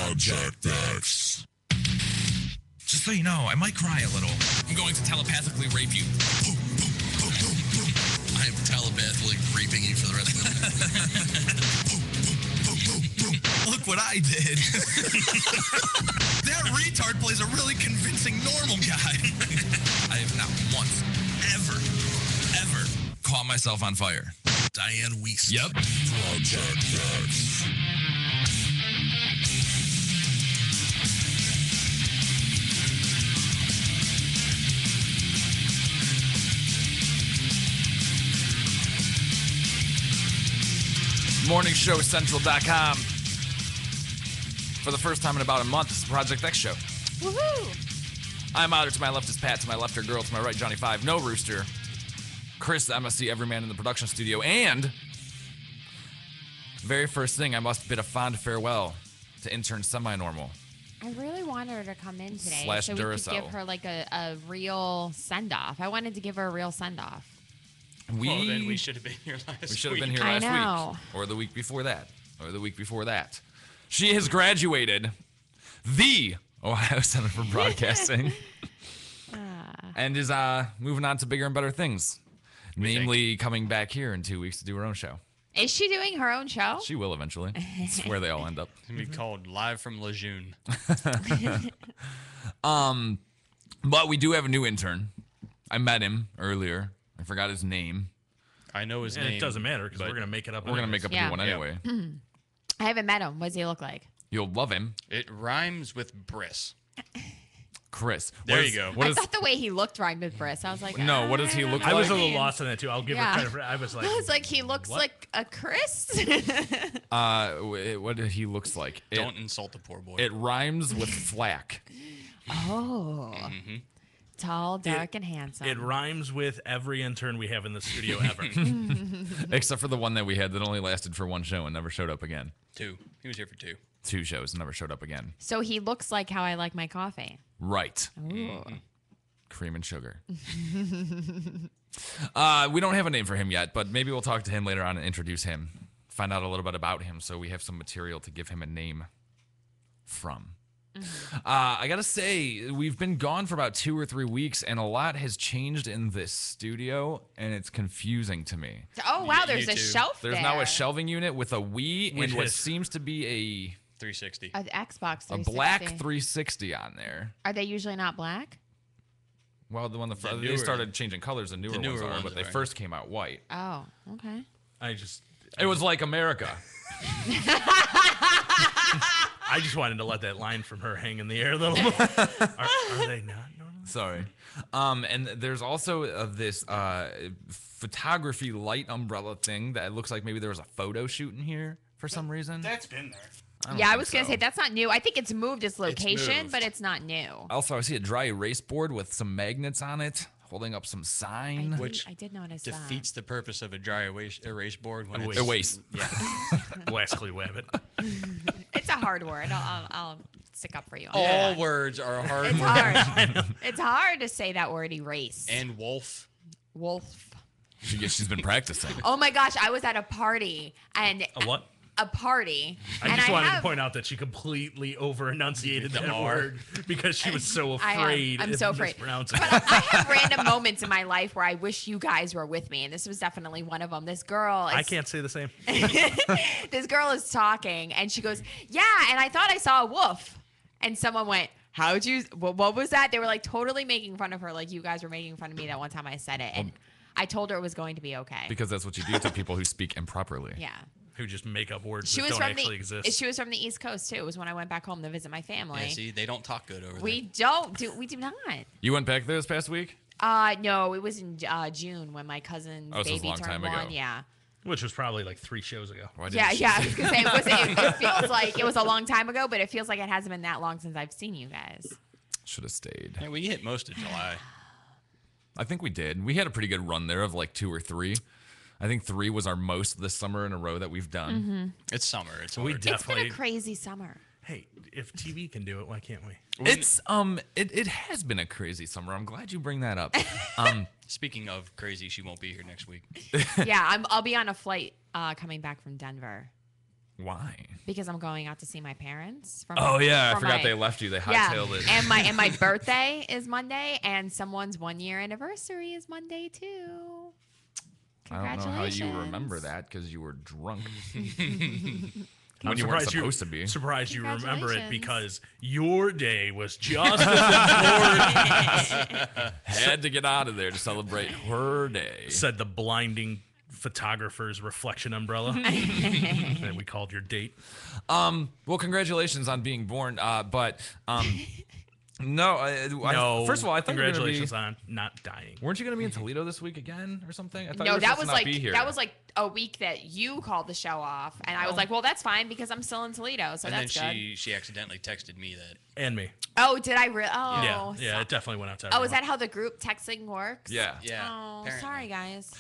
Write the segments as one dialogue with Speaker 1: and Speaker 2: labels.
Speaker 1: Projekt X.
Speaker 2: Just so you know, I might cry a little. I'm going to telepathically rape you.
Speaker 3: I am telepathically raping you for the rest of the night.
Speaker 2: Look what I did. That retard plays a really convincing normal guy. I have not once, ever caught myself on fire.
Speaker 3: Diane Weiss.
Speaker 2: Yep.
Speaker 1: Projekt X.
Speaker 4: MorningShowCentral.com. For the first time in about a month, it's the Projekt X Show.
Speaker 5: Woohoo!
Speaker 4: I'm Otter. To my left is Pat. To my left are Girl. To my right, Johnny 5. No Rooster. Chris, MSC, every man in the production studio. And very first thing, I must bid a fond farewell to intern Semi-Normal.
Speaker 5: I really wanted her to come in today
Speaker 4: Slash
Speaker 5: so we could
Speaker 4: Duracell.
Speaker 5: give her like a real send-off. I wanted to give her a real send-off.
Speaker 6: Well, then we should have been here last week.
Speaker 4: We should have been here
Speaker 5: I
Speaker 4: last
Speaker 5: know.
Speaker 4: week. Or the week before that. Or the week before that. She has graduated the Ohio Center for Broadcasting. And is moving on to bigger and better things. Namely, coming back here in 2 weeks to do her own show.
Speaker 5: Is she doing her own show?
Speaker 4: She will eventually. It's where they all end up.
Speaker 6: It's going to be called Live from Lejeune.
Speaker 4: But we do have a new intern. I met him earlier. I forgot his name.
Speaker 6: I know his
Speaker 7: And
Speaker 6: name.
Speaker 7: it doesn't matter because we're going to make it up.
Speaker 4: We're going to make up a new one
Speaker 6: Yeah.
Speaker 4: anyway.
Speaker 5: I haven't met him. What does he look like?
Speaker 4: You'll love him.
Speaker 6: It rhymes with Briss.
Speaker 4: Chris.
Speaker 6: There
Speaker 4: What
Speaker 6: you
Speaker 4: is-
Speaker 6: go.
Speaker 4: What
Speaker 5: I
Speaker 4: is,
Speaker 5: thought the way he looked rhymed with Briss. I was like,
Speaker 4: No, what does he look
Speaker 7: I was a
Speaker 4: like?
Speaker 7: little lost on that too. I'll give
Speaker 5: Yeah.
Speaker 7: her credit for. I was like,
Speaker 5: I was like, he looks
Speaker 7: What?
Speaker 5: like a Chris.
Speaker 4: What did he looks like?
Speaker 6: Don't insult the poor boy.
Speaker 4: It rhymes with flack.
Speaker 5: Oh. Tall, dark, and handsome.
Speaker 7: it rhymes with every intern we have in the studio ever.
Speaker 4: Except for the one that we had that only lasted for one show and never showed up again.
Speaker 6: 2. He was here for 2.
Speaker 4: 2 shows, never showed up again.
Speaker 5: So he looks like how I like my coffee.
Speaker 4: Right.
Speaker 5: Ooh.
Speaker 4: Cream and sugar. We don't have a name for him yet, but maybe we'll talk to him later on and introduce him. Find out a little bit about him so we have some material to give him a name from. I gotta say, we've been gone for about 2 or 3 weeks, and a lot has changed in this studio, and it's confusing to me.
Speaker 5: Oh, wow,
Speaker 6: You
Speaker 5: there's a
Speaker 6: too.
Speaker 5: shelf
Speaker 4: There's
Speaker 5: there.
Speaker 4: now a shelving unit with a Wii
Speaker 7: Which
Speaker 4: and what
Speaker 7: is-
Speaker 4: seems to be
Speaker 6: 360.
Speaker 5: An Xbox
Speaker 4: a
Speaker 5: 360.
Speaker 4: black 360 on there.
Speaker 5: Are they usually not black?
Speaker 4: Well, the one they
Speaker 6: newer-
Speaker 4: started changing colors, the newer,
Speaker 6: newer
Speaker 4: ones are,
Speaker 6: ones
Speaker 4: but they
Speaker 6: are.
Speaker 4: first came out white.
Speaker 5: Oh, okay.
Speaker 4: It was like America.
Speaker 7: I just wanted to let that line from her hang in the air a little more. Are they not normal?
Speaker 4: Sorry. And there's also this photography light umbrella thing that looks like maybe there was a photo shoot in here for some reason.
Speaker 7: That's been there.
Speaker 4: don't
Speaker 5: Yeah, I
Speaker 4: think
Speaker 5: was going to
Speaker 4: so.
Speaker 5: say, that's not new. I think it's moved its location,
Speaker 6: moved.
Speaker 5: but it's not new.
Speaker 4: Also, I see a dry erase board with some magnets on it, holding up some sign.
Speaker 6: Which
Speaker 5: I did notice
Speaker 6: defeats the purpose of a dry erase board when
Speaker 7: Erase.
Speaker 6: it's...
Speaker 4: Erase.
Speaker 6: Yeah.
Speaker 7: Wesley Wabbit.
Speaker 5: It's a hard word. I'll stick up for you. On
Speaker 6: All
Speaker 5: that.
Speaker 6: words are hard
Speaker 5: It's
Speaker 6: words.
Speaker 5: hard. It's hard to say that word, erase.
Speaker 6: And wolf.
Speaker 5: Wolf.
Speaker 4: She's been practicing.
Speaker 5: Oh my gosh, I was at a party and
Speaker 7: A what?
Speaker 5: a party.
Speaker 7: I
Speaker 5: and
Speaker 7: just wanted
Speaker 5: have,
Speaker 7: to point out that she completely over enunciated
Speaker 6: The
Speaker 7: that
Speaker 6: R.
Speaker 7: word because she was so
Speaker 5: I am.
Speaker 7: afraid.
Speaker 5: I'm
Speaker 7: of
Speaker 5: so afraid.
Speaker 7: mispronouncing
Speaker 5: But
Speaker 7: it.
Speaker 5: I have random moments in my life where I wish you guys were with me, and this was definitely one of them. This girl,
Speaker 7: I can't say the same.
Speaker 5: this girl is talking, and she goes, "Yeah," and I thought I saw a wolf, and someone went, "How'd you? What was that?" They were like totally making fun of her, like you guys were making fun of me that one time I said it, and I told her it was going to be okay.
Speaker 4: Because that's what you do to people who speak improperly.
Speaker 5: Yeah.
Speaker 7: Who just make up words
Speaker 5: She
Speaker 7: that
Speaker 5: was
Speaker 7: don't
Speaker 5: from
Speaker 7: actually
Speaker 5: the
Speaker 7: exist.
Speaker 5: she was from the East Coast too. It was when I went back home to visit my family.
Speaker 6: Yeah, see, they don't talk good over
Speaker 5: we
Speaker 6: there.
Speaker 5: we do not.
Speaker 4: You went back there this past week?
Speaker 5: No, it was in June when my cousin's
Speaker 4: Oh, so it was a
Speaker 5: baby
Speaker 4: long
Speaker 5: turned
Speaker 4: time ago.
Speaker 5: 1. Yeah.
Speaker 7: Which was probably like 3 shows ago.
Speaker 4: Why didn't
Speaker 5: Yeah,
Speaker 4: she-
Speaker 5: yeah. I was gonna say it feels like it was a long time ago, but it feels like it hasn't been that long since I've seen you guys.
Speaker 4: Should have stayed.
Speaker 6: Yeah, we hit most of July.
Speaker 4: I think we did. We had a pretty good run there of like 2 or 3. I think 3 was our most this summer in a row that we've done.
Speaker 5: Mm-hmm.
Speaker 6: It's summer. It's
Speaker 7: We
Speaker 6: hard.
Speaker 7: def-
Speaker 5: It's been
Speaker 7: Definitely.
Speaker 5: a crazy summer.
Speaker 7: Hey, if TV can do it, why can't we?
Speaker 4: It's it has been a crazy summer. I'm glad you bring that up.
Speaker 6: Speaking of crazy, she won't be here next week.
Speaker 5: Yeah, I'll be on a flight coming back from Denver.
Speaker 4: Why?
Speaker 5: because I'm going out to see my parents.
Speaker 4: Oh yeah, I
Speaker 5: for
Speaker 4: forgot
Speaker 5: my-
Speaker 4: they left you. They
Speaker 5: Yeah,
Speaker 4: hightailed it.
Speaker 5: and my birthday is Monday, and someone's 1 year anniversary is Monday too.
Speaker 4: I don't know how you remember
Speaker 5: Congratulations.
Speaker 4: that because you were drunk.
Speaker 7: I'm
Speaker 4: when you weren't supposed to be.
Speaker 7: Surprised you remember it
Speaker 5: Congratulations.
Speaker 7: because your day was just as important,
Speaker 4: Had to get out of there to celebrate her day.
Speaker 7: said the blinding photographer's reflection umbrella that we called your date.
Speaker 4: Well, congratulations on being born. But no,
Speaker 7: No,
Speaker 4: first of all, I thought
Speaker 7: congratulations on not dying.
Speaker 4: weren't you going to be in Toledo this week again or something? I thought you
Speaker 5: No,
Speaker 4: were
Speaker 5: that
Speaker 4: supposed
Speaker 5: was
Speaker 4: to not
Speaker 5: like
Speaker 4: be here.
Speaker 5: that was like a week that you called the show off, and I was like, well, that's fine because I'm still in Toledo, so
Speaker 3: And then
Speaker 5: that's good.
Speaker 3: she accidentally texted me that.
Speaker 7: And me.
Speaker 5: Oh, did I really? Oh,
Speaker 7: Yeah, it definitely went out to
Speaker 5: Oh, is
Speaker 7: everyone.
Speaker 5: that how the group texting works?
Speaker 4: Yeah.
Speaker 3: Yeah.
Speaker 5: Oh,
Speaker 3: apparently.
Speaker 5: sorry guys.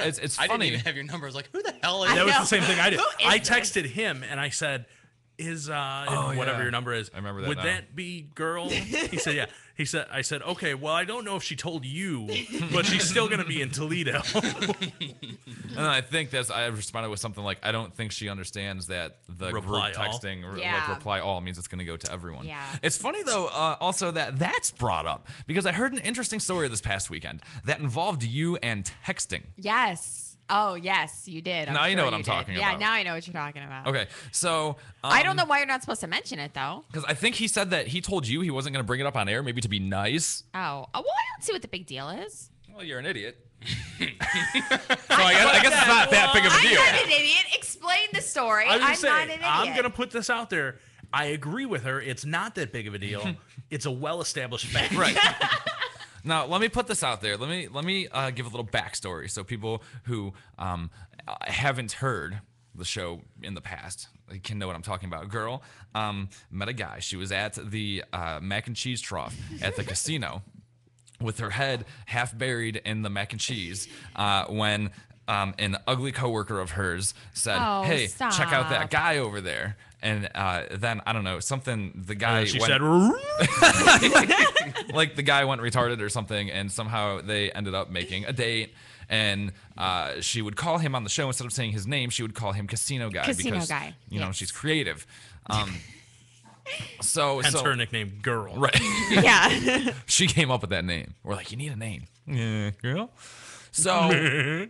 Speaker 4: It's
Speaker 3: I didn't
Speaker 4: funny.
Speaker 3: even have your number. I was like, who the hell is
Speaker 5: I
Speaker 7: That was
Speaker 5: know.
Speaker 7: the same thing I did.
Speaker 5: Who is
Speaker 7: I
Speaker 5: this?
Speaker 7: texted him and I said, "Is whatever
Speaker 4: yeah.
Speaker 7: your number is?
Speaker 4: I remember that
Speaker 7: Would
Speaker 4: now.
Speaker 7: that be girl?" He said, "Yeah." I said, "Okay. Well, I don't know if she told you, but she's still gonna be in Toledo."
Speaker 4: And I think I responded with something like, I don't think she understands that the
Speaker 7: Reply
Speaker 4: group
Speaker 7: all.
Speaker 4: texting,
Speaker 5: Yeah.
Speaker 4: like reply all, means it's going to go to everyone.
Speaker 5: Yeah.
Speaker 4: It's funny, though, also that's brought up because I heard an interesting story this past weekend that involved you and texting.
Speaker 5: Yes. Oh, yes, you did.
Speaker 4: Now you know
Speaker 5: sure
Speaker 4: what I'm
Speaker 5: did.
Speaker 4: talking
Speaker 5: Yeah,
Speaker 4: about.
Speaker 5: now I know what you're talking about.
Speaker 4: Okay, so.
Speaker 5: I don't know why you're not supposed to mention it though.
Speaker 4: Because I think he said that he told you he wasn't going to bring it up on air, maybe to be nice.
Speaker 5: Oh, well, I don't see what the big deal is.
Speaker 4: Well, you're an idiot. So I guess it's not that big of a
Speaker 5: I'm
Speaker 4: deal.
Speaker 5: not an idiot. Explain the story.
Speaker 7: I was gonna
Speaker 5: I'm
Speaker 7: say,
Speaker 5: not an idiot.
Speaker 7: I'm gonna put this out there. I agree with her. It's not that big of a deal. It's a well-established fact.
Speaker 4: Right. Now, let me put this out there. Let me give a little backstory so people who haven't heard the show in the past can know what I'm talking about. A girl met a guy. She was at the mac and cheese trough at the casino with her head half buried in the mac and cheese when an ugly coworker of hers said,
Speaker 5: Oh,
Speaker 4: "Hey, check out that
Speaker 5: stop.
Speaker 4: guy over there." And then I don't know, something the guy
Speaker 7: She
Speaker 4: went,
Speaker 7: said,
Speaker 4: like the guy went retarded or something, and somehow they ended up making a date. And she would call him on the show instead of saying his name. She would call him Casino Guy
Speaker 5: Casino
Speaker 4: because
Speaker 5: Guy,
Speaker 4: you know
Speaker 5: yes.
Speaker 4: she's creative.
Speaker 7: hence her nickname, Girl.
Speaker 4: Right.
Speaker 5: Yeah.
Speaker 4: She came up with that name. We're like, you need a name. Yeah, girl. So
Speaker 5: I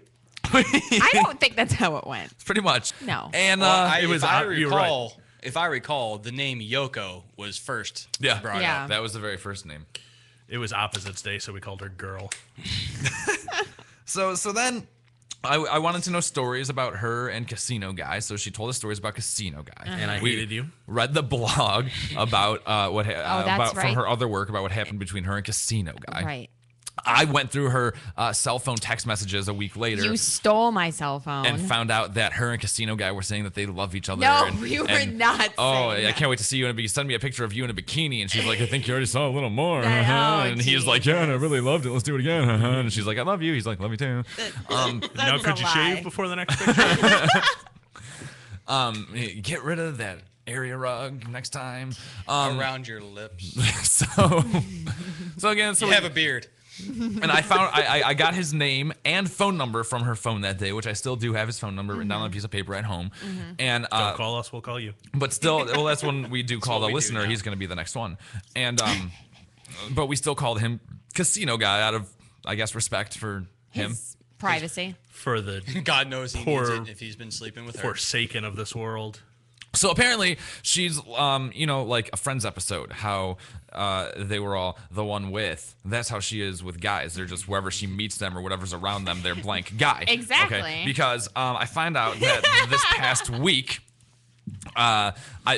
Speaker 5: don't think that's how it went.
Speaker 4: pretty much.
Speaker 5: No.
Speaker 4: And
Speaker 7: it was- you're right.
Speaker 3: If I recall, the name Yoko was first
Speaker 4: yeah,
Speaker 3: brought
Speaker 5: Yeah.
Speaker 3: up.
Speaker 4: that was the very first name.
Speaker 7: It was Opposites Day, so we called her Girl.
Speaker 4: So then I wanted to know stories about her and Casino Guy. So she told us stories about Casino Guy.
Speaker 7: And I
Speaker 4: We
Speaker 7: hated you.
Speaker 4: read the blog about about from
Speaker 5: right.
Speaker 4: her other work about what happened between her and Casino Guy.
Speaker 5: Right.
Speaker 4: I went through her cell phone text messages a week later.
Speaker 5: You stole my cell phone.
Speaker 4: and found out that her and Casino Guy were saying that they love each other.
Speaker 5: No,
Speaker 4: and,
Speaker 5: we were
Speaker 4: and,
Speaker 5: not
Speaker 4: Oh,
Speaker 5: saying
Speaker 4: I
Speaker 5: that.
Speaker 4: can't wait to see you. And send me a picture of you in a bikini. And she's like, I think you already saw a little more.
Speaker 5: That- oh,
Speaker 4: and he's like, yeah, and I
Speaker 5: Jesus.
Speaker 4: really loved it. Let's do it again. And she's like, I love you. He's like, love you too.
Speaker 7: Now,
Speaker 5: That's
Speaker 7: could
Speaker 5: a
Speaker 7: you
Speaker 5: lie.
Speaker 7: shave before the next picture?
Speaker 4: Get rid of that area rug next time.
Speaker 3: Around your lips.
Speaker 4: So again, so
Speaker 3: You have a beard.
Speaker 4: and I found I got his name and phone number from her phone that day, which I still do have his phone number written down on a piece of paper at home. And
Speaker 7: Don't call us, we'll call you.
Speaker 4: but still, well, that's when we do call
Speaker 3: what
Speaker 4: the
Speaker 3: we do
Speaker 4: listener.
Speaker 3: now.
Speaker 4: He's going to be the next one. And but we still called him Casino Guy out of, I guess, respect for him.
Speaker 5: His privacy.
Speaker 7: For the
Speaker 3: God knows he
Speaker 7: Poor-
Speaker 3: needs it if he's been sleeping with her.
Speaker 7: forsaken of this world.
Speaker 4: So apparently she's, like a Friends episode, how they were all the one with. That's how she is with guys. They're just wherever she meets them or whatever's around them, they're blank guy.
Speaker 5: Exactly.
Speaker 4: Okay? Because I find out that this past week,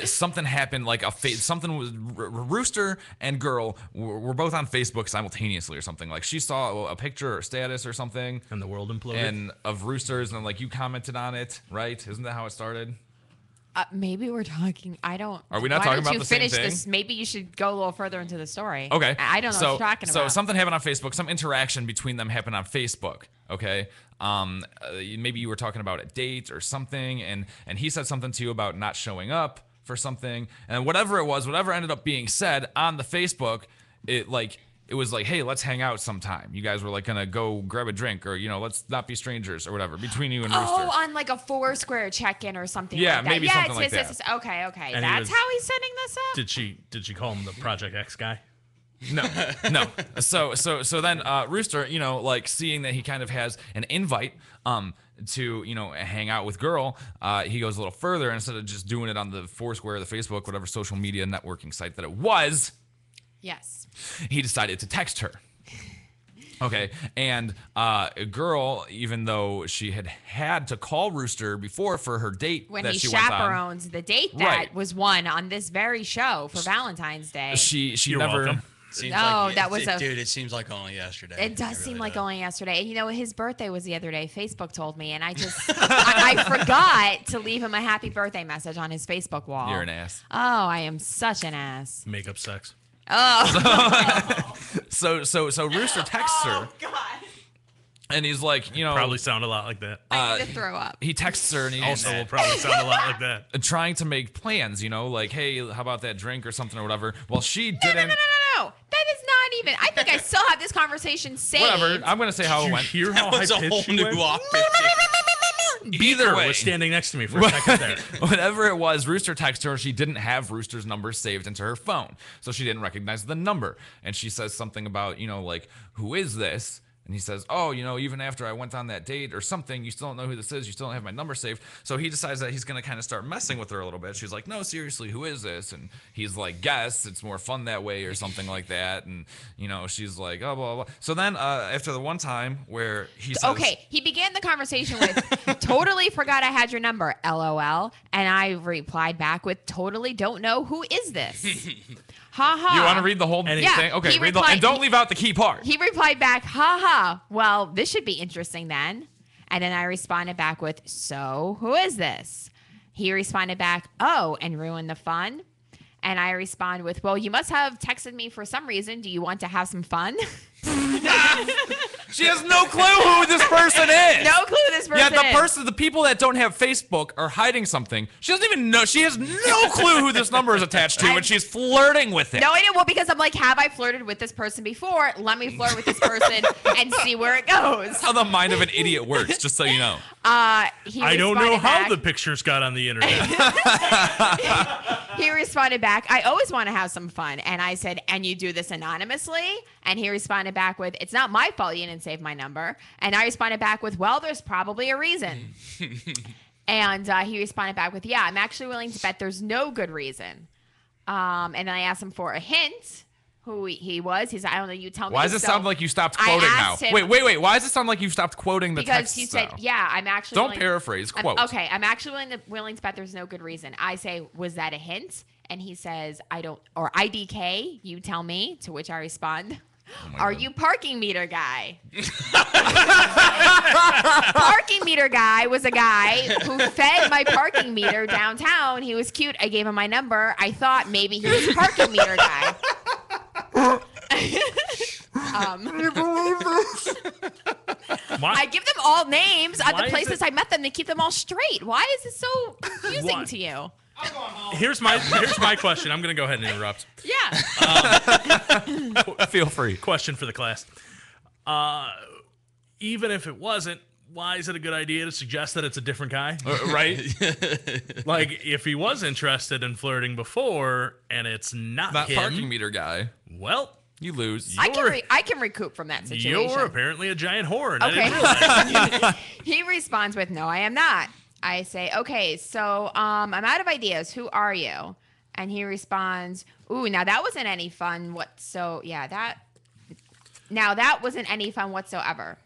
Speaker 4: something happened, like something was Rooster and Girl were both on Facebook simultaneously or something. Like she saw a picture or status or something
Speaker 7: And the world imploded.
Speaker 4: and of roosters, and then like you commented on it, right? Isn't that how it started?
Speaker 5: Maybe we're talking. I don't.
Speaker 4: Are we not
Speaker 5: why
Speaker 4: talking
Speaker 5: don't
Speaker 4: about
Speaker 5: you
Speaker 4: the same
Speaker 5: finish
Speaker 4: thing?
Speaker 5: This? Maybe you should go a little further into the story.
Speaker 4: Okay.
Speaker 5: I don't know what you're talking
Speaker 4: So
Speaker 5: about.
Speaker 4: something happened on Facebook. Some interaction between them happened on Facebook. Okay. Maybe you were talking about a date or something, and he said something to you about not showing up for something, and whatever it was, whatever ended up being said on the Facebook, it it was like, hey, let's hang out sometime. You guys were like gonna go grab a drink, or let's not be strangers or whatever between you and Rooster.
Speaker 5: Oh, on like a Foursquare check-in or something.
Speaker 4: Yeah,
Speaker 5: like that.
Speaker 4: maybe something like that.
Speaker 5: Okay.
Speaker 7: And
Speaker 5: That's how he's setting this up.
Speaker 7: Did she call him the Project X guy?
Speaker 4: No. So then Rooster, like seeing that he kind of has an invite to hang out with girl, he goes a little further. Instead of just doing it on the Foursquare, the Facebook, whatever social media networking site that it was,
Speaker 5: Yes.
Speaker 4: he decided to text her. Okay, and a girl, even though she had to call Rooster before for her date
Speaker 5: When
Speaker 4: that
Speaker 5: he
Speaker 4: she went on,
Speaker 5: chaperones the date that
Speaker 4: Right.
Speaker 5: was won on this very show for Valentine's Day.
Speaker 4: she
Speaker 7: You're
Speaker 4: never.
Speaker 7: welcome.
Speaker 6: Seems
Speaker 5: No,
Speaker 6: like,
Speaker 5: that was a-
Speaker 6: dude. It seems like only yesterday.
Speaker 5: It does
Speaker 6: really
Speaker 5: seem like
Speaker 6: does.
Speaker 5: only yesterday. And his birthday was the other day. Facebook told me, and I just I forgot to leave him a happy birthday message on his Facebook wall.
Speaker 4: You're an ass.
Speaker 5: Oh, I am such an ass.
Speaker 7: Makeup sex.
Speaker 5: Oh,
Speaker 4: So Rooster texts her,
Speaker 5: God.
Speaker 4: and he's like,
Speaker 7: Probably sound a lot like that.
Speaker 5: I need to throw up.
Speaker 4: he texts her, and he's
Speaker 7: Also, will probably sound a lot like that.
Speaker 4: trying to make plans, like, hey, how about that drink or something or whatever. Well, she
Speaker 5: No.
Speaker 4: didn't.
Speaker 5: That is not even. I think I still have this conversation saved.
Speaker 4: Whatever. I'm gonna say how
Speaker 7: Did
Speaker 4: it
Speaker 7: you
Speaker 4: went.
Speaker 7: hear how
Speaker 6: That was a
Speaker 7: high
Speaker 6: whole
Speaker 7: pitched you
Speaker 6: new
Speaker 7: went?
Speaker 6: octave.
Speaker 4: Either way,
Speaker 7: was standing next to me for a second there.
Speaker 4: whatever it was, Rooster texted her. She didn't have Rooster's number saved into her phone, so she didn't recognize the number. And she says something about, like, who is this? And he says, oh, even after I went on that date or something, you still don't know who this is. You still don't have my number saved. So he decides that he's going to kind of start messing with her a little bit. She's like, no, seriously, who is this? And he's like, guess. It's more fun that way or something like that. And, she's like, oh, blah, blah, blah. So then after the one time where he says.
Speaker 5: Okay, he began the conversation with, totally forgot I had your number, LOL. And I replied back with, totally don't know who is this. Ha ha.
Speaker 4: You want to read the whole
Speaker 7: Yeah,
Speaker 4: thing? Okay,
Speaker 5: he
Speaker 4: read
Speaker 5: replied-
Speaker 4: and don't leave out the key part.
Speaker 5: He replied back, ha ha. Well, this should be interesting then. And then I responded back with, so who is this? He responded back, oh, and ruined the fun. And I respond with, well, you must have texted me for some reason. Do you want to have some fun?
Speaker 4: She has no clue who this person is.
Speaker 5: No clue this person
Speaker 4: Yeah,
Speaker 5: is.
Speaker 4: the people that don't have Facebook are hiding something. She doesn't even know. She has no clue who this number is attached to, and she's flirting with it.
Speaker 5: No, I didn't. Well, because I'm like, have I flirted with this person before? Let me flirt with this person and see where it goes.
Speaker 4: That's how the mind of an idiot works, just so you know.
Speaker 5: He
Speaker 7: I don't know
Speaker 5: responded
Speaker 7: how
Speaker 5: back-
Speaker 7: the pictures got on the internet.
Speaker 5: He responded back, I always want to have some fun. And I said, and you do this anonymously? And he responded back with, it's not my fault you didn't save my number. And I responded back with, well, there's probably a reason. And he responded back with, yeah, I'm actually willing to bet there's no good reason. And then I asked him for a hint who he was. He said, I don't know, you tell me.
Speaker 4: Why does it
Speaker 5: So
Speaker 4: sound like you stopped
Speaker 5: I
Speaker 4: quoting now?
Speaker 5: asked him-
Speaker 4: Wait. Why does it sound like you stopped quoting the
Speaker 5: because
Speaker 4: text?
Speaker 5: he said,
Speaker 4: though?
Speaker 5: yeah, I'm actually
Speaker 4: Don't
Speaker 5: willing-
Speaker 4: paraphrase.
Speaker 5: I'm-
Speaker 4: Quote.
Speaker 5: okay, I'm actually willing to bet there's no good reason. I say, was that a hint? And he says, I don't, or IDK, you tell me. To which I respond, are you parking meter guy? Parking meter guy was a guy who fed my parking meter downtown. He was cute. I gave him my number. I thought maybe he was parking meter guy.
Speaker 7: Why?
Speaker 5: I give them all names at
Speaker 7: Why
Speaker 5: the
Speaker 7: is
Speaker 5: places
Speaker 7: it-
Speaker 5: I met them to keep them all straight. Why is it so confusing
Speaker 7: Why?
Speaker 5: to you?
Speaker 7: Here's my question. I'm gonna go ahead and interrupt.
Speaker 5: Yeah.
Speaker 4: Feel free.
Speaker 7: Question for the class. Even if it wasn't, why is it a good idea to suggest that it's a different guy?
Speaker 4: Right?
Speaker 7: Like, if he was interested in flirting before and it's not
Speaker 4: That
Speaker 7: him,
Speaker 4: parking meter guy.
Speaker 7: well,
Speaker 4: You lose.
Speaker 5: I can recoup from that situation.
Speaker 7: you're apparently a giant whore, and I
Speaker 5: Okay.
Speaker 7: didn't realize.
Speaker 5: He responds with, no, I am not. I say, okay, so I'm out of ideas. Who are you? And he responds, ooh, now that wasn't any fun. That wasn't any fun whatsoever.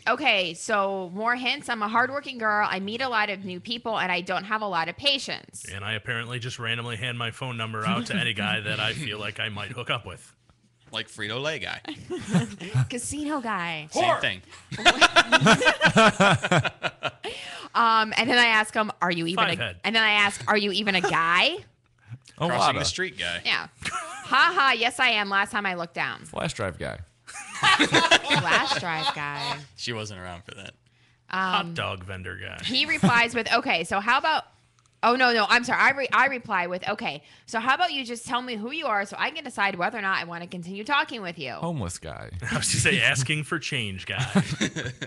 Speaker 5: Okay, so more hints. I'm a hardworking girl. I meet a lot of new people, and I don't have a lot of patience.
Speaker 7: And I apparently just randomly hand my phone number out to any guy that I feel like I might hook up with.
Speaker 6: Like Frito-Lay guy.
Speaker 5: Casino guy.
Speaker 6: Same thing.
Speaker 5: And then I ask him, "Are you even?"
Speaker 7: Five head.
Speaker 5: And then I ask, "Are you even a guy?"
Speaker 4: A lot
Speaker 6: Crossing
Speaker 4: of
Speaker 6: the street guy.
Speaker 5: Yeah. Ha. Yes, I am. Last time I looked down.
Speaker 4: flash drive guy.
Speaker 5: Flash drive guy.
Speaker 6: She wasn't around for that.
Speaker 7: Hot dog vendor guy.
Speaker 5: He replies with, "Okay, so how about Oh, no, I'm sorry. I reply with, okay, so how about you just tell me who you are so I can decide whether or not I want to continue talking with you.
Speaker 4: Homeless guy.
Speaker 7: I was to say asking for change, guy.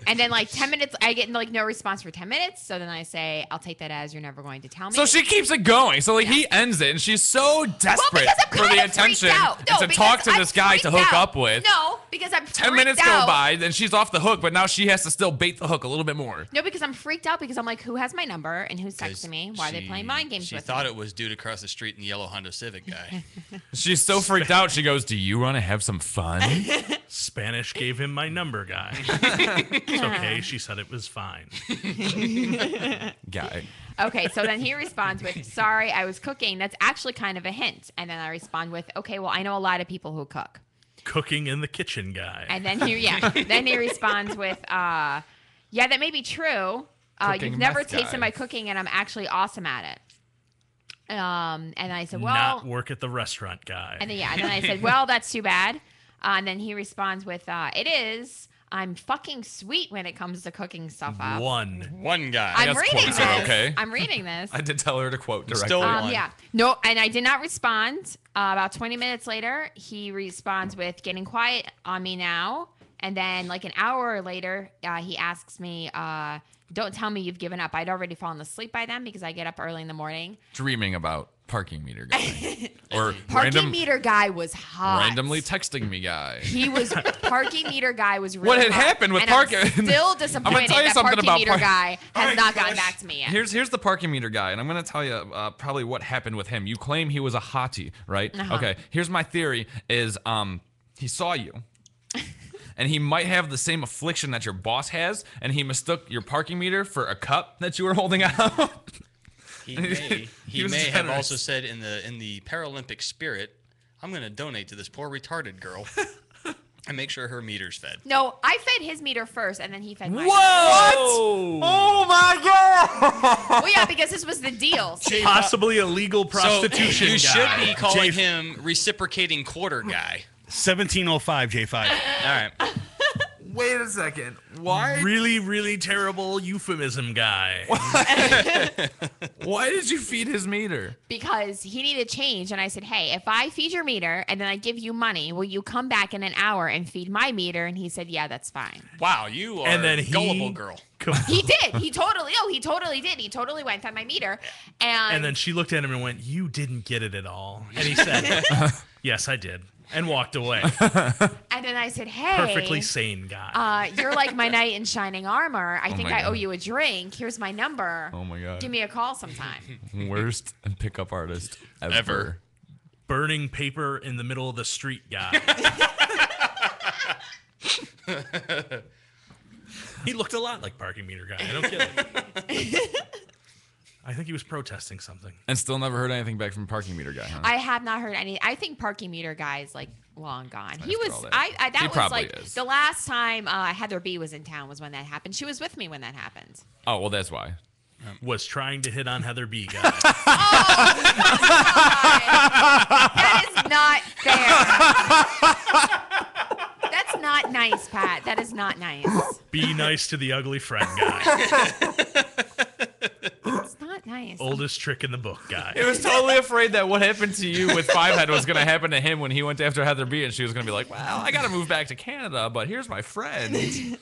Speaker 5: And then like 10 minutes, I get like no response for 10 minutes. So then I say, I'll take that as you're never going to tell me.
Speaker 4: So she keeps it going. So like he ends it, and she's so desperate
Speaker 5: because I'm
Speaker 4: for the
Speaker 5: kind of
Speaker 4: attention
Speaker 5: freaked out. No,
Speaker 4: and to
Speaker 5: because
Speaker 4: talk to
Speaker 5: I'm
Speaker 4: this guy to
Speaker 5: freaked
Speaker 4: hook
Speaker 5: out.
Speaker 4: up with.
Speaker 5: No, because I'm
Speaker 4: 10
Speaker 5: freaked
Speaker 4: minutes
Speaker 5: out.
Speaker 4: go by, then she's off the hook, but now she has to still bait the hook a little bit more.
Speaker 5: No, because I'm freaked out because I'm like, who has my number and who's texting me? Why are they playing mind games
Speaker 6: She
Speaker 5: with
Speaker 6: thought
Speaker 5: me?
Speaker 6: it was dude across the street in the yellow Honda Civic guy.
Speaker 4: She's so freaked out, she goes, "Do you want to have some fun?"
Speaker 7: Spanish gave him my number, guy. It's okay. She said it was fine.
Speaker 4: Guy.
Speaker 5: Okay, so then he responds with, sorry, I was cooking. That's actually kind of a hint. And then I respond with, okay, well, I know a lot of people who cook.
Speaker 7: Cooking in the kitchen, guy.
Speaker 5: And then then he responds with, yeah, that may be true.
Speaker 4: Cooking
Speaker 5: You've never
Speaker 4: meth
Speaker 5: tasted
Speaker 4: guy.
Speaker 5: my cooking, and I'm actually awesome at it. And I said, well,
Speaker 7: Not work at the restaurant, guy.
Speaker 5: and then I said, well, that's too bad. And then he responds with, it is. I'm fucking sweet when it comes to cooking stuff up.
Speaker 6: One guy.
Speaker 5: I'm
Speaker 4: guess
Speaker 5: reading
Speaker 4: quotes
Speaker 5: this.
Speaker 4: are okay.
Speaker 5: I'm reading this.
Speaker 4: I did tell her to quote directly.
Speaker 6: Still one.
Speaker 5: Yeah. No, and I did not respond. About 20 minutes later, he responds with getting quiet on me now. And then like an hour later, he asks me, don't tell me you've given up. I'd already fallen asleep by then because I get up early in the morning.
Speaker 4: Dreaming about parking meter guy. Or
Speaker 5: Parking meter guy was hot.
Speaker 4: randomly texting me guy.
Speaker 5: He was parking meter guy was really
Speaker 4: What had
Speaker 5: hot.
Speaker 4: happened with
Speaker 5: and
Speaker 4: parking-
Speaker 5: I'm still disappointed
Speaker 4: tell you
Speaker 5: that
Speaker 4: something
Speaker 5: parking
Speaker 4: about
Speaker 5: meter guy has not gotten back to me yet.
Speaker 4: Here's the parking meter guy, and I'm going to tell you probably what happened with him. You claim he was a hottie, right?
Speaker 5: Uh-huh.
Speaker 4: Okay, here's my theory is he saw you. And he might have the same affliction that your boss has, and he mistook your parking meter for a cup that you were holding out.
Speaker 6: He may,
Speaker 4: He was
Speaker 6: have
Speaker 4: generous.
Speaker 6: also said in the Paralympic spirit, I'm going to donate to this poor retarded girl and make sure her meter's fed.
Speaker 5: No, I fed his meter first, and then he fed mine.
Speaker 4: Whoa!
Speaker 8: Oh my god!
Speaker 5: Well, yeah, because this was the deal.
Speaker 7: Possibly illegal
Speaker 6: So
Speaker 7: prostitution,
Speaker 6: you
Speaker 7: guy.
Speaker 6: should be calling him reciprocating quarter guy.
Speaker 8: 1705 J5.
Speaker 6: All right.
Speaker 4: Wait a second. Why?
Speaker 7: Really, really terrible euphemism, guy.
Speaker 4: Why did you feed his meter?
Speaker 5: Because he needed change, and I said, hey, if I feed your meter and then I give you money, will you come back in an hour and feed my meter? And he said, yeah, that's fine.
Speaker 6: Wow, you are
Speaker 7: And then
Speaker 6: a gullible girl.
Speaker 5: He did. He totally did. He totally went fed my meter.
Speaker 7: And then she looked at him and went, "You didn't get it at all." And he said, "Yes, I did," and walked away.
Speaker 5: and then I said, hey.
Speaker 7: Perfectly sane guy.
Speaker 5: You're like my knight in shining armor. I think
Speaker 4: my
Speaker 5: I owe
Speaker 4: God.
Speaker 5: you a drink. Here's my number.
Speaker 4: Oh my god.
Speaker 5: Give me a call sometime.
Speaker 4: Worst pickup artist ever.
Speaker 7: Burning paper in the middle of the street guy. He looked a lot like parking meter guy. I don't get it. I think he was protesting something.
Speaker 4: And still never heard anything back from parking meter guy, huh?
Speaker 5: I have not heard any. I think parking meter guy is like long gone. He
Speaker 4: After
Speaker 5: was.
Speaker 4: all that.
Speaker 5: I
Speaker 4: He
Speaker 5: that was
Speaker 4: probably
Speaker 5: like
Speaker 4: is.
Speaker 5: the last time Heather B was in town was when that happened. She was with me when that happened.
Speaker 4: Oh, well, that's why.
Speaker 7: Was trying to hit on Heather B guy.
Speaker 5: That is not fair. That's not nice, Pat. That is not nice.
Speaker 7: Be nice to the ugly friend guy.
Speaker 5: It's not nice.
Speaker 7: Oldest trick in the book guy.
Speaker 4: He was totally afraid that what happened to you with Fivehead was going to happen to him when he went after Heather B, and she was going to be like, well, I got to move back to Canada, but here's my friend.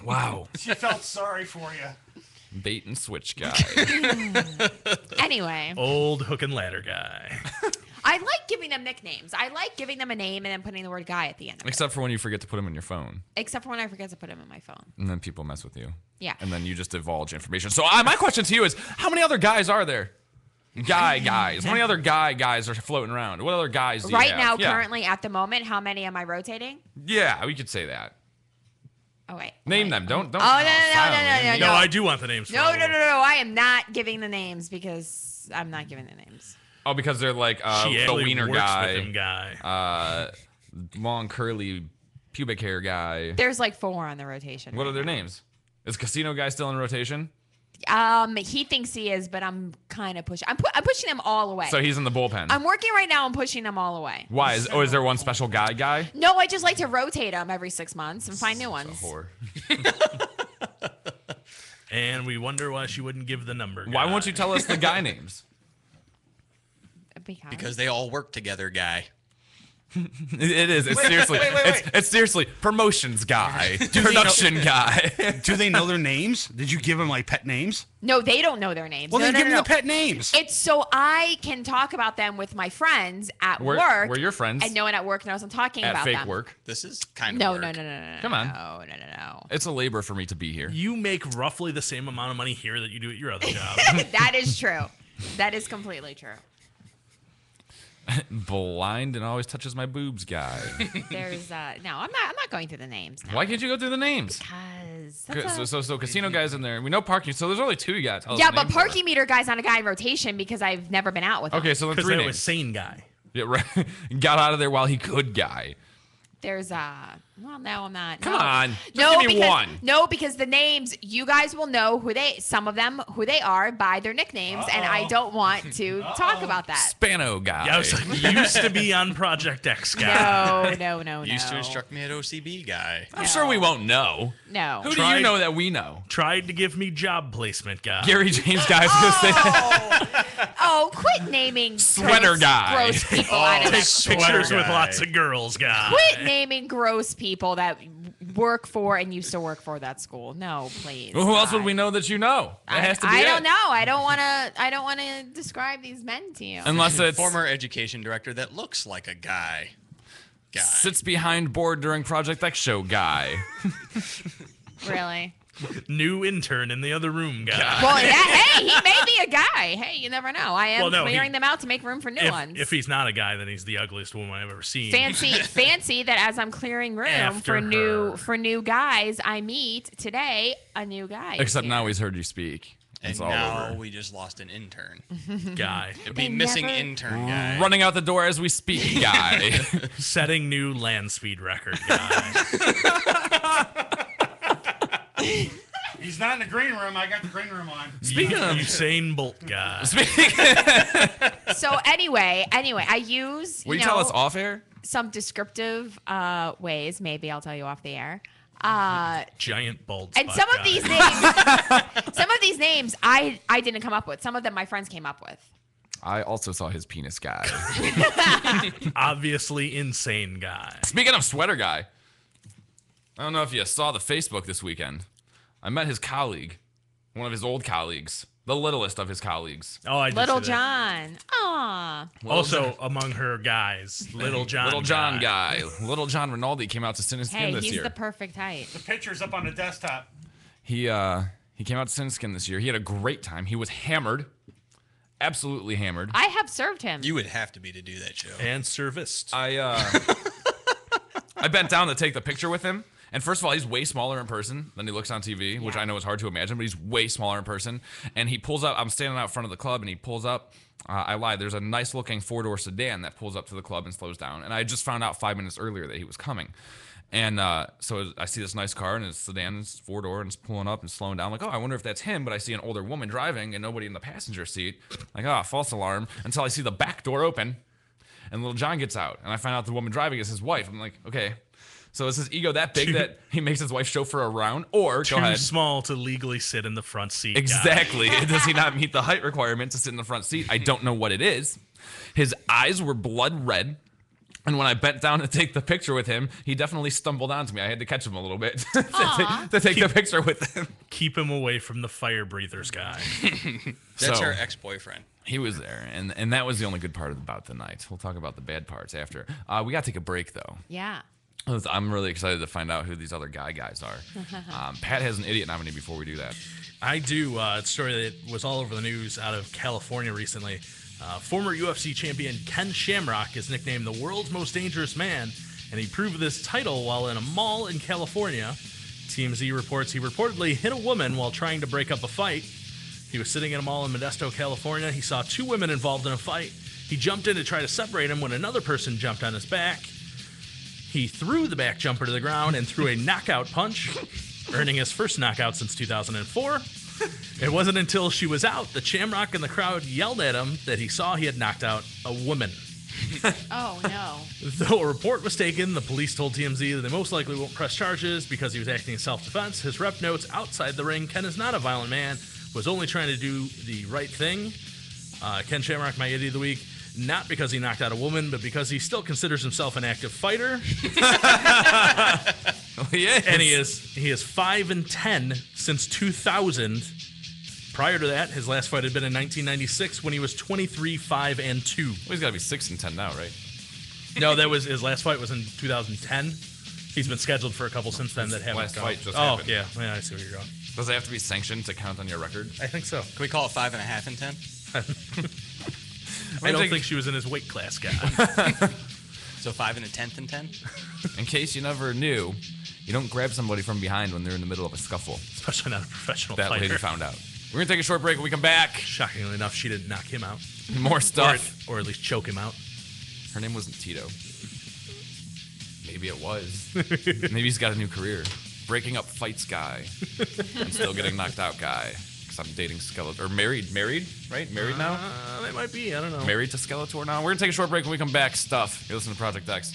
Speaker 4: Wow.
Speaker 8: She felt sorry for you.
Speaker 4: Bait and switch guy.
Speaker 5: Anyway,
Speaker 7: Old hook and ladder guy.
Speaker 5: I like giving them nicknames. I like giving them a name and then putting the word guy at the end of it.
Speaker 4: Except for when you forget to put him in your phone.
Speaker 5: Except for when I forget to put him in my phone.
Speaker 4: And then people mess with you.
Speaker 5: Yeah.
Speaker 4: And then you just divulge information. So my question to you is, how many other guys are there? Guys. How many other guys are floating around? What other guys do you
Speaker 5: Right
Speaker 4: have?
Speaker 5: now,
Speaker 4: Yeah.
Speaker 5: currently, at the moment, how many am I rotating?
Speaker 4: Yeah, we could say that.
Speaker 5: Oh, wait.
Speaker 4: Name
Speaker 5: wait.
Speaker 4: them. Don't.
Speaker 5: Oh, no.
Speaker 7: No, I do want the names. for
Speaker 5: No,
Speaker 7: all
Speaker 5: no,
Speaker 7: of
Speaker 5: no,
Speaker 7: them.
Speaker 5: no. I am not giving the names because I'm not giving the names.
Speaker 4: Oh, because they're like
Speaker 7: She
Speaker 4: the
Speaker 7: actually
Speaker 4: wiener
Speaker 7: works
Speaker 4: guy,
Speaker 7: with him guy.
Speaker 4: long curly pubic hair guy.
Speaker 5: There's like 4 on the rotation.
Speaker 4: What
Speaker 5: right
Speaker 4: are their
Speaker 5: now.
Speaker 4: names? Is casino guy still in rotation?
Speaker 5: He thinks he is, but I'm kind of pushing. I'm pushing them all away.
Speaker 4: So he's in the bullpen.
Speaker 5: I'm working right now on pushing them all away.
Speaker 4: Why? Is there one special guy?
Speaker 5: No, I just like to rotate them every 6 months and find new ones.
Speaker 4: Whore.
Speaker 7: And we wonder why she wouldn't give the number.
Speaker 4: Why
Speaker 7: guy.
Speaker 4: won't you tell us the guy names?
Speaker 6: Because they all work together, guy.
Speaker 4: It is. It's seriously. It's seriously promotions guy, production guy.
Speaker 8: Do they know their names? Did you give them like pet names?
Speaker 5: No, they don't know their names.
Speaker 8: Well,
Speaker 5: no,
Speaker 8: then
Speaker 5: no,
Speaker 8: give
Speaker 5: no,
Speaker 8: them
Speaker 5: no.
Speaker 8: the pet names.
Speaker 5: It's so I can talk about them with my friends at
Speaker 4: We're your friends.
Speaker 5: And no one at work knows I'm talking
Speaker 4: At
Speaker 5: about
Speaker 4: fake
Speaker 5: them.
Speaker 4: work.
Speaker 6: This is kind of
Speaker 5: No,
Speaker 6: work.
Speaker 5: no.
Speaker 4: Come on.
Speaker 5: No.
Speaker 4: It's a labor for me to be here.
Speaker 7: You make roughly the same amount of money here that you do at your other job.
Speaker 5: That is true. That is completely true.
Speaker 4: Blind and always touches my boobs guy.
Speaker 5: There's no, I'm not going through the names now.
Speaker 4: Why can't you go through the names?
Speaker 5: Because
Speaker 4: So casino guys in there. We know parking. So there's only two you got. Tell us
Speaker 5: yeah,
Speaker 4: the
Speaker 5: but
Speaker 4: names
Speaker 5: parking meter guy's not a guy in rotation because I've never been out with him.
Speaker 4: already. Okay, so then
Speaker 7: Because
Speaker 4: three
Speaker 7: they
Speaker 4: names.
Speaker 7: was sane guy.
Speaker 4: Yeah, right. Got out of there while he could guy.
Speaker 5: There's well, no, I'm not.
Speaker 4: Come
Speaker 5: no.
Speaker 4: on. Just
Speaker 5: No,
Speaker 4: give me
Speaker 5: because,
Speaker 4: one.
Speaker 5: No, because the names, you guys will know some of them, who they are by their nicknames, and I don't want to talk about that.
Speaker 4: Spano guy.
Speaker 7: Yeah, I was like, used to be on Project X guy.
Speaker 5: No.
Speaker 6: Used to instruct me at OCB, guy.
Speaker 4: I'm sure we won't know.
Speaker 5: No.
Speaker 4: Who do
Speaker 7: Tried-
Speaker 4: you know that we know?
Speaker 7: Tried to give me job placement guy.
Speaker 4: Gary James guy.
Speaker 5: Oh, quit naming
Speaker 4: Sweater
Speaker 5: gross,
Speaker 4: guy.
Speaker 5: gross people out of
Speaker 7: Take
Speaker 5: that.
Speaker 7: pictures with
Speaker 6: guy.
Speaker 7: lots of girls guy.
Speaker 5: Quit naming gross people that work for and used to work for that school. No, please.
Speaker 4: Well, who else would
Speaker 5: God.
Speaker 4: we know that you know? That has to be
Speaker 5: I
Speaker 4: it.
Speaker 5: don't know. I don't want to describe these men to you.
Speaker 4: Unless it's
Speaker 6: Former education director that looks like a guy.
Speaker 4: sits behind board during Project X Show guy.
Speaker 5: Really?
Speaker 7: New intern in the other room guy.
Speaker 5: Well, yeah, hey, he may be a guy. Hey, you never know. I am
Speaker 7: Well, no,
Speaker 5: clearing them out to make room for new ones.
Speaker 7: If he's not a guy, then he's the ugliest woman I've ever seen.
Speaker 5: fancy that as I'm clearing room
Speaker 7: After
Speaker 5: for new guys I meet today, a new guy. is
Speaker 4: Except
Speaker 5: here.
Speaker 4: now he's heard you speak.
Speaker 6: And
Speaker 4: It's all
Speaker 6: now
Speaker 4: over.
Speaker 6: we just lost an intern.
Speaker 7: Guy.
Speaker 6: It'd be
Speaker 5: They
Speaker 6: missing
Speaker 5: never-
Speaker 6: intern guy.
Speaker 4: Running out the door as we speak, guy.
Speaker 7: Setting new land speed record guy.
Speaker 8: He's not in the green room. I got the green room on.
Speaker 4: Speaking of
Speaker 7: Usain Bolt guy.
Speaker 5: So anyway, I use
Speaker 4: Will you tell us off air?
Speaker 5: some descriptive ways. Maybe I'll tell you off the air.
Speaker 7: Giant bald
Speaker 5: And
Speaker 7: spot
Speaker 5: some of
Speaker 7: guy.
Speaker 5: these names, I didn't come up with. Some of them my friends came up with.
Speaker 4: I also saw his penis guy.
Speaker 7: Obviously insane guy.
Speaker 4: Speaking of sweater guy, I don't know if you saw the Facebook this weekend. I met his colleague, one of his old colleagues, the littlest of his colleagues.
Speaker 7: Oh, I did
Speaker 5: Little
Speaker 7: see that.
Speaker 5: John. Aw.
Speaker 7: Also among her guys, Little John.
Speaker 4: Little John guy. Little John Rinaldi came out to Siniskin
Speaker 5: Hey,
Speaker 4: this
Speaker 5: he's
Speaker 4: year.
Speaker 5: the perfect height.
Speaker 8: The picture's up on the desktop.
Speaker 4: He came out to Siniskin this year. He had a great time. He was hammered. Absolutely hammered.
Speaker 5: I have served him.
Speaker 6: You would have to be to do that show.
Speaker 7: And serviced.
Speaker 4: I bent down to take the picture with him. And first of all, he's way smaller in person than he looks on TV, which I know is hard to imagine, but he's way smaller in person. And he pulls up. I'm standing out front of the club, and he pulls up. I lied. There's a nice-looking four-door sedan that pulls up to the club and slows down. And I just found out 5 minutes earlier that he was coming. And so I see this nice car, and it's sedan, it's four-door, and it's pulling up and slowing down. I'm like, oh, I wonder if that's him. But I see an older woman driving and nobody in the passenger seat. Like, false alarm. Until I see the back door open, and little John gets out. And I find out the woman driving is his wife. I'm like, okay. So is his ego that big that he makes his wife chauffeur around? Or,
Speaker 7: Too
Speaker 4: go ahead.
Speaker 7: small to legally sit in the front seat. guy.
Speaker 4: Exactly. Does he not meet the height requirement to sit in the front seat? I don't know what it is. His eyes were blood red. And when I bent down to take the picture with him, he definitely stumbled onto me. I had to catch him a little bit to take the picture with him.
Speaker 7: Keep him away from the fire breathers guy.
Speaker 6: That's
Speaker 4: So-
Speaker 6: her ex-boyfriend.
Speaker 4: He was there, and that was the only good part about the night. We'll talk about the bad parts after. We got to take a break, though.
Speaker 5: Yeah.
Speaker 4: I'm really excited to find out who these other guys are. Pat has an idiot nominee before we do that.
Speaker 7: I do. A story that was all over the news out of California recently. Former UFC champion Ken Shamrock is nicknamed the world's most dangerous man, and he proved this title while in a mall in California. TMZ reports he reportedly hit a woman while trying to break up a fight. He was sitting in a mall in Modesto, California. He saw two women involved in a fight. He jumped in to try to separate them when another person jumped on his back. He threw the back jumper to the ground and threw a knockout punch, earning his first knockout since 2004. It wasn't until she was out that Shamrock and the crowd yelled at him that he saw he had knocked out a woman.
Speaker 5: Oh, no.
Speaker 7: Though a report was taken, the police told TMZ that they most likely won't press charges because he was acting in self-defense. His rep notes, outside the ring, Ken is not a violent man, was only trying to do the right thing. Ken Shamrock, my idiot of the week, not because he knocked out a woman, but because he still considers himself an active fighter.
Speaker 4: Yes.
Speaker 7: And he is 5-10 since 2000. Prior to that, his last fight had been in 1996 when he was 23-5-2.
Speaker 4: Well, he's got to be 6-10 now, right?
Speaker 7: No, that was his last fight was in 2010. He's been scheduled for a couple since then that haven't
Speaker 4: Last
Speaker 7: gone.
Speaker 4: fight just
Speaker 7: Oh,
Speaker 4: happened.
Speaker 7: yeah, I see where you're going.
Speaker 4: Does it have to be sanctioned to count on your record?
Speaker 7: I think so.
Speaker 6: Can we call it 5.5 and 10?
Speaker 7: I don't think she was in his weight class, guy.
Speaker 6: So 5 and a 10th and 10?
Speaker 4: In case you never knew, you don't grab somebody from behind when they're in the middle of a scuffle.
Speaker 7: Especially not a professional
Speaker 4: That
Speaker 7: fighter.
Speaker 4: lady found out. We're going to take a short break. When we come back,
Speaker 7: Shockingly enough, she didn't knock him out.
Speaker 4: more stuff.
Speaker 7: Or at least choke him out.
Speaker 4: Her name wasn't Tito. Maybe it was. Maybe he's got a new career. Breaking up fights guy. And still getting knocked out guy. Because I'm dating Skeletor. Or married, right? Married now?
Speaker 7: That might be. I don't know.
Speaker 4: Married to Skeletor now? We're going to take a short break. When we come back, stuff. You're listening to Project X.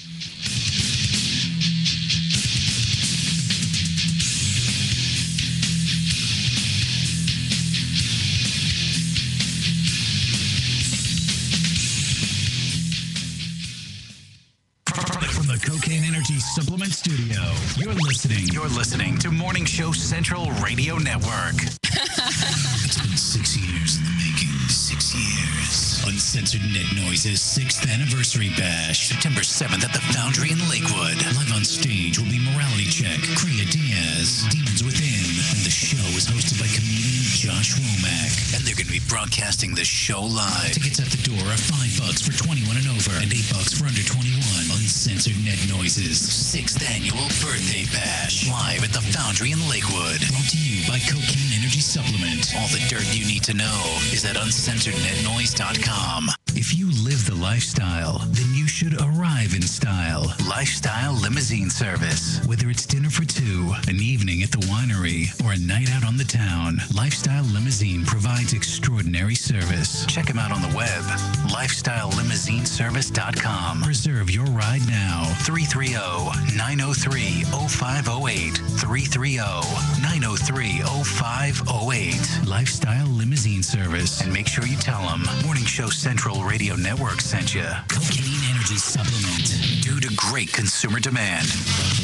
Speaker 9: From the Cocaine Energy Supplement Studio, you're listening to Morning Show Central Radio Network. It's been 6 years in the making. 6 years. Uncensored Net Noise's 6th anniversary bash, September 7th at the Foundry in Lakewood. Live on stage will be Morality Check, Kriya Diaz, Demons Within, and the show is hosted by comedian Josh Womack. And they're going to be broadcasting the show live. Tickets at the door are $5 for 21 and over, and $8 for under 21. Uncensored Net Noise's 6th annual birthday bash, live at the Foundry in Lakewood. Brought to you by Cocaine Energy Supplement. All the dirt you need to know is at uncensorednetnoise.com. If you live the lifestyle, then you should arrive in style. Lifestyle Limousine Service. Whether it's dinner for two, an evening at the winery, or a night out on the town, Lifestyle Limousine provides extraordinary service. Check them out on the web, lifestylelimousineservice.com. Reserve your ride now. 330-903-0508. 330-903-0508. Lifestyle Limousine Service. And make sure you tell them Morning Show Central Radio Network sent you. Cocaine Energy Supplement. Due to great consumer demand,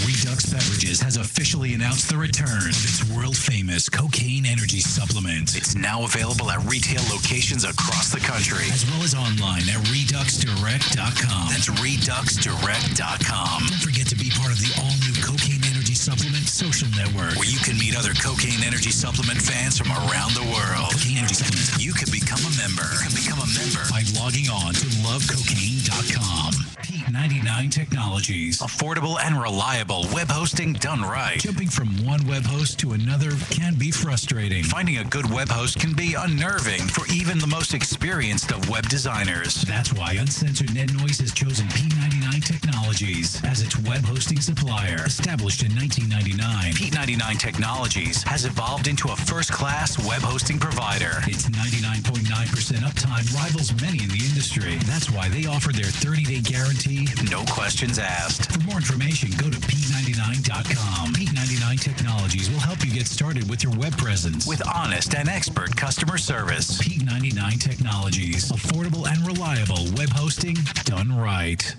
Speaker 9: Redux Beverages has officially announced the return of its world-famous Cocaine Energy Supplement. It's now available at retail locations across the country, as well as online at reduxdirect.com. That's reduxdirect.com. Don't forget to be part of the all-new Cocaine Energy Supplement social network, where you can meet other Cocaine Energy Supplement fans from around the world. Cocaine Energy Supplement. You can become a member. By logging on to lovecocaine.com. P99 Technologies. Affordable and reliable web hosting done right. Jumping from one web host to another can be frustrating. Finding a good web host can be unnerving for even the most experienced of web designers. That's why Uncensored Net Noise has chosen P99 Technologies as its web hosting supplier. Established in 1999, P99 Technologies has evolved into a first-class web hosting provider. Its 99.9% uptime rivals many in the industry. That's why they offer their 30-day guarantee, no questions asked. For more information, go to P99.com. P99 Technologies will help you get started with your web presence with honest and expert customer service. P99 Technologies. Affordable and reliable web hosting done right.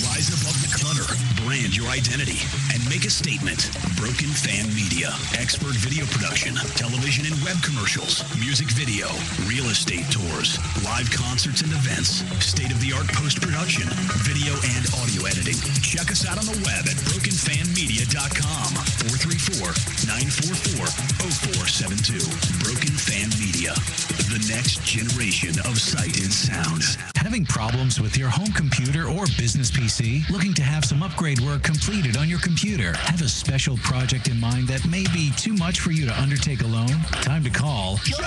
Speaker 10: Rise above the clutter, brand your identity, and make a statement. Broken Fan Media. Expert video production, television and web commercials, music video, real estate tours, live concerts and events, state-of-the-art post-production, video and audio editing. Check us out on the web at brokenfanmedia.com. 434-944-0472. Broken Fan Media. The next generation of sight and sound.
Speaker 9: Having problems with your home computer or business PC? Looking to have some upgrade work completed on your computer? Have a special project in mind that may be too much for you to undertake alone? Time to call
Speaker 10: Joe,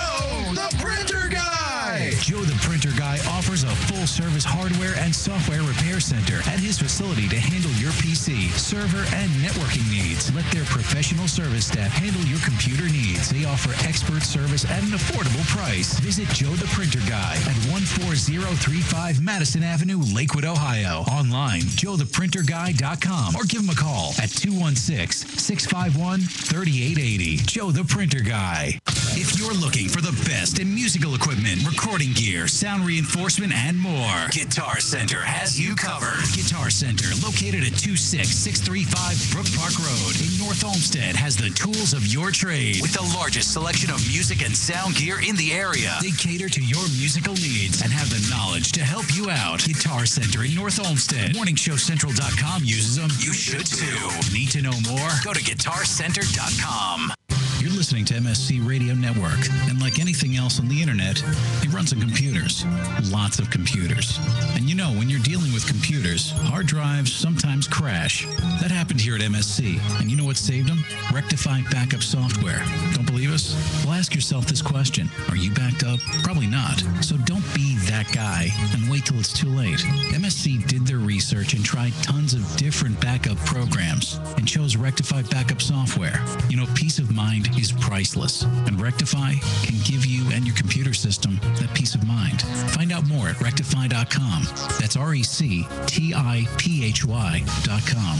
Speaker 10: the printer guy!
Speaker 9: Hey! Joe the Printer Guy offers a full-service hardware and software repair center at his facility to handle your PC, server, and networking needs. Let their professional service staff handle your computer needs. They offer expert service at an affordable price. Visit Joe the Printer Guy at 14035 Madison Avenue, Lakewood, Ohio. Online, joetheprinterguy.com, or give him a call at 216-651-3880. Joe the Printer Guy. If you're looking for the best in musical equipment, recording gear, sound reinforcement, and more, Guitar Center has you covered. Guitar Center, located at 26635 Brook Park Road in North Olmsted, has the tools of your trade with the largest selection of music and sound gear in the area. They cater to your musical needs and have the knowledge to help you out. Guitar Center in North Olmsted. MorningShowCentral.com uses them. You should too. Need to know more? Go to GuitarCenter.com. You're listening to MSC Radio Network, and like anything else on the internet, it runs on computers. Lots of computers. And you know, when you're dealing with computers, hard drives sometimes crash. That happened here at MSC, and you know what saved them? Rectiphy backup software. Don't believe us? Well, ask yourself this question. Are you backed up? Probably not. So don't be that guy and wait till it's too late. MSC did their research and tried tons of different backup programs and chose Rectiphy backup software. You know, peace of mind is priceless, and Rectiphy can give you and your computer system that peace of mind. Find out more at rectiphy.com. That's RECTIPHY.com.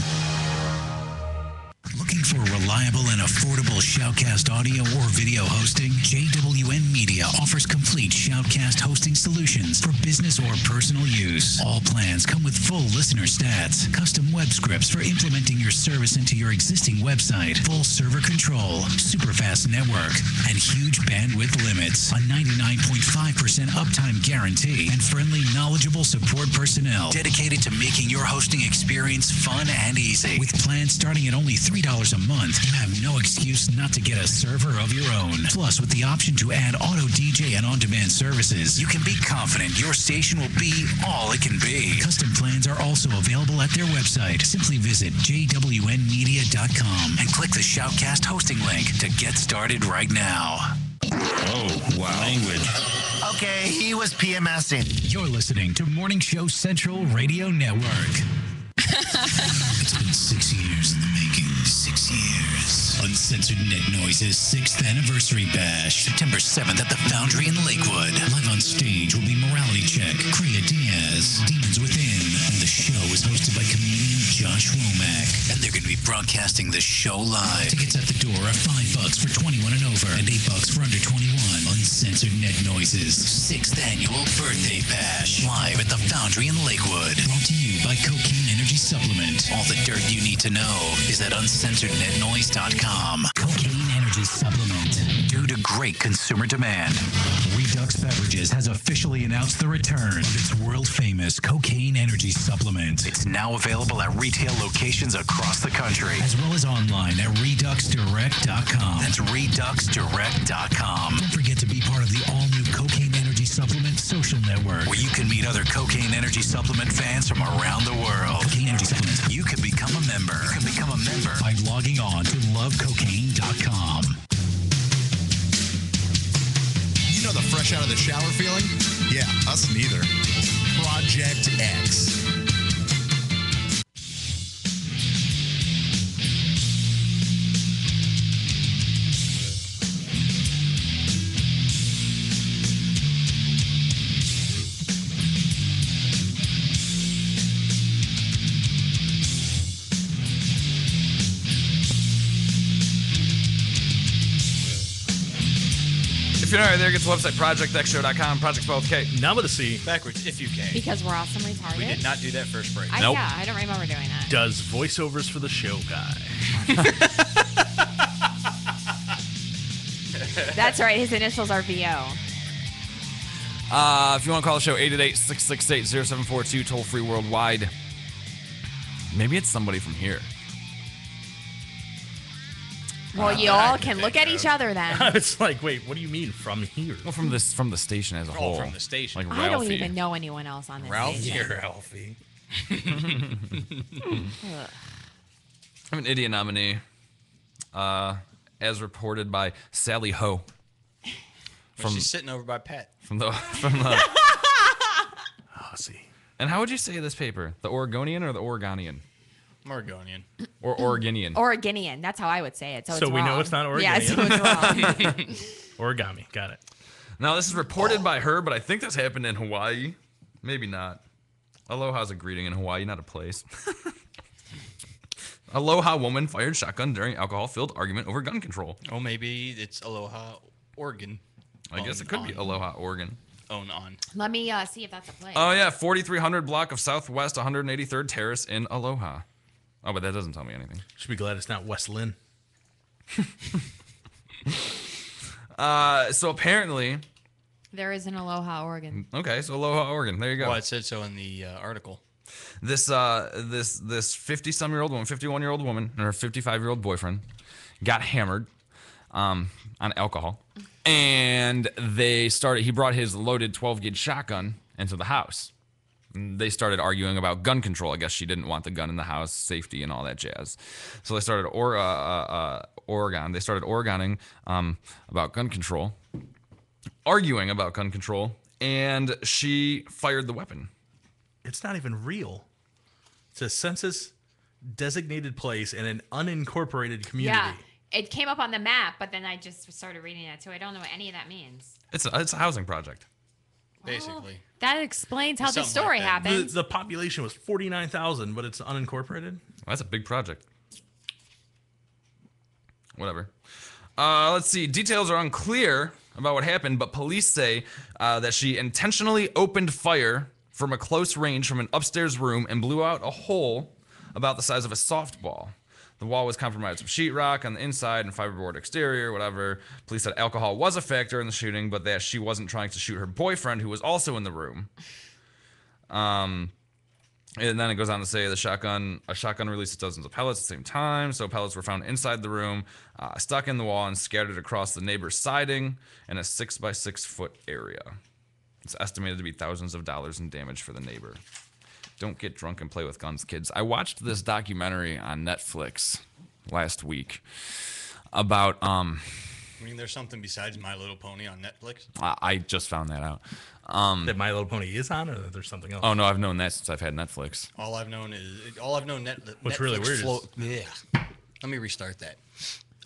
Speaker 9: Looking for reliable and affordable Shoutcast audio or video hosting? JWN Media offers complete Shoutcast hosting solutions for business or personal use. All plans come with full listener stats, custom web scripts for implementing your service into your existing website, full server control, super fast network, and huge bandwidth limits, a 99.5% uptime guarantee, and friendly, knowledgeable support personnel dedicated to making your hosting experience fun and easy. With plans starting at only $3 a month, you have no excuse not to get a server of your own. Plus, with the option to add auto DJ and on-demand services, you can be confident your station will be all it can be. Custom plans are also available at their website. Simply visit jwnmedia.com and click the Shoutcast hosting link to get started right now.
Speaker 10: Oh, wow. Language.
Speaker 11: Okay, he was PMSing.
Speaker 9: You're listening to Morning Show Central Radio Network. It's been 6 years in the making. 6 years. Uncensored Net Noise's 6th anniversary bash. September 7th at the Foundry in Lakewood. Live on stage will be Morality Check, Kriya Diaz, Demons Within, and the show is hosted by comedian Josh Womack. And they're going to be broadcasting the show live. Tickets at the door are $5 for 21 and over, and $8 for under 21. Uncensored Net Noise's 6th annual birthday bash. Live at the Foundry in Lakewood. Brought to you by Cocaine Energy Supplement. All the dirt you need to know is at uncensorednetnoise.com. Cocaine Energy Supplement. Due to great consumer demand, Redux Beverages has officially announced the return of its world-famous Cocaine Energy Supplement. It's now available at retail locations across the country, as well as online at reduxdirect.com. That's reduxdirect.com. Don't forget to be part of the all-new Cocaine Energy Supplement social network, where you can meet other Cocaine Energy Supplement fans from around the world. Cocaine Energy Supplement. You can become a member. You can become a member by logging on to lovecocaine.com.
Speaker 12: You know the fresh out of the shower feeling? Yeah, us neither. Projekt X.
Speaker 4: If you're not right there, get to the website, projectxshow.com, project spelled with K.
Speaker 7: Now with a C.
Speaker 3: Backwards, if you can.
Speaker 5: Because we're awesome retarded.
Speaker 3: We did not do that first break.
Speaker 5: Yeah, I don't remember doing that.
Speaker 7: Does voiceovers for the show guy.
Speaker 5: That's right. His initials are VO.
Speaker 4: If you want to call the show, 888-668-0742, toll free worldwide. Maybe it's somebody from here.
Speaker 5: Well, you all can look at each other then.
Speaker 7: I was like, wait, what do you mean from here?
Speaker 4: Well, from the station as a whole.
Speaker 3: From the station.
Speaker 4: Like
Speaker 5: I
Speaker 4: Ralphie.
Speaker 5: don't even know anyone else on this station.
Speaker 7: Ralphie.
Speaker 4: I'm an idiot nominee, as reported by Sally Ho
Speaker 6: She's sitting over by Pat.
Speaker 4: From the.
Speaker 7: Oh, see.
Speaker 4: And how would you say this paper? The Oregonian or the Oregonian?
Speaker 6: Oregonian.
Speaker 4: Or Oregonian?
Speaker 5: Oregonian. That's how I would say it. So it's
Speaker 7: we know
Speaker 5: wrong.
Speaker 7: it's not Oregonian.
Speaker 5: Yeah, so it's wrong.
Speaker 7: Origami. Got it.
Speaker 4: Now, this is reported by her, but I think this happened in Hawaii. Maybe not. Aloha's a greeting in Hawaii, not a place. Aloha woman fired shotgun during alcohol-filled argument over gun control.
Speaker 6: Oh, maybe it's Aloha, Oregon.
Speaker 4: I guess it could be Aloha, Oregon.
Speaker 6: On.
Speaker 5: Let me see if that's a place.
Speaker 4: Oh, yeah, 4300 block of Southwest 183rd Terrace in Aloha. Oh, but that doesn't tell me anything.
Speaker 7: Should be glad it's not West Lynn.
Speaker 4: So apparently...
Speaker 5: There is an Aloha, Oregon.
Speaker 4: Okay, so Aloha, Oregon. There you go.
Speaker 6: Well, it said so in the article.
Speaker 4: This 50-some-year-old woman, 51-year-old woman, and her 55-year-old boyfriend got hammered on alcohol. And he brought his loaded 12-gauge shotgun into the house. And they started arguing about gun control. I guess she didn't want the gun in the house, safety, and all that jazz. So they started Oregon. They started Oregoning about gun control, arguing about gun control, and she fired the weapon.
Speaker 7: It's not even real. It's a census-designated place in an unincorporated community.
Speaker 5: Yeah. It came up on the map, but then I just started reading it, so I don't know what any of that means.
Speaker 4: It's a housing project.
Speaker 6: Basically.
Speaker 5: That explains how the
Speaker 6: Something
Speaker 5: story
Speaker 6: like that.
Speaker 5: happened.
Speaker 7: The population was 49,000, but it's unincorporated.
Speaker 4: Well, that's a big project. Whatever. Let's see. Details are unclear about what happened, but police say that she intentionally opened fire from a close range from an upstairs room and blew out a hole about the size of a softball. The wall was compromised with sheetrock on the inside and fiberboard exterior, whatever. Police said alcohol was a factor in the shooting, but that she wasn't trying to shoot her boyfriend, who was also in the room. And then it goes on to say a shotgun releases dozens of pellets at the same time. So pellets were found inside the room, stuck in the wall, and scattered across the neighbor's siding in a 6-by-6 foot area. It's estimated to be thousands of dollars in damage for the neighbor. Don't get drunk and play with guns, kids. I watched this documentary on Netflix last week about
Speaker 6: I mean, there's something besides My Little Pony on Netflix.
Speaker 4: I just found that out.
Speaker 7: That My Little Pony is on, or that there's something else?
Speaker 4: Oh no, I've known that since I've had Netflix.
Speaker 6: All I've known
Speaker 7: What's really weird
Speaker 6: Let me restart that.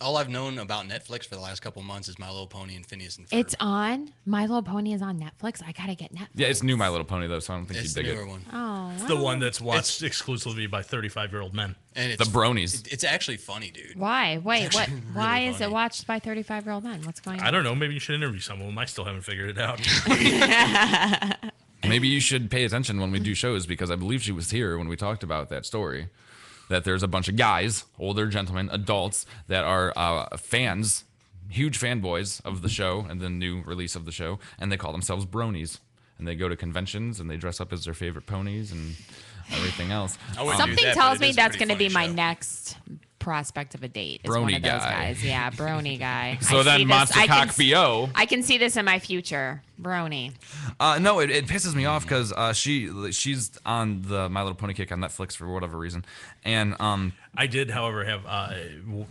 Speaker 6: All I've known about Netflix for the last couple months is My Little Pony and Phineas and Ferb.
Speaker 5: It's on. My Little Pony is on Netflix. I gotta get Netflix.
Speaker 4: Yeah, it's new My Little Pony though, so I don't think
Speaker 6: It's
Speaker 4: you'd dig
Speaker 6: the newer
Speaker 4: it.
Speaker 6: one.
Speaker 5: Oh,
Speaker 7: It's the one that's watched exclusively by 35-year-old men.
Speaker 6: And
Speaker 4: The bronies.
Speaker 6: It's actually funny, dude.
Speaker 5: Why? Wait, what?
Speaker 6: actually
Speaker 5: Why
Speaker 6: really
Speaker 5: is it
Speaker 6: funny.
Speaker 5: watched by 35-year-old men? What's going on?
Speaker 7: I don't know. Maybe you should interview some of them. I still haven't figured it out.
Speaker 4: Maybe you should pay attention when we do shows, because I believe she was here when we talked about that story. That there's a bunch of guys, older gentlemen, adults, that are fans, huge fanboys of the show and the new release of the show, and they call themselves bronies. And they go to conventions and they dress up as their favorite ponies and everything else.
Speaker 5: Something tells me that's going to be my next prospect of a date. Is one
Speaker 4: Brony
Speaker 5: of those
Speaker 4: guy.
Speaker 5: guys. Yeah, brony guy.
Speaker 4: So
Speaker 5: I
Speaker 4: then
Speaker 5: see this-
Speaker 4: Monster
Speaker 5: I can
Speaker 4: Cock B.O.
Speaker 5: I can see this in my future. Brony.
Speaker 4: No, it pisses me off because she's on the My Little Pony kick on Netflix for whatever reason. And
Speaker 7: I did, however, have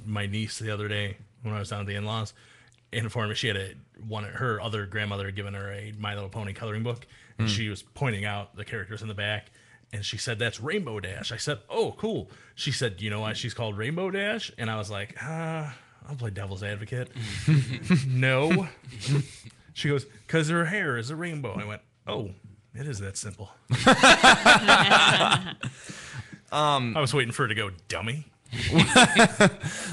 Speaker 7: my niece the other day when I was down at the in-laws informed me she had her other grandmother had given her a My Little Pony coloring book, and she was pointing out the characters in the back, and she said, "That's Rainbow Dash." I said, "Oh, cool." She said, "You know why she's called Rainbow Dash?" And I was like, I'll play devil's advocate. No. She goes, "Because her hair is a rainbow." I went, "Oh, it is that simple." I was waiting for her to go, "Dummy."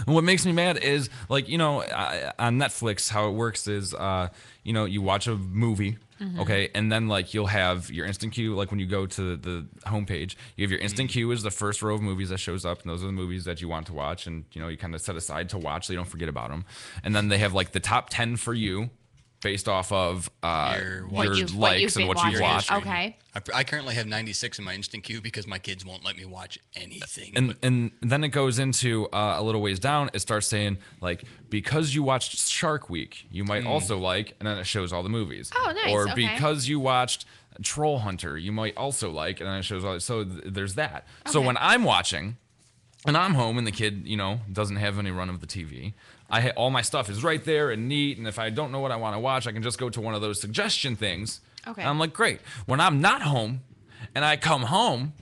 Speaker 4: What makes me mad is, like, on Netflix, how it works is, you watch a movie, okay, and then, like, you'll have your instant queue, like, when you go to the homepage, you have your instant queue is the first row of movies that shows up, and those are the movies that you want to watch, and, you kind of set aside to watch so you don't forget about them. And then they have, like, the top 10 for you, based off of your likes and what you've watched.
Speaker 5: Okay.
Speaker 6: I currently have 96 in my instant queue because my kids won't let me watch anything.
Speaker 4: And then it goes into a little ways down. It starts saying, like, because you watched Shark Week, you might also like, and then it shows all the movies.
Speaker 5: Oh, nice.
Speaker 4: Or
Speaker 5: Okay.
Speaker 4: because you watched Troll Hunter, you might also like, and then it shows all. So there's that. So
Speaker 5: Okay.
Speaker 4: when I'm watching, And I'm home, and the kid, doesn't have any run of the TV. All my stuff is right there and neat, and if I don't know what I want to watch, I can just go to one of those suggestion things.
Speaker 5: Okay.
Speaker 4: And I'm like, great. When I'm not home, and I come home,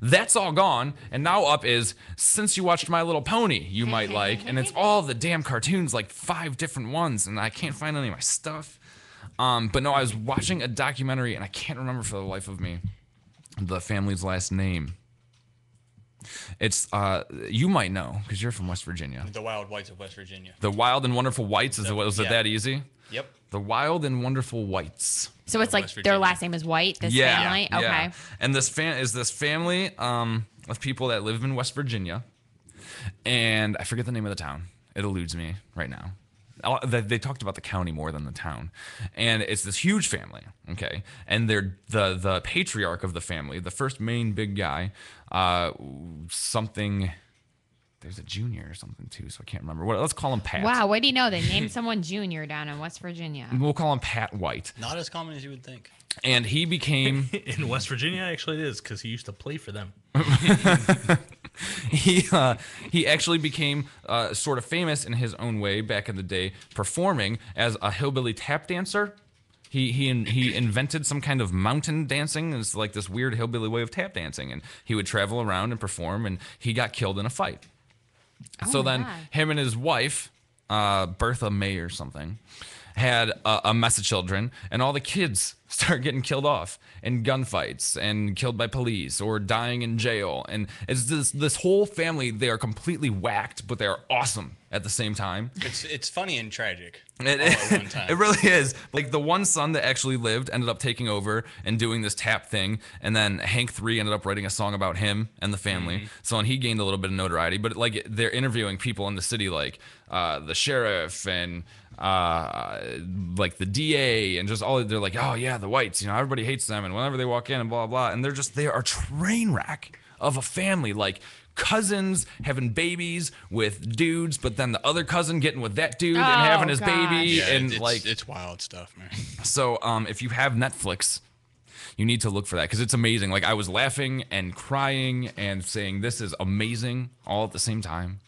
Speaker 4: that's all gone, and now up is Since You Watched My Little Pony, you might like, and it's all the damn cartoons, like 5 different ones, and I can't find any of my stuff. But no, I was watching a documentary, and I can't remember for the life of me the family's last name. It's you might know because you're from West Virginia.
Speaker 6: The Wild Whites of West Virginia.
Speaker 4: The Wild and Wonderful Whites. Was it that easy?
Speaker 6: Yep.
Speaker 4: The Wild and Wonderful Whites.
Speaker 5: So it's like their last name is White. This family. Okay.
Speaker 4: Yeah. And this family of people that live in West Virginia, and I forget the name of the town. It eludes me right now. They talked about the county more than the town, and it's this huge family, okay? And they're the patriarch of the family, the first main big guy, something. There's a junior or something too, so I can't remember. Let's call him Pat.
Speaker 5: Wow, what do you know? They named someone Junior down in West Virginia.
Speaker 4: We'll call him Pat White.
Speaker 6: Not as common as you would think.
Speaker 4: And he became
Speaker 7: in West Virginia. Actually, it is because he used to play for them.
Speaker 4: He actually became sort of famous in his own way back in the day, performing as a hillbilly tap dancer. He invented some kind of mountain dancing. It's like this weird hillbilly way of tap dancing, and he would travel around and perform. And he got killed in a fight. So then him and his wife, Bertha May or something, had a mess of children, and all the kids start getting killed off in gunfights and killed by police or dying in jail. And it's this whole family. They are completely whacked, but they are awesome at the same time.
Speaker 6: It's funny and tragic.
Speaker 4: It really is. Like the one son that actually lived ended up taking over and doing this tap thing, and then Hank 3 ended up writing a song about him and the family. So and he gained a little bit of notoriety. But like they're interviewing people in the city, like the sheriff and like the DA, and just all they're like, oh yeah, the whites, everybody hates them, and whenever they walk in and blah blah, and they are a train wreck of a family, like cousins having babies with dudes, but then the other cousin getting with that dude and having his baby, and
Speaker 6: it's wild stuff, man.
Speaker 4: So if you have Netflix, you need to look for that because it's amazing. Like I was laughing and crying and saying this is amazing all at the same time.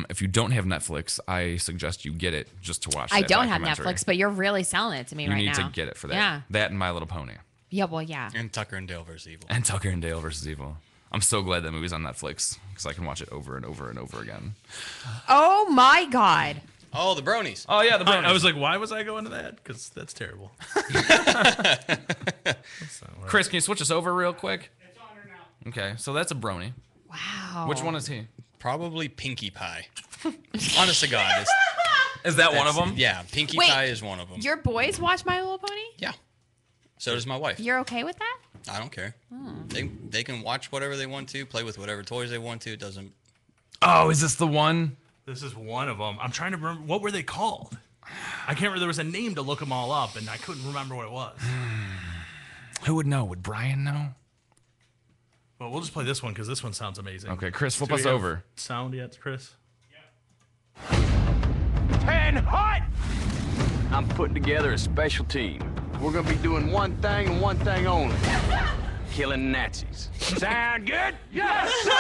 Speaker 4: If you don't have Netflix, I suggest you get it just to watch.
Speaker 5: I don't have Netflix, but you're really selling it to me right now.
Speaker 4: You need to get it for that.
Speaker 5: Yeah.
Speaker 4: That and My Little Pony.
Speaker 5: Yeah, well, yeah.
Speaker 6: And Tucker and Dale vs. Evil.
Speaker 4: And Tucker and Dale vs. Evil. I'm so glad that movie's on Netflix because I can watch it over and over and over again.
Speaker 5: Oh my God.
Speaker 6: Oh, the bronies.
Speaker 4: Oh yeah, the bronies.
Speaker 7: I was like, why was I going to that? Because that's terrible.
Speaker 4: Chris, can you switch us over real quick? It's on her now. Okay, so that's a brony.
Speaker 5: Wow.
Speaker 4: Which one is he?
Speaker 6: Probably Pinkie Pie. Honest to God.
Speaker 4: Is that one of them?
Speaker 6: Yeah, Pinkie Pie is one of them.
Speaker 5: Your boys watch My Little Pony?
Speaker 6: Yeah. So does my wife.
Speaker 5: You're okay with that?
Speaker 6: I don't care. They can watch whatever they want to, play with whatever toys they want to. It doesn't.
Speaker 4: Oh, is this the one?
Speaker 7: This is one of them. I'm trying to remember. What were they called? I can't remember. There was a name to look them all up, and I couldn't remember what it was.
Speaker 4: Who would know? Would Brian know?
Speaker 7: Well, we'll just play this one because this one sounds amazing.
Speaker 4: Okay, Chris, flip
Speaker 7: Do we
Speaker 4: us
Speaker 7: have
Speaker 4: over.
Speaker 7: Sound yet, Chris?
Speaker 13: 10 hot! I'm putting together a special team. We're gonna be doing one thing and one thing only. Killing Nazis. Sound good? Yes, sir!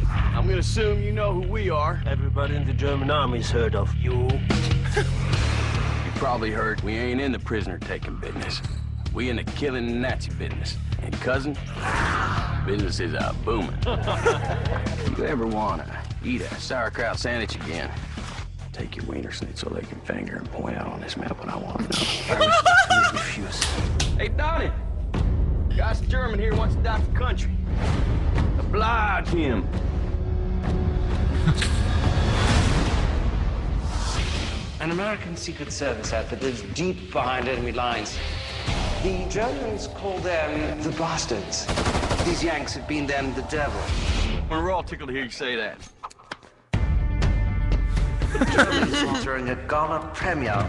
Speaker 13: I'm gonna assume you know who we are.
Speaker 14: Everybody in the German army's heard of you.
Speaker 13: You probably heard we ain't in the prisoner-taking business. We in the killing Nazi business. And cousin, business is booming. If you ever wanna eat a sauerkraut sandwich again, take your wiener schnitzel they can finger and point out on this map what I want to know. Refuse. Hey, Donnie. Guy's German here wants to die for country. Oblige him.
Speaker 15: An American Secret Service outfit lives deep behind enemy lines. The Germans call them the bastards. These Yanks have been them the devil.
Speaker 13: We're all tickled to hear you say that.
Speaker 15: The Germans, during a gala premiere,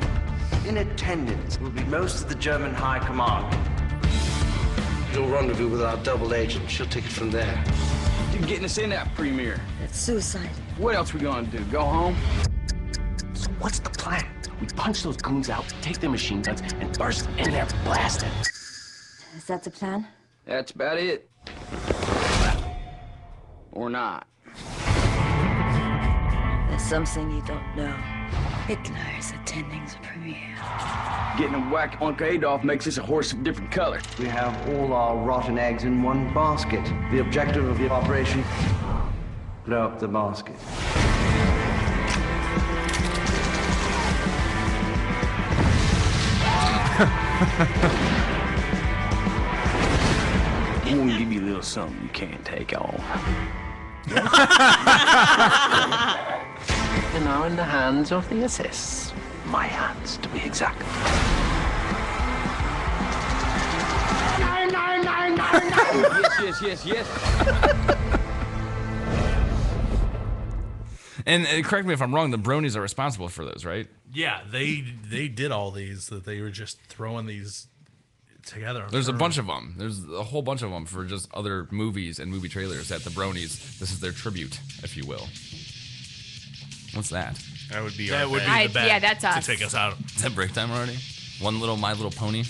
Speaker 15: in attendance will be most of the German High Command. You'll rendezvous with our double agent. She'll take it from there.
Speaker 13: You're getting us in that premiere.
Speaker 16: It's suicide.
Speaker 13: What else we gonna do? Go home?
Speaker 15: So what's the plan? We punch those goons out, take their machine guns, and burst in there blasting.
Speaker 16: Is that the plan?
Speaker 13: That's about it. or not.
Speaker 16: There's something you don't know. Hitler's attending the premiere.
Speaker 13: Getting a whack Uncle Adolf makes us a horse of different color.
Speaker 15: We have all our rotten eggs in one basket. The objective of the operation, blow up the basket.
Speaker 13: I'm gonna give you a little something you can't take off.
Speaker 15: You're now in the hands of the SS. My hands, to be exact.
Speaker 13: Yes.
Speaker 4: And correct me if I'm wrong, the bronies are responsible for those, right?
Speaker 7: Yeah, they did all these. That they were just throwing these together.
Speaker 4: There's a bunch of them. There's a whole bunch of them for just other movies and movie trailers that the bronies, this is their tribute, if you will. What's that?
Speaker 6: That would be
Speaker 7: that
Speaker 6: our
Speaker 7: would
Speaker 6: bad.
Speaker 7: be the bet
Speaker 5: yeah, that's us.
Speaker 7: to take us out.
Speaker 4: Is that break time already? One little My Little Pony?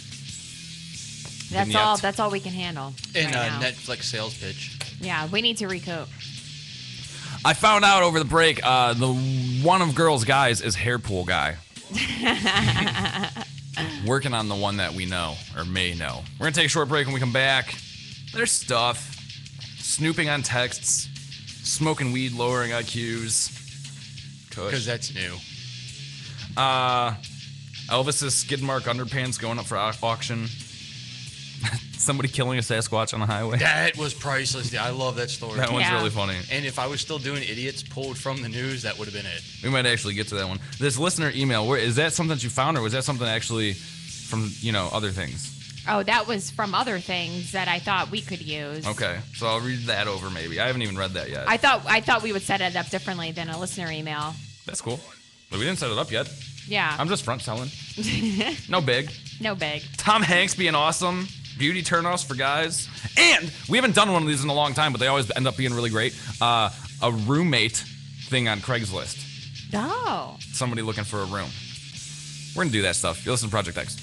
Speaker 5: That's all. That's all we can handle.
Speaker 6: And
Speaker 5: right now.
Speaker 6: Netflix sales pitch.
Speaker 5: Yeah, we need to recoup.
Speaker 4: I found out over the break, the one of girls' guys is Hairpool Guy. Working on the one that we know, or may know. We're going to take a short break. When we come back, there's stuff. Snooping on texts. Smoking weed, lowering IQs.
Speaker 6: Because that's new.
Speaker 4: Elvis's skid mark underpants going up for auction. Somebody killing a Sasquatch on the highway.
Speaker 6: That was priceless. I love that story.
Speaker 4: That one's really funny.
Speaker 6: And if I was still doing idiots pulled from the news, that would have been it.
Speaker 4: We might actually get to that one. This listener email, is that something that you found, or was that something actually from, other things?
Speaker 5: Oh, that was from other things that I thought we could use.
Speaker 4: Okay, so I'll read that over maybe. I haven't even read that yet.
Speaker 5: I thought we would set it up differently than a listener email.
Speaker 4: That's cool. But we didn't set it up yet.
Speaker 5: Yeah.
Speaker 4: I'm just front selling. No big.
Speaker 5: No big.
Speaker 4: Tom Hanks being awesome. Beauty turnoffs for guys. And we haven't done one of these in a long time, but they always end up being really great. A roommate thing on Craigslist.
Speaker 5: Oh.
Speaker 4: Somebody looking for a room. We're going to do that stuff. You listen to Project X.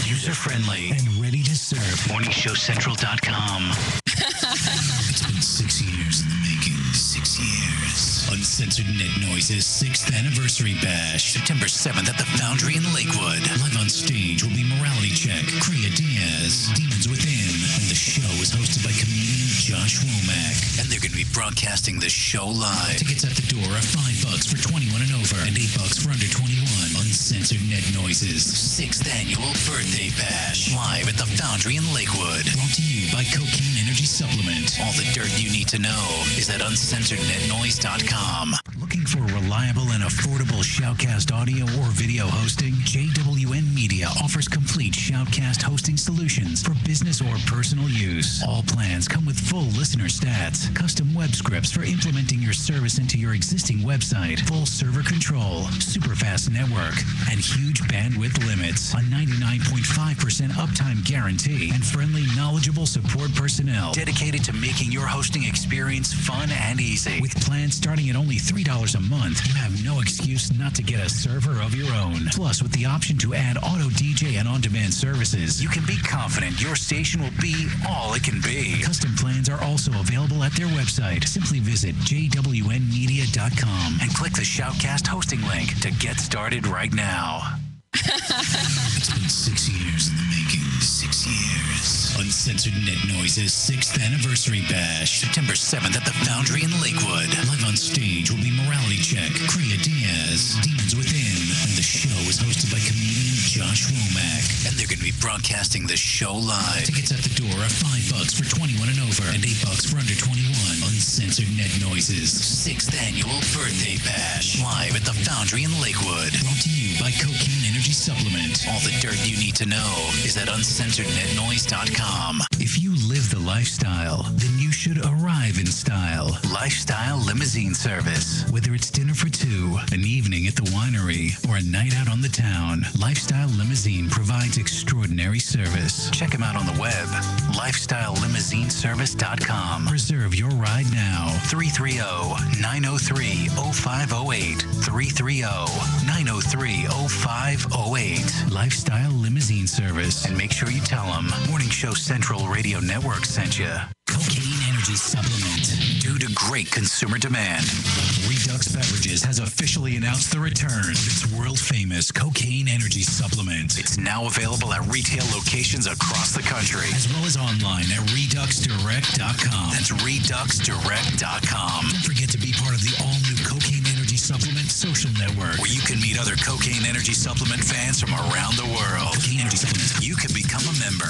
Speaker 9: User-friendly and ready to serve. MorningShowCentral.com. It's been 6 years in the making. 6 years. Uncensored Net Noise's 6th anniversary bash. September 7th at the Foundry in Lakewood. Live on stage will be Morality Check, Kriya Diaz, Demons Within, and the show is hosted by comedian Josh Womack. And they're going to be broadcasting the show live. Tickets at the door are $5 for 21 and over, and $8 for under 21. Uncensored Net Noise's 6th annual birthday bash. Live at the Foundry in Lakewood. Brought to you by Cocaine Energy Supplement. All the dirt you need to know is at uncensorednetnoise.com. Looking for reliable and affordable Shoutcast audio or video hosting? JWN Media offers complete Shoutcast hosting solutions for business or personal use. All plans come with full listener stats, custom web scripts for implementing your service into your existing website, full server control, super fast network, and huge bandwidth limits. A 99.5% uptime guarantee and friendly, knowledgeable support personnel dedicated to making your hosting experience fun and easy. With plans starting at only $3 a month, you have no excuse not to get a server of your own. Plus, with the option to add auto DJ and on-demand services, you can be confident your station will be all it can be. Custom plans are also available at their website. Simply visit jwnmedia.com and click the Shoutcast hosting link to get started right now. It's been 6 years in the making. 6 years. Uncensored Net Noise's 6th anniversary bash. September 7th at the Foundry in Lakewood. Live on stage will be Morality Check, Kriya Diaz, Demons Within, and the show is hosted by comedian Josh Womack. And they're going to be broadcasting the show live. Tickets at the door are $5 for 21 and over, and $8 for under 21. Uncensored Net Noise's 6th annual birthday bash. Live at the Foundry in Lakewood. Brought to you by Cocaine Energy Supplement. All the dirt you need to know is at uncensorednetnoise.com. If you live the lifestyle, then you should arrive in style. Lifestyle Limousine Service. Whether it's dinner for two, an evening at the winery, or a night out on the town, Lifestyle Limousine provides extraordinary service. Check them out on the web, lifestylelimousineservice.com. Reserve your ride now. 330-903-0508. 330-903-0508. Lifestyle Limousine Service. And make sure you tell them Morning Show Central Radio Network sent you. Cocaine Energy Supplement. Due to great consumer demand, Redux Beverages has officially announced the return of its world-famous Cocaine Energy Supplement. It's now available at retail locations across the country, as well as online at ReduxDirect.com. That's ReduxDirect.com. Don't forget to be part of the all-new Cocaine Energy Supplement social network, where you can meet other Cocaine Energy Supplement fans from around the world. Cocaine Energy Supplement. You can become a member.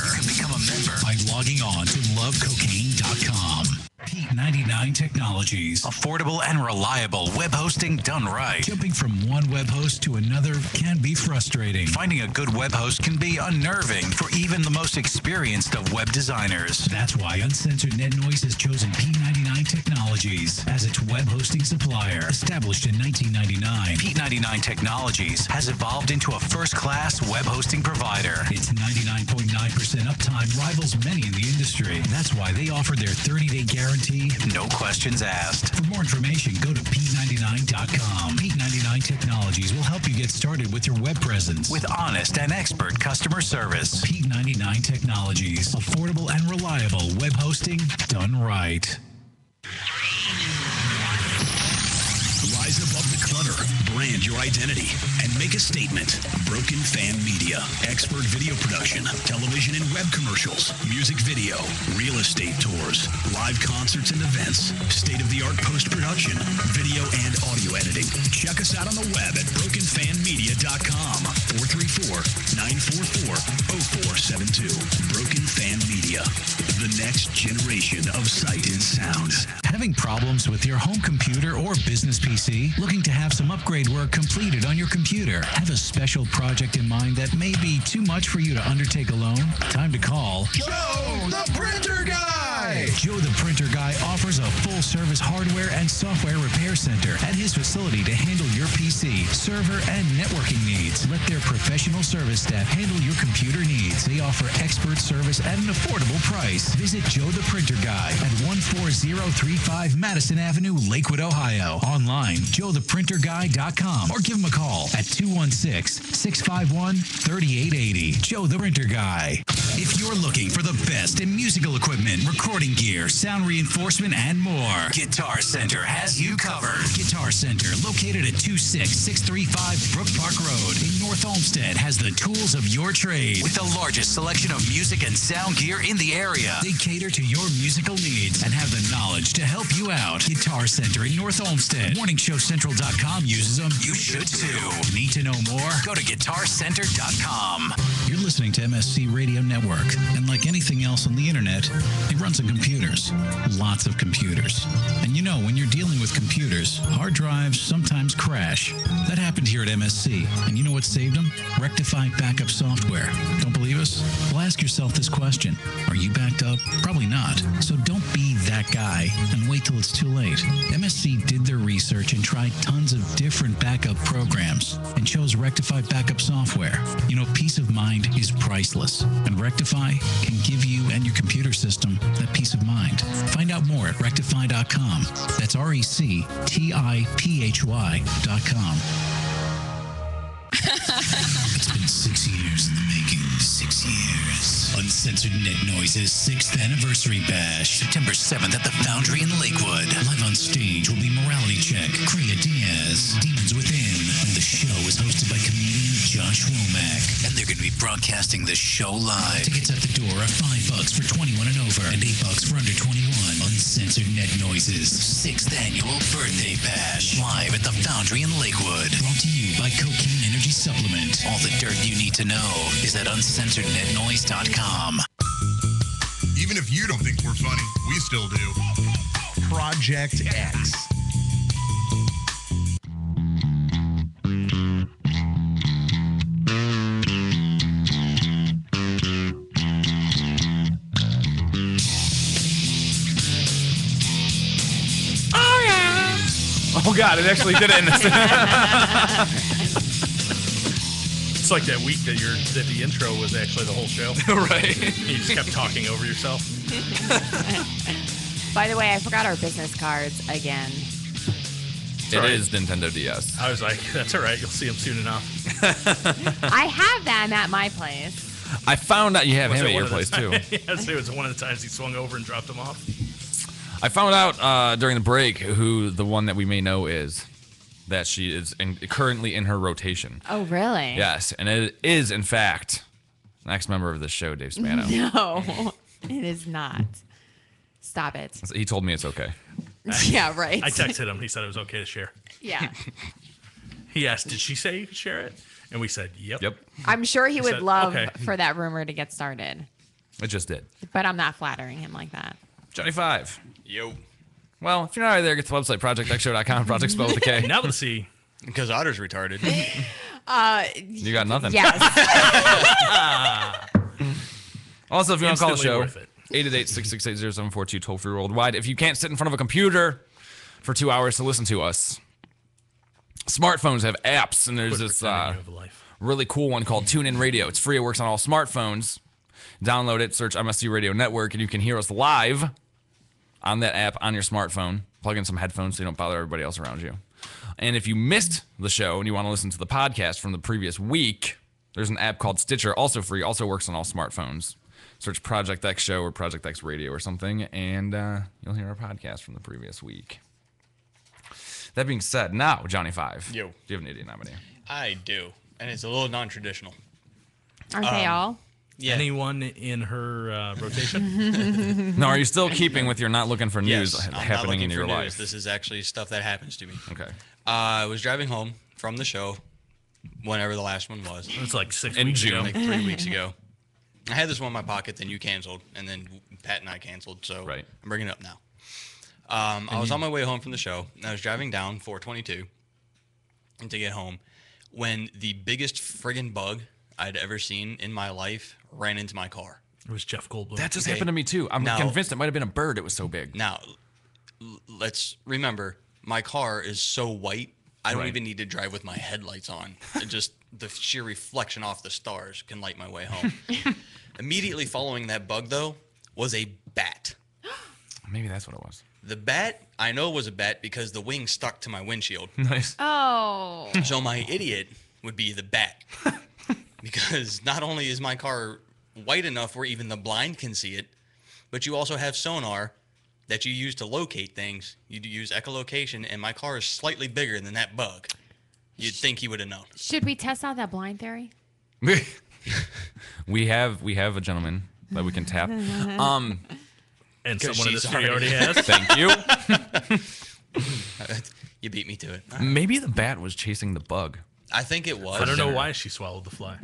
Speaker 9: By logging on to lovecocaine.com. Pete 99 Technologies. Affordable and reliable web hosting done right. Jumping from one web host to another can be frustrating. Finding a good web host can be unnerving for even the most experienced of web designers. That's why Uncensored Net Noise has chosen P99 Technologies as its web hosting supplier. Established in 1999, P99 Technologies has evolved into a first-class web hosting provider. Its 99.9% uptime rivals many in the industry. That's why they offer their 30-day guarantee, no questions asked. For more information, go to P99.com. P99 Technologies will help you get started with your web presence with honest and expert customer service. P99 Technologies. Affordable and reliable web hosting done right.
Speaker 10: Rise above the clutter, brand your identity, and make a statement. Broken Fan Media. Expert video production, television and web commercials, music video, real estate tours, live concerts and events, state-of-the-art post-production, video and audio editing. Check us out on the web at brokenfanmedia.com. 434-944-0472. Broken Fan Media. The next generation of sight and sound.
Speaker 9: Having problems with your home computer or business PC? Looking to have some upgrade work completed on your computer? Have a special project in mind that may be too much for you to undertake alone? Time to call
Speaker 12: Joe the Printer Guy!
Speaker 9: Joe the Printer Guy offers a full-service hardware and software repair center at his facility to handle your PC, server, and networking needs. Let their professional service staff handle your computer needs. They offer expert service at an affordable price. Visit Joe the Printer Guy at 14035 Madison Avenue, Lakewood, Ohio. Online, joetheprinterguy.com, or give him a call at 216-651-3880. Joe the Printer Guy. If you're looking for the best in musical equipment, recording gear, sound reinforcement, and more, Guitar Center has you covered. Guitar Center, located at 26635 Brook Park Road in North Olmsted, has the tools of your trade with the largest selection of music and sound gear in the area. They cater to your musical needs and have the knowledge to help you out. Guitar Center in North Olmsted. MorningShowCentral.com uses them. You should too. Need to know more? Go to GuitarCenter.com. You're listening to MSC Radio Network, and like anything else on the internet, it runs on computers. Lots of computers. And you know, when you're dealing with computers, hard drives sometimes crash. That happened here at MSC. And you know what saved them? Rectiphy backup software. Don't believe us? Well, ask yourself this question. Are you backed up? Probably not. So don't be that guy and wait till it's too late. MSC did their research and tried tons of different backup programs and chose Rectiphy backup software. You know, peace of mind is priceless, and Rectiphy can give you and your computer system that peace of mind. Find out more at rectiphy.com. That's RECTIPHY.com. It's been 6 years in the making. 6 years. Uncensored Net Noise's 6th anniversary bash. September 7th at the Foundry in Lakewood. Live on stage will be Morality Check, Crea Diaz, Demons Within, and the show is hosted by comedian Josh Womack. And they're going to be broadcasting the show live. Tickets at the door are $5 for 21 and over, and $8 for under 21. Uncensored Net Noise's 6th annual birthday bash. Live at the Foundry in Lakewood. Brought to you by Cocaine Energy Supplement. All the dirt you need to know is at uncensorednetnoise.com.
Speaker 12: Even if you don't think we're funny, we still do. Project X.
Speaker 4: Oh God, it actually did end.
Speaker 7: It's like that week that the intro was actually the whole show.
Speaker 4: Right.
Speaker 7: You just kept talking over yourself.
Speaker 5: By the way, I forgot our business cards again.
Speaker 4: It is Nintendo DS.
Speaker 7: I was like, that's all right. You'll see them soon enough.
Speaker 5: I have them at my place.
Speaker 4: I found out you have him at your
Speaker 7: one of the
Speaker 4: place too.
Speaker 7: Yes, it was one of the times he swung over and dropped them off.
Speaker 4: I found out during the break who the one that we may know is. That she is currently in her rotation.
Speaker 5: Oh, really?
Speaker 4: Yes, and it is, in fact, next member of the show, Dave Spano.
Speaker 5: No, it is not. Stop it.
Speaker 4: He told me it's okay.
Speaker 5: Yeah, right.
Speaker 7: I texted him. He said it was okay to share.
Speaker 5: Yeah.
Speaker 7: He asked, did she say you could share it? And we said, yep.
Speaker 4: Yep.
Speaker 5: I'm sure he would
Speaker 7: said,
Speaker 5: love
Speaker 7: okay.
Speaker 5: for that rumor to get started,
Speaker 4: It just did.
Speaker 5: but I'm not flattering him like that.
Speaker 4: Johnny 5.
Speaker 6: Yo.
Speaker 4: Well, if you're not already there, get to the website, projectxshow.com, project spelled with a K.
Speaker 7: Now with a C.
Speaker 6: Because Otter's retarded.
Speaker 4: You got nothing.
Speaker 5: Yes.
Speaker 4: Also, if you want to call the
Speaker 7: Instantly
Speaker 4: show,
Speaker 7: worth it.
Speaker 4: 888-668-0742, toll free worldwide. If you can't sit in front of a computer for 2 hours to listen to us, smartphones have apps, and there's this really cool one called TuneIn Radio. It's free. It works on all smartphones. Download it, search MSC Radio Network, and you can hear us live on that app on your smartphone. Plug in some headphones so you don't bother everybody else around you. And if you missed the show and you want to listen to the podcast from the previous week, there's an app called Stitcher, also free, also works on all smartphones. Search Project X Show or Project X Radio or something, and you'll hear our podcast from the previous week. That being said, now, Johnny 5.
Speaker 6: Yo.
Speaker 4: Do you have an idiot nominee?
Speaker 6: I do. And it's a little non-traditional.
Speaker 5: Aren't they all?
Speaker 6: Yeah.
Speaker 7: Anyone in her rotation?
Speaker 4: No, are you still keeping with your not looking for news
Speaker 6: Yes, I'm not
Speaker 4: happening
Speaker 6: looking
Speaker 4: in your
Speaker 6: for news.
Speaker 4: life?
Speaker 6: This is actually stuff that happens to me.
Speaker 4: Okay.
Speaker 6: I was driving home from the show, whenever the last one was.
Speaker 7: It's like 6
Speaker 4: In
Speaker 7: weeks
Speaker 4: June.
Speaker 7: ago.
Speaker 6: Like 3 weeks ago. I had this one in my pocket, then you canceled, and then Pat and I canceled, so
Speaker 4: Right.
Speaker 6: I'm bringing it up now. I was on my way home from the show, and I was driving down 422 to get home when the biggest friggin' bug I'd ever seen in my life ran into my car.
Speaker 7: It was Jeff Goldblum.
Speaker 4: That just
Speaker 6: Okay.
Speaker 4: happened to me, too. I'm
Speaker 6: Now-
Speaker 4: convinced it might have been a bird. It was so big.
Speaker 6: Now, let's remember, my car is so white, I don't
Speaker 4: Right.
Speaker 6: even need to drive with my headlights on. It just the sheer reflection off the stars can light my way home. Immediately following that bug, though, was a bat.
Speaker 4: Maybe that's what it was.
Speaker 6: The bat, I know was a bat because the wing stuck to my windshield.
Speaker 4: Nice.
Speaker 5: Oh.
Speaker 6: So my idiot would be the bat. Because not only is my car white enough where even the blind can see it, but you also have sonar that you use to locate things. You use echolocation, and my car is slightly bigger than that bug. You'd think he would have known.
Speaker 5: Should we test out that blind theory?
Speaker 4: we have a gentleman that we can tap.
Speaker 7: And
Speaker 6: 'Cause
Speaker 7: someone in
Speaker 6: she's
Speaker 7: this studio already
Speaker 6: already-
Speaker 7: has.
Speaker 4: Thank you.
Speaker 6: You beat me to it.
Speaker 4: Maybe the bat was chasing the bug.
Speaker 6: I think it was.
Speaker 7: I don't know why she swallowed the fly.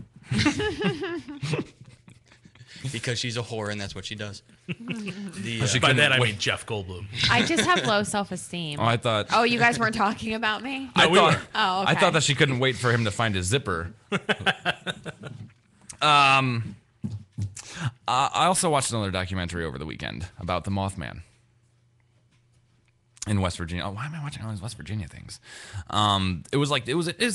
Speaker 6: Because she's a whore, and that's what she does.
Speaker 7: By that, I mean Jeff Goldblum.
Speaker 5: I just have low self-esteem.
Speaker 4: Oh, I thought.
Speaker 5: Oh, you guys weren't talking about me?
Speaker 4: I thought.
Speaker 5: Oh, okay.
Speaker 4: I thought that she couldn't wait for him to find his zipper. I also watched another documentary over the weekend about the Mothman in West Virginia. Oh, why am I watching all these West Virginia things? It was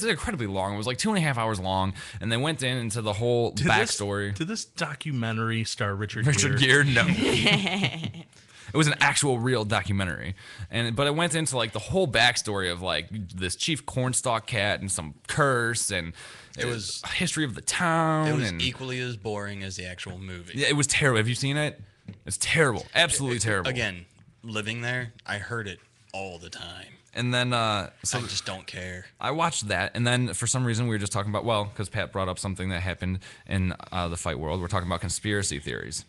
Speaker 4: incredibly long. It was like 2.5 hours long, and they went into the whole backstory.
Speaker 7: Did this documentary star Richard
Speaker 4: Gere? No. It was an actual real documentary, but it went into like the whole backstory of like this chief cornstalk cat and some curse, and it was a history of the town.
Speaker 6: It was
Speaker 4: and
Speaker 6: equally as boring as the actual movie.
Speaker 4: yeah, it was terrible. Have you seen it? It's terrible, absolutely terrible.
Speaker 6: Again, living there, I heard it all the time.
Speaker 4: And then
Speaker 6: I just don't care.
Speaker 4: I watched that, and then for some reason we were just talking about because Pat brought up something that happened in the fight world. We're talking about conspiracy theories.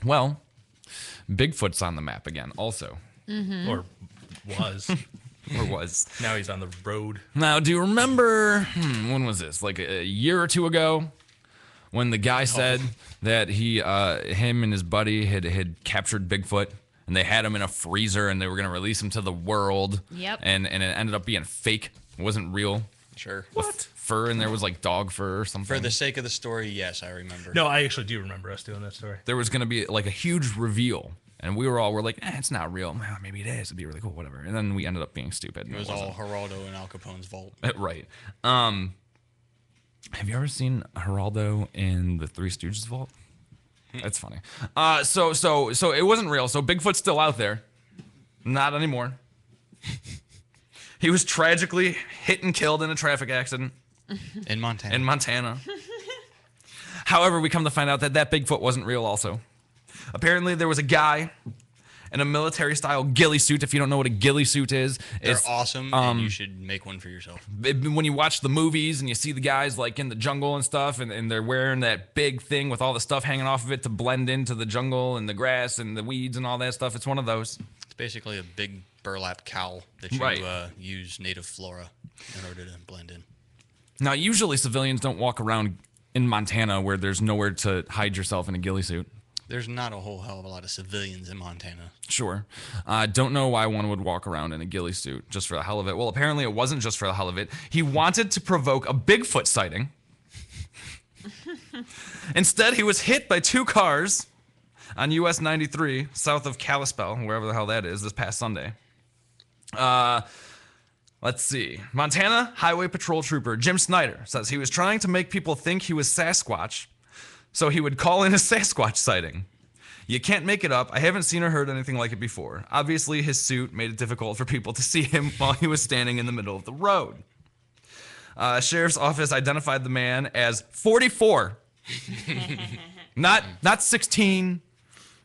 Speaker 4: Well, Bigfoot's on the map again, also.
Speaker 5: Mm-hmm.
Speaker 7: Or was.
Speaker 4: Or was.
Speaker 7: Now he's on the road.
Speaker 4: Now, do you remember, when was this? Like a year or two ago? When the guy said that him and his buddy had captured Bigfoot, and they had him in a freezer, and they were going to release him to the world.
Speaker 5: Yep.
Speaker 4: And it ended up being fake. It wasn't real.
Speaker 6: Sure.
Speaker 4: What? Fur, and there was like dog fur or something.
Speaker 6: For the sake of the story, yes, I remember.
Speaker 7: No, I actually do remember us doing that story.
Speaker 4: There was going to be like a huge reveal And we're like, it's not real. Well, maybe it is. It'd be really cool, whatever. And then we ended up being stupid.
Speaker 6: It was all Geraldo and Al Capone's vault.
Speaker 4: Right. Have you ever seen Geraldo in the Three Stooges vault? That's funny. So it wasn't real. So Bigfoot's still out there. Not anymore. He was tragically hit and killed in a traffic accident.
Speaker 6: In Montana.
Speaker 4: However, we come to find out that Bigfoot wasn't real also. Apparently, there was a guy in a military-style ghillie suit. If you don't know what a ghillie suit is,
Speaker 6: They're
Speaker 4: it's
Speaker 6: awesome, and you should make one for yourself.
Speaker 4: when you watch the movies and you see the guys like in the jungle and stuff, and they're wearing that big thing with all the stuff hanging off of it to blend into the jungle and the grass and the weeds and all that stuff. It's one of those.
Speaker 6: It's basically a big burlap cowl that you use native flora in order to blend in.
Speaker 4: Now, usually civilians don't walk around in Montana where there's nowhere to hide yourself in a ghillie suit.
Speaker 6: There's not a whole hell of a lot of civilians in Montana.
Speaker 4: Sure. Don't know why one would walk around in a ghillie suit just for the hell of it. Well, apparently it wasn't just for the hell of it. He wanted to provoke a Bigfoot sighting. Instead, he was hit by 2 cars on US 93 south of Kalispell, wherever the hell that is, this past Sunday. Let's see. Montana Highway Patrol Trooper Jim Snyder says he was trying to make people think he was Sasquatch, so he would call in a Sasquatch sighting. You can't make it up. I haven't seen or heard anything like it before. Obviously, his suit made it difficult for people to see him while he was standing in the middle of the road. Sheriff's office identified the man as 44. not 16,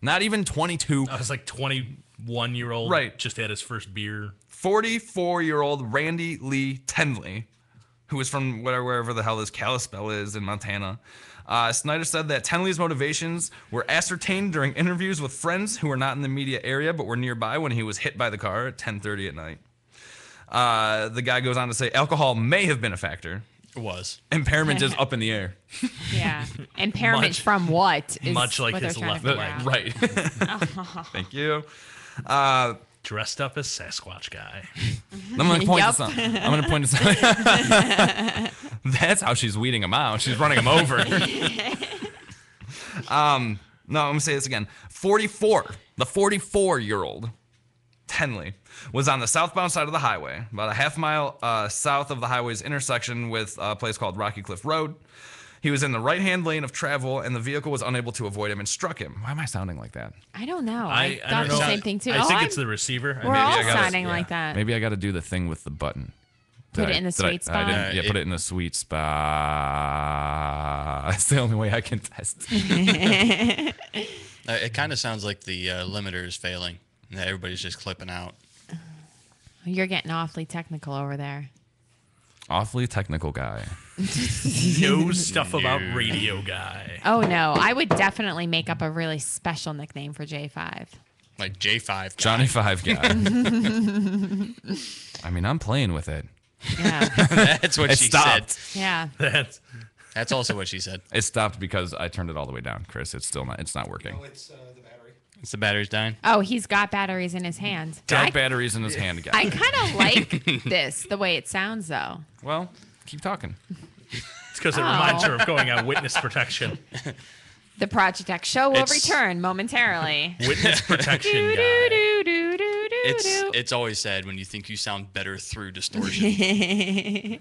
Speaker 4: not even 22.
Speaker 7: I was like 21-year-old.
Speaker 4: Right.
Speaker 7: Just had his first beer.
Speaker 4: 44-year-old Randy Lee Tenley, who is from wherever the hell this Kalispell is in Montana. Snyder said that Tenley's motivations were ascertained during interviews with friends who were not in the immediate area but were nearby when he was hit by the car at 10:30 at night. The guy goes on to say alcohol may have been a factor.
Speaker 6: It was.
Speaker 4: Impairment is up in the air.
Speaker 5: Yeah. Impairment from what? Is
Speaker 7: much like
Speaker 5: what they're
Speaker 7: his
Speaker 5: trying to
Speaker 7: left
Speaker 5: figure
Speaker 7: leg.
Speaker 5: out.
Speaker 4: Right. Thank you.
Speaker 7: Dressed up as Sasquatch guy.
Speaker 4: I'm going to point
Speaker 5: Yup.
Speaker 4: to something. I'm going to point to something. That's how she's weeding him out. She's running him over. No, I'm going to say this again. 44. The 44-year-old Tenley was on the southbound side of the highway, about a half mile south of the highway's intersection with a place called Rocky Cliff Road. He was in the right-hand lane of travel, and the vehicle was unable to avoid him and struck him. Why am I sounding like that?
Speaker 5: I don't know. I
Speaker 7: I
Speaker 5: thought
Speaker 7: don't
Speaker 5: the
Speaker 7: know.
Speaker 5: same thing too.
Speaker 7: I think it's the receiver.
Speaker 5: We're all sounding like that.
Speaker 4: Maybe I got to do the thing with the button.
Speaker 5: Put it in the sweet spot?
Speaker 4: Put it in the sweet spot. That's the only way I can test.
Speaker 6: It kind of sounds like the limiter is failing. And that everybody's just clipping out.
Speaker 5: You're getting awfully technical over there.
Speaker 4: Awfully technical guy.
Speaker 7: No stuff about radio guy.
Speaker 5: Oh, no. I would definitely make up a really special nickname for J5.
Speaker 6: Like J5 guy.
Speaker 4: Johnny 5 guy. I mean, I'm playing with it.
Speaker 5: Yeah.
Speaker 6: That's what
Speaker 4: It
Speaker 6: she
Speaker 4: stopped.
Speaker 6: said.
Speaker 5: Yeah.
Speaker 6: That's also what she said.
Speaker 4: It stopped because I turned it all the way down, Chris. It's still not. It's not working.
Speaker 8: It's the battery.
Speaker 6: It's the battery's dying.
Speaker 5: Oh, he's got batteries in his hand.
Speaker 4: Got batteries in his hand again.
Speaker 5: I kind of like this, the way it sounds, though.
Speaker 4: Well, keep talking.
Speaker 7: It's because it reminds her of going on witness protection.
Speaker 5: The Project X Show will
Speaker 6: It's-
Speaker 5: return momentarily.
Speaker 7: Witness protection guy.
Speaker 6: It's always sad when you think you sound better through distortion.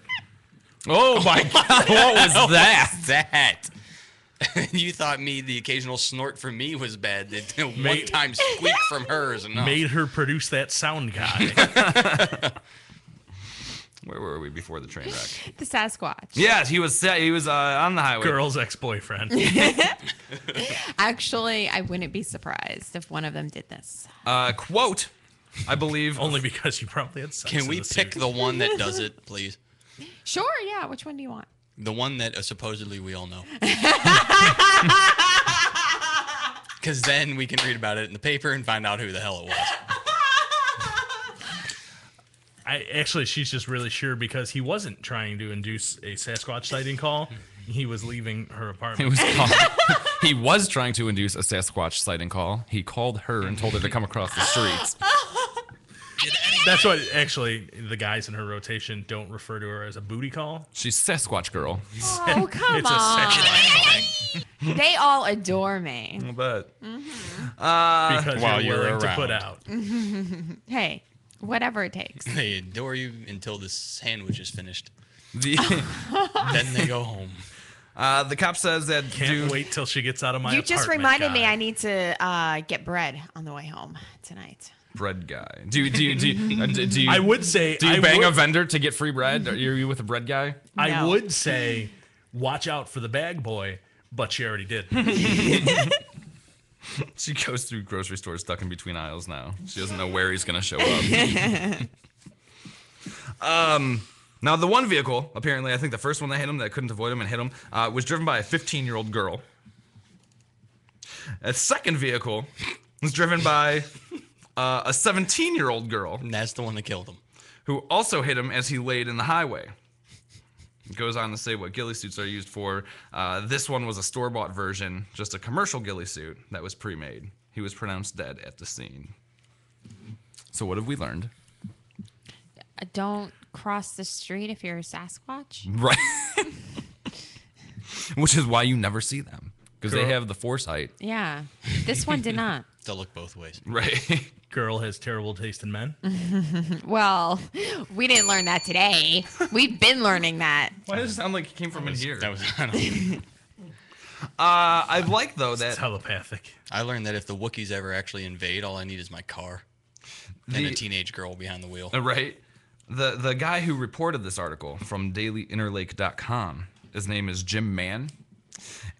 Speaker 4: Oh my God! What was that?
Speaker 6: That. You thought the occasional snort from me was bad. The one-time squeak from her is enough.
Speaker 7: Made her produce that sound guy.
Speaker 4: Where were we before the train wreck?
Speaker 5: The Sasquatch.
Speaker 4: Yes, he was on the highway.
Speaker 7: Girl's ex-boyfriend.
Speaker 5: Actually, I wouldn't be surprised if one of them did this.
Speaker 4: Quote, I believe.
Speaker 7: Only because you probably had sex.
Speaker 6: Can we pick the one that does it, please?
Speaker 5: Sure, yeah. Which one do you want?
Speaker 6: The one that supposedly we all know. Because then we can read about it in the paper and find out who the hell it was.
Speaker 7: She's just really sure because he wasn't trying to induce a Sasquatch sighting call. He was leaving her apartment.
Speaker 4: He was trying to induce a Sasquatch sighting call. He called her and told her to come across the streets.
Speaker 5: Did
Speaker 7: That's what actually the guys in her rotation don't refer to her as a booty call.
Speaker 4: She's Sasquatch girl.
Speaker 5: Oh, come
Speaker 7: It's a
Speaker 5: on. They all adore me.
Speaker 4: I bet.
Speaker 7: Because
Speaker 6: While
Speaker 7: you're
Speaker 6: you're
Speaker 7: willing to
Speaker 6: around.
Speaker 7: put out.
Speaker 5: Hey, whatever it takes.
Speaker 6: They adore you until the sandwich is finished.
Speaker 4: The
Speaker 6: Then they go home.
Speaker 4: the cop says that
Speaker 7: Can't wait till she gets out of my
Speaker 5: You just
Speaker 7: apartment,
Speaker 5: reminded me
Speaker 7: guy.
Speaker 5: I need to get bread on the way home tonight.
Speaker 4: bread guy. Do you?
Speaker 7: I would say
Speaker 4: Do you
Speaker 7: I
Speaker 4: bang
Speaker 7: would-
Speaker 4: a vendor to get free bread? Are you with a bread guy?
Speaker 7: I
Speaker 5: No.
Speaker 7: would say watch out for the bag boy, but she already did.
Speaker 4: She goes through grocery stores stuck in between aisles now. She doesn't know where he's going to show up. Now, the one vehicle, apparently, I think the first one that hit him, that couldn't avoid him and hit him, was driven by a 15-year-old girl. A second vehicle was driven by a 17-year-old girl.
Speaker 6: And that's the one that killed him.
Speaker 4: Who also hit him as he laid in the highway. It goes on to say what ghillie suits are used for. This one was a store-bought version, just a commercial ghillie suit that was pre-made. He was pronounced dead at the scene. So what have we learned?
Speaker 5: Don't cross the street if you're a Sasquatch.
Speaker 4: Right. Which is why you never see them. Because they
Speaker 7: Girl.
Speaker 4: have the foresight.
Speaker 5: Yeah. This one did not.
Speaker 6: They'll look both ways.
Speaker 4: Right.
Speaker 7: Girl has terrible taste in men.
Speaker 5: Well, we didn't learn that today. We've been learning that.
Speaker 4: Why does it sound like it came from in here?
Speaker 6: That was I don't know.
Speaker 4: I like, though,
Speaker 7: It's
Speaker 4: that...
Speaker 7: telepathic.
Speaker 6: I learned that if the Wookiees ever actually invade, all I need is my car and a teenage girl behind the wheel.
Speaker 4: Right. The guy who reported this article from dailyinterlake.com, his name is Jim Mann,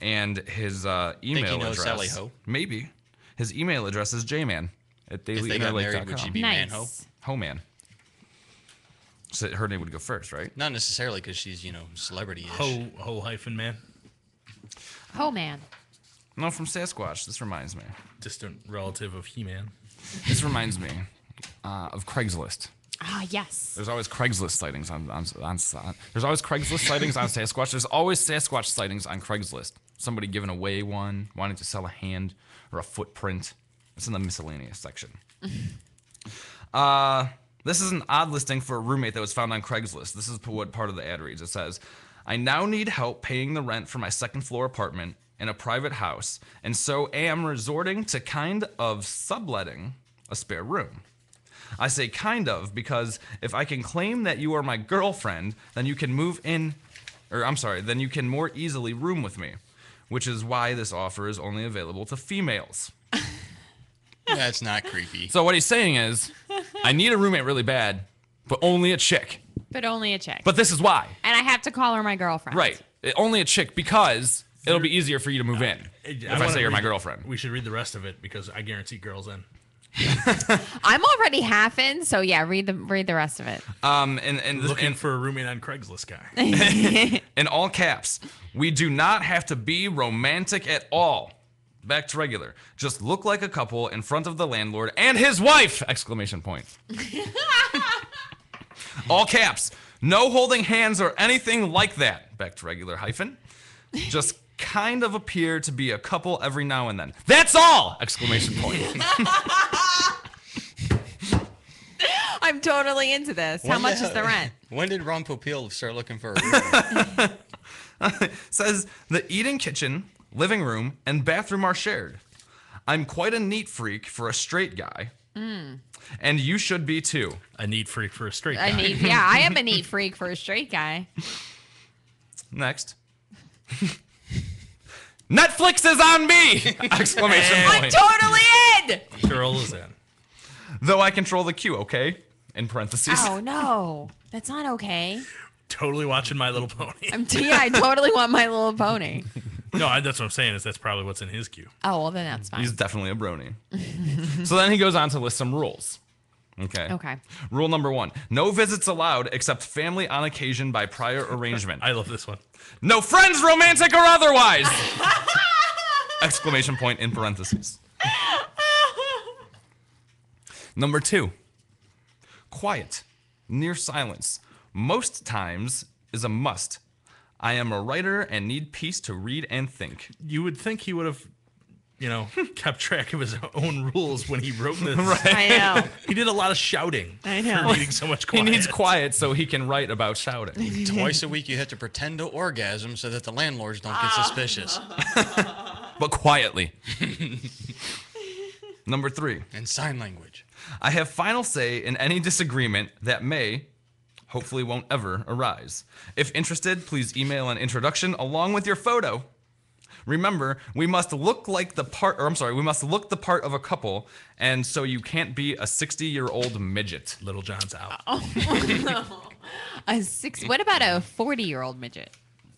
Speaker 4: and his email
Speaker 6: Think he knows
Speaker 4: address...
Speaker 6: Sally Ho?
Speaker 4: Maybe. His email address is jman at
Speaker 6: If they got married, would
Speaker 4: dailyinterlake.com.
Speaker 6: she be
Speaker 5: Nice.
Speaker 6: Manho?
Speaker 4: Ho-Man. So her name would go first, right?
Speaker 6: Not necessarily because she's, celebrity-ish.
Speaker 7: Ho hyphen man.
Speaker 5: Oh, man.
Speaker 4: No, from Sasquatch. This reminds me.
Speaker 7: Distant relative of He-Man.
Speaker 4: This reminds me of Craigslist.
Speaker 5: Ah, yes.
Speaker 4: There's always Craigslist sightings on there's always Craigslist sightings on Sasquatch. There's always Sasquatch sightings on Craigslist. Somebody giving away one, wanting to sell a hand or a footprint. It's in the miscellaneous section. This is an odd listing for a roommate that was found on Craigslist. This is what part of the ad reads. It says, I now need help paying the rent for my second floor apartment in a private house, and so am resorting to kind of subletting a spare room. I say kind of because if I can claim that you are my girlfriend, then you can then you can more easily room with me, which is why this offer is only available to females.
Speaker 6: That's not creepy.
Speaker 4: So what he's saying is, I need a roommate really bad, but only a chick.
Speaker 5: But only a chick.
Speaker 4: But this is why.
Speaker 5: And I have to call her my girlfriend.
Speaker 4: Right. Only a chick because it'll be easier for you to move in if I say you're my girlfriend.
Speaker 7: We should read the rest of it because I guarantee girls in.
Speaker 5: I'm already half in, so yeah, read the rest of it.
Speaker 7: Looking for a roommate on Craigslist guy.
Speaker 4: In all caps, we do not have to be romantic at all. Back to regular. Just look like a couple in front of the landlord and his wife! Exclamation point. All caps. No holding hands or anything like that. Back to regular hyphen. Just kind of appear to be a couple every now and then. That's all! Exclamation point.
Speaker 5: I'm totally into this. How much is the rent?
Speaker 6: When did Ron Popeil start looking for a roommate?
Speaker 4: Says the eating kitchen, living room, and bathroom are shared. I'm quite a neat freak for a straight guy. And you should be too.
Speaker 7: A neat freak for a straight guy.
Speaker 5: I am a neat freak for a straight guy.
Speaker 4: Next. Netflix is on me! Exclamation
Speaker 5: I'm
Speaker 4: point.
Speaker 5: totally in!
Speaker 7: Girl is in.
Speaker 4: Though I control the queue, okay? In parentheses.
Speaker 5: Oh, no. That's not okay.
Speaker 7: Totally watching My Little Pony.
Speaker 5: I totally want My Little Pony.
Speaker 7: No, that's what I'm saying is that's probably what's in his queue.
Speaker 5: Oh, well, then that's fine.
Speaker 4: He's definitely a brony. So then he goes on to list some rules. Okay. Rule number 1. No visits allowed except family on occasion by prior arrangement.
Speaker 7: I love this one.
Speaker 4: No friends, romantic or otherwise! Exclamation point in parentheses. Number 2. Quiet. Near silence. Most times is a must. I am a writer and need peace to read and think.
Speaker 7: You would think he would have kept track of his own rules when he wrote this.
Speaker 4: Right.
Speaker 5: I know.
Speaker 7: He did a lot of shouting.
Speaker 5: I know.
Speaker 7: For needing so much
Speaker 4: He
Speaker 7: quiet.
Speaker 4: needs quiet so he can write about shouting.
Speaker 6: Twice a week, you have to pretend to orgasm so that the landlords don't get suspicious.
Speaker 4: But quietly. Number 3.
Speaker 6: And sign language.
Speaker 4: I have final say in any disagreement that may, hopefully won't ever, arise. If interested, please email an introduction along with your photo. Remember, we must look the part of a couple, and so you can't be a 60-year-old midget.
Speaker 7: Little John's out.
Speaker 5: What about a 40-year-old midget?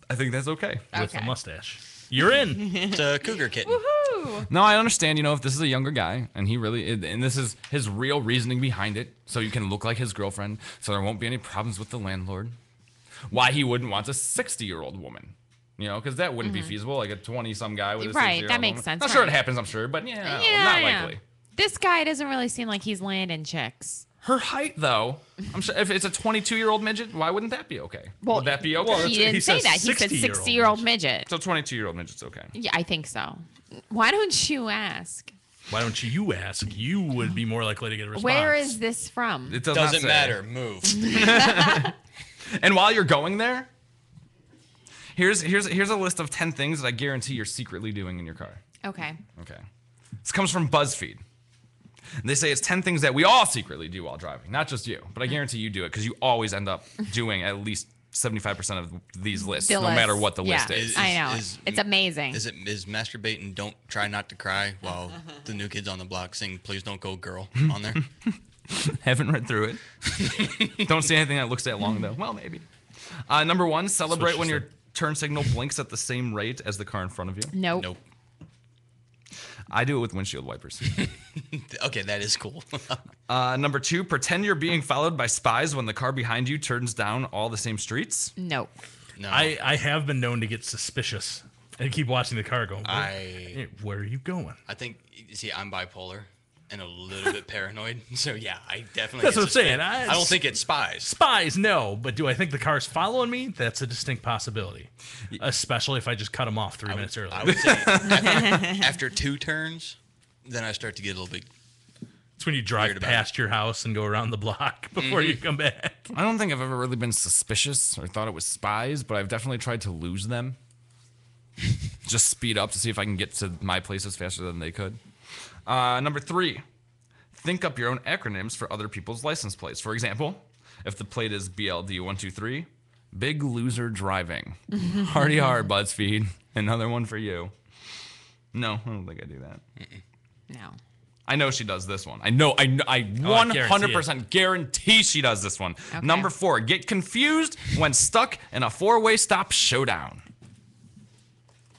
Speaker 4: I think that's okay.
Speaker 7: With a mustache. You're in.
Speaker 6: It's a cougar kitten.
Speaker 5: Woohoo!
Speaker 4: No, I understand, if this is a younger guy, and this is his real reasoning behind it, so you can look like his girlfriend, so there won't be any problems with the landlord. Why he wouldn't want a 60-year-old woman. Because that wouldn't be feasible, like a 20-some guy with a 60-year-old
Speaker 5: Right, that makes
Speaker 4: woman.
Speaker 5: sense.
Speaker 4: Not sure it happens, I'm sure, but not likely.
Speaker 5: This guy doesn't really seem like he's landing chicks.
Speaker 4: Her height, though, I'm sure if it's a 22-year-old midget, why wouldn't that be okay? Would that be okay?
Speaker 5: Well, he didn't say that. He said 60-year-old midget.
Speaker 4: So 22-year-old midget's okay.
Speaker 5: Yeah, I think so. Why don't you ask?
Speaker 7: Why don't you ask? You would be more likely to get a response.
Speaker 5: Where is this from?
Speaker 4: It
Speaker 6: doesn't matter. Move.
Speaker 4: And while you're going there, here's a list of 10 things that I guarantee you're secretly doing in your car.
Speaker 5: Okay.
Speaker 4: Okay. This comes from BuzzFeed. They say it's 10 things that we all secretly do while driving, not just you, but I guarantee you do it because you always end up doing at least 75% of these lists, no matter what the list is.
Speaker 5: I know. It's amazing.
Speaker 6: Is masturbate and don't try not to cry while the New Kids on the Block sing "Please Don't Go Girl" on there?
Speaker 4: Haven't read through it. Don't see anything that looks that long though. Well, maybe. Number 1, celebrate when your turn signal blinks at the same rate as the car in front of you.
Speaker 5: Nope.
Speaker 4: I do it with windshield wipers.
Speaker 6: Okay, that is cool.
Speaker 4: Number 2, pretend you're being followed by spies when the car behind you turns down all the same streets.
Speaker 5: Nope.
Speaker 6: No.
Speaker 7: I have been known to get suspicious and keep watching the car going. Where are you going?
Speaker 6: I think, see, I'm bipolar and a little bit paranoid. So, yeah, I definitely
Speaker 7: That's
Speaker 6: get
Speaker 7: what I'm saying.
Speaker 6: I don't think it's spies.
Speaker 7: Spies, no. But do I think the car's following me? That's a distinct possibility. Especially if I just cut them off 3 minutes earlier.
Speaker 6: I would say after 2 turns, then I start to get a little bit.
Speaker 7: It's when you drive past your house and go around the block before you come back.
Speaker 4: I don't think I've ever really been suspicious or thought it was spies, but I've definitely tried to lose them. Just speed up to see if I can get to my places faster than they could. Number 3, think up your own acronyms for other people's license plates. For example, if the plate is BLD123, Big Loser Driving. Hardy hard, BuzzFeed. Another one for you. No, I don't think I do that.
Speaker 5: No.
Speaker 4: I know she does this one. I 100% guarantee she does this one.
Speaker 5: Okay.
Speaker 4: Number 4, get confused when stuck in a 4-way stop showdown.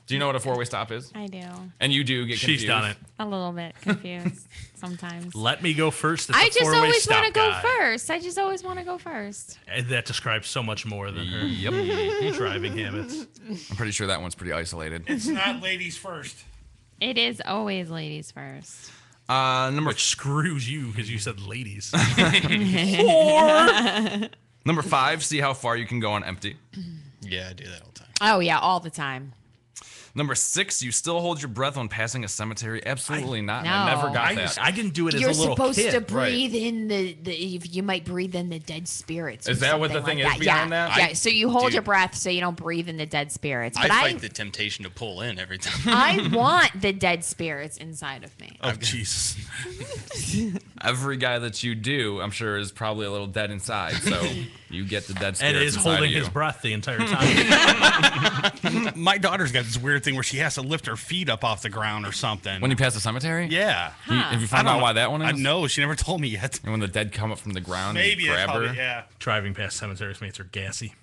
Speaker 4: Do you know what a 4-way stop is?
Speaker 5: I do.
Speaker 4: And you do get confused?
Speaker 7: She's done it.
Speaker 5: A little bit confused sometimes.
Speaker 7: Let me go first.
Speaker 5: I just always want to go first. I just always want to go first.
Speaker 7: And that describes so much more than her driving habits.
Speaker 4: I'm pretty sure that one's pretty isolated.
Speaker 8: It's not ladies first.
Speaker 5: It is always ladies first.
Speaker 7: Which screws you because you said ladies.
Speaker 4: Number 5, see how far you can go on empty.
Speaker 6: Yeah, I do that all the time.
Speaker 5: Oh, yeah, all the time.
Speaker 4: Number 6, you still hold your breath when passing a cemetery. Absolutely not.
Speaker 5: No.
Speaker 4: I never got that.
Speaker 7: I didn't do it as
Speaker 5: You're
Speaker 7: a little kid.
Speaker 5: supposed to breathe in you might breathe in the dead spirits.
Speaker 4: Is that what the thing is behind that?
Speaker 5: Yeah, so you hold your breath so you don't breathe in the dead spirits. But
Speaker 6: I fight the temptation to pull in every time.
Speaker 5: I want the dead spirits inside of me.
Speaker 7: Oh, Jesus.
Speaker 4: Every guy that you do, I'm sure, is probably a little dead inside. So you get the dead spirits
Speaker 7: And is
Speaker 4: inside
Speaker 7: holding
Speaker 4: of you.
Speaker 7: his breath the entire time.
Speaker 8: My daughter's got this weird thing where she has to lift her feet up off the ground or something.
Speaker 4: When you pass the cemetery?
Speaker 8: Yeah.
Speaker 4: Have you found out why that one is?
Speaker 8: No, she never told me yet.
Speaker 4: And when the dead come up from the ground
Speaker 8: Maybe
Speaker 4: and
Speaker 8: that's
Speaker 4: grab
Speaker 8: probably,
Speaker 4: her?
Speaker 8: yeah.
Speaker 7: Driving past cemeteries mates are gassy.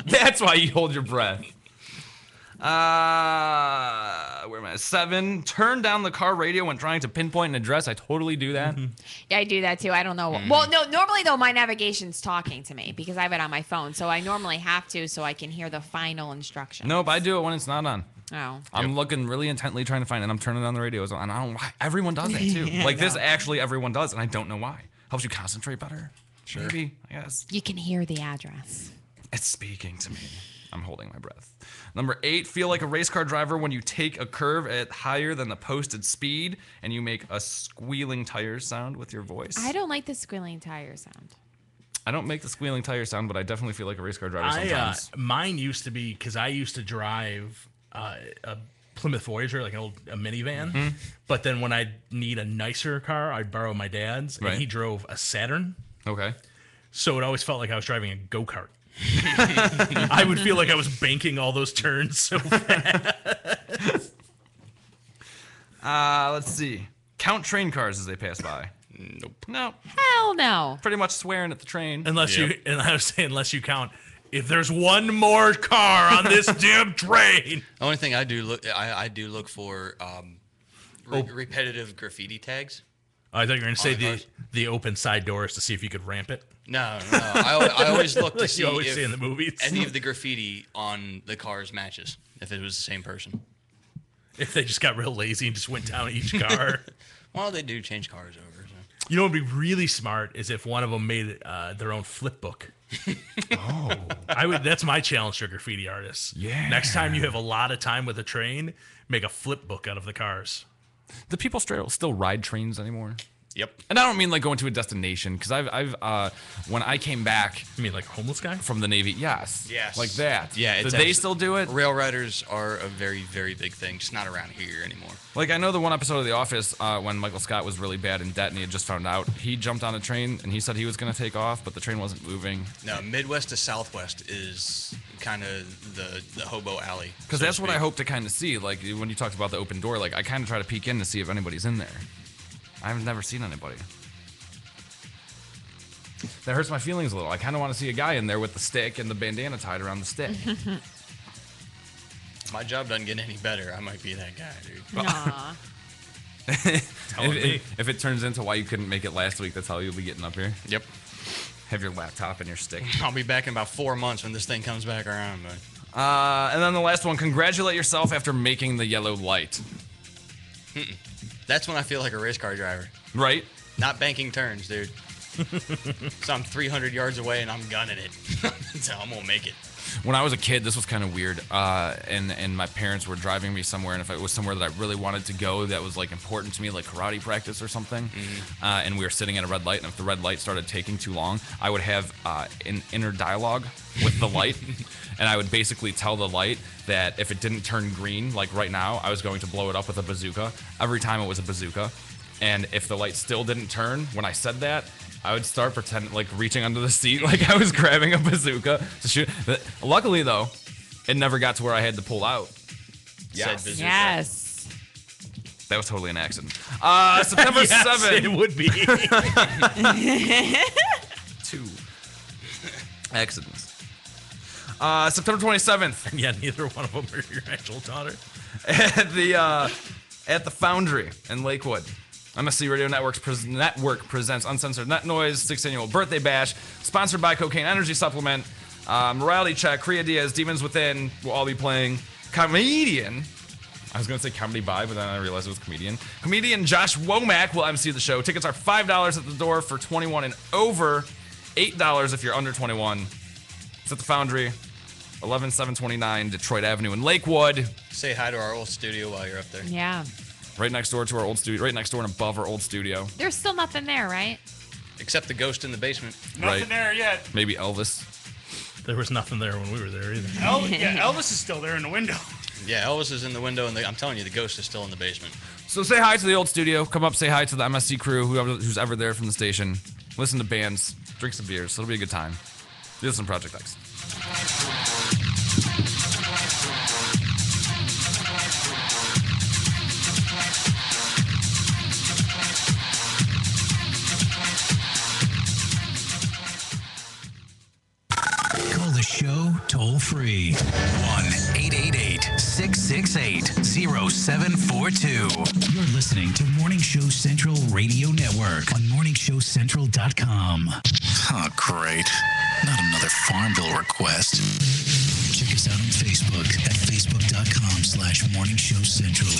Speaker 4: That's why you hold your breath. Where am I? 7, turn down the car radio when trying to pinpoint an address. I totally do that.
Speaker 5: Yeah, I do that too. I don't know. Well, no, normally though, my navigation's talking to me because I have it on my phone. So I normally have to so I can hear the final instructions.
Speaker 4: Nope, I do it when it's not on.
Speaker 5: Oh.
Speaker 4: I'm looking really intently trying to find it, and I'm turning on the radio, and I don't know why. Everyone does that too.
Speaker 5: Yeah,
Speaker 4: like
Speaker 5: I
Speaker 4: this
Speaker 5: know.
Speaker 4: actually everyone does, and I don't know why. Helps you concentrate better.
Speaker 6: Sure.
Speaker 4: Maybe, I guess.
Speaker 5: You can hear the address.
Speaker 4: It's speaking to me. I'm holding my breath. Number 8, feel like a race car driver when you take a curve at higher than the posted speed and you make a squealing tire sound with your voice.
Speaker 5: I don't like the squealing tire sound.
Speaker 4: I don't make the squealing tire sound, but I definitely feel like a race car driver sometimes.
Speaker 7: Mine used to be, because I used to drive a Plymouth Voyager, like a minivan.
Speaker 4: Mm-hmm.
Speaker 7: But then when I need a nicer car, I'd borrow my dad's, and he drove a Saturn.
Speaker 4: Okay.
Speaker 7: So it always felt like I was driving a go-kart. I would feel like I was banking all those turns so fast.
Speaker 4: Let's see. Count train cars as they pass by.
Speaker 6: Nope.
Speaker 4: No.
Speaker 5: Hell no.
Speaker 4: Pretty much swearing at the train.
Speaker 7: Unless you count, if there's one more car on this damn train.
Speaker 6: The only thing I do look for repetitive graffiti tags.
Speaker 7: I thought you were going to say the open side doors to see if you could ramp it.
Speaker 6: No. I always look to see
Speaker 7: you always
Speaker 6: if
Speaker 7: see in the movies.
Speaker 6: any of the graffiti on the cars matches, if it was the same person.
Speaker 7: If they just got real lazy and just went down each car.
Speaker 6: Well, they do change cars over. So.
Speaker 7: You know what would be really smart is if one of them made their own flip book. That's my challenge to graffiti artists.
Speaker 4: Yeah.
Speaker 7: Next time you have a lot of time with a train, make a flip book out of the cars.
Speaker 4: Do people still ride trains anymore?
Speaker 6: Yep.
Speaker 4: And I don't mean like going to a destination, because I've when I came back.
Speaker 7: You mean like a homeless guy?
Speaker 4: From the Navy, yes.
Speaker 6: Yes.
Speaker 4: Like that.
Speaker 6: Yeah.
Speaker 4: Do they still do it?
Speaker 6: Rail riders are a very, very big thing, just not around here anymore.
Speaker 4: Like, I know the one episode of The Office when Michael Scott was really bad in debt and he had just found out, he jumped on a train and he said he was going to take off, but the train wasn't moving.
Speaker 6: No, Midwest to Southwest is kind of the hobo alley.
Speaker 4: Because that's what I hope to kind of see. Like, when you talked about the open door, like, I kind of try to peek in to see if anybody's in there. I've never seen anybody. That hurts my feelings a little. I kind of want to see a guy in there with the stick and the bandana tied around the stick.
Speaker 6: My job doesn't get any better. I might be that guy, dude.
Speaker 5: Aw.
Speaker 4: If it turns into why you couldn't make it last week, that's how you'll be getting up here.
Speaker 6: Yep.
Speaker 4: Have your laptop and your stick.
Speaker 6: I'll be back in about 4 months when this thing comes back around, man.
Speaker 4: And then the last one, congratulate yourself after making the yellow light.
Speaker 6: That's when I feel like a race car driver.
Speaker 4: Right?
Speaker 6: Not banking turns, dude. So I'm 300 yards away and I'm gunning it. So I'm gonna make it.
Speaker 4: When I was a kid, this was kind of weird, and my parents were driving me somewhere, and if it was somewhere that I really wanted to go that was like important to me, like karate practice or something, and we were sitting at a red light, and if the red light started taking too long, I would have an inner dialogue with the light, and I would basically tell the light that if it didn't turn green, like right now, I was going to blow it up with a bazooka. Every time it was a bazooka, and if the light still didn't turn when I said that, I would start pretending, like reaching under the seat like I was grabbing a bazooka to shoot. But luckily, though, it never got to where I had to pull out.
Speaker 6: Yes.
Speaker 5: Yes.
Speaker 4: That was totally an accident. September 7th.
Speaker 7: It would be.
Speaker 4: 2 accidents. September 27th.
Speaker 7: And yeah, neither one of them are your actual daughter.
Speaker 4: At the Foundry in Lakewood. MSC Radio Network presents Uncensored Net Noise 6th Annual Birthday Bash, sponsored by Cocaine Energy Supplement, Morality Check, Kriya Diaz, Demons Within will all be playing. Comedian, I was going to say comedy by, but then I realized it was comedian. Comedian Josh Womack will MC the show. Tickets are $5 at the door for 21 and over, $8 if you're under 21. It's at the Foundry, 11729 Detroit Avenue in Lakewood.
Speaker 6: Say hi to our old studio while you're up there.
Speaker 5: Yeah.
Speaker 4: Right next door to our old studio, right next door and above our old studio.
Speaker 5: There's still nothing there, right?
Speaker 6: Except the ghost in the basement.
Speaker 8: Nothing there yet.
Speaker 4: Maybe Elvis.
Speaker 7: There was nothing there when we were there either.
Speaker 8: Elvis is still there in the window.
Speaker 6: Yeah, Elvis is in the window, and I'm telling you, the ghost is still in the basement.
Speaker 4: So say hi to the old studio. Come up, say hi to the MSC crew, who's ever there from the station. Listen to bands, drink some beers. It'll be a good time. Listen to Project X.
Speaker 9: Call the show toll free. 1-888-668-0742. You're listening to Morning Show Central Radio Network on morningshowcentral.com. Oh, great. Not another Farmville request. Check us out on Facebook at facebook.com/Morning Show Central.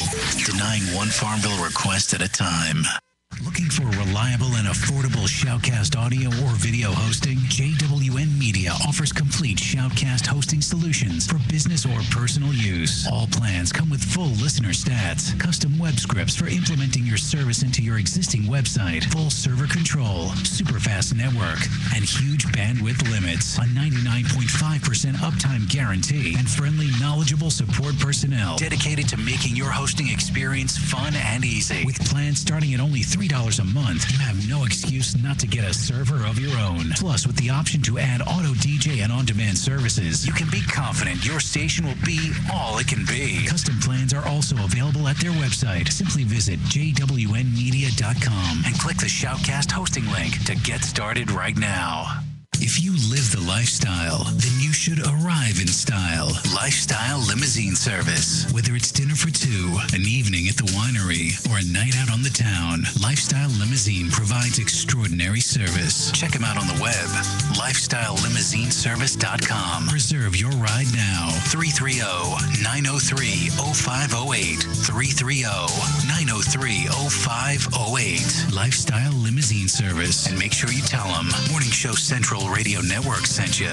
Speaker 9: Denying one Farmville request at a time. Looking for reliable and affordable shoutcast audio or video hosting? JW JWN Media offers complete shoutcast hosting solutions for business or personal use. All plans come with full listener stats, custom web scripts for implementing your service into your existing website, full server control, super fast network, and huge bandwidth limits, a 99.5% uptime guarantee, and friendly, knowledgeable support personnel dedicated to making your hosting experience fun and easy. With plans starting at only $3 a month, you have no excuse not to get a server of your own. Plus, with the option to add auto DJ and on-demand services, you can be confident your station will be all it can be. Custom plans are also available at their website. Simply visit jwnmedia.com and click the Shoutcast hosting link to get started right now. If you live the lifestyle, then you should arrive in style. Lifestyle Limousine Service. Whether it's dinner for two, an evening at the winery, or a night out on the town, Lifestyle Limousine provides extraordinary service. Check them out on the web, lifestylelimousineservice.com. Reserve your ride now. 330-903-0508. 330-903-0508. Lifestyle Limousine Service. And make sure you tell them Morning Show Central Radio Network sent you.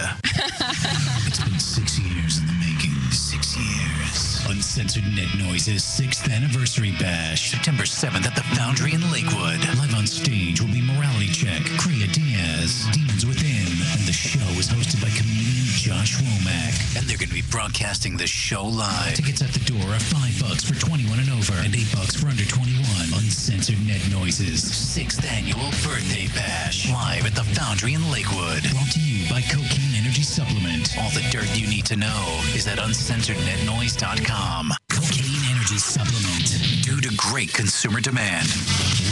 Speaker 9: It's been 6 years in the making. 6 years. Uncensored Net Noise's 6th anniversary bash. September 7th at the Foundry in Lakewood. Live on stage will be Morality Check, Kriya Diaz, Demons Within, and the show is hosted by comedian Josh Womack. And they're going to be broadcasting the show live. Tickets at the door are $5 for 21 and over and $8 for under 21. Uncensored Net Noise's 6th annual birthday bash. Live at the Foundry in Lakewood. Brought to you by Cocaine Energy Supplement. All the dirt you need to know is at uncensorednetnoise.com. Cocaine Energy Supplement. Due to great consumer demand,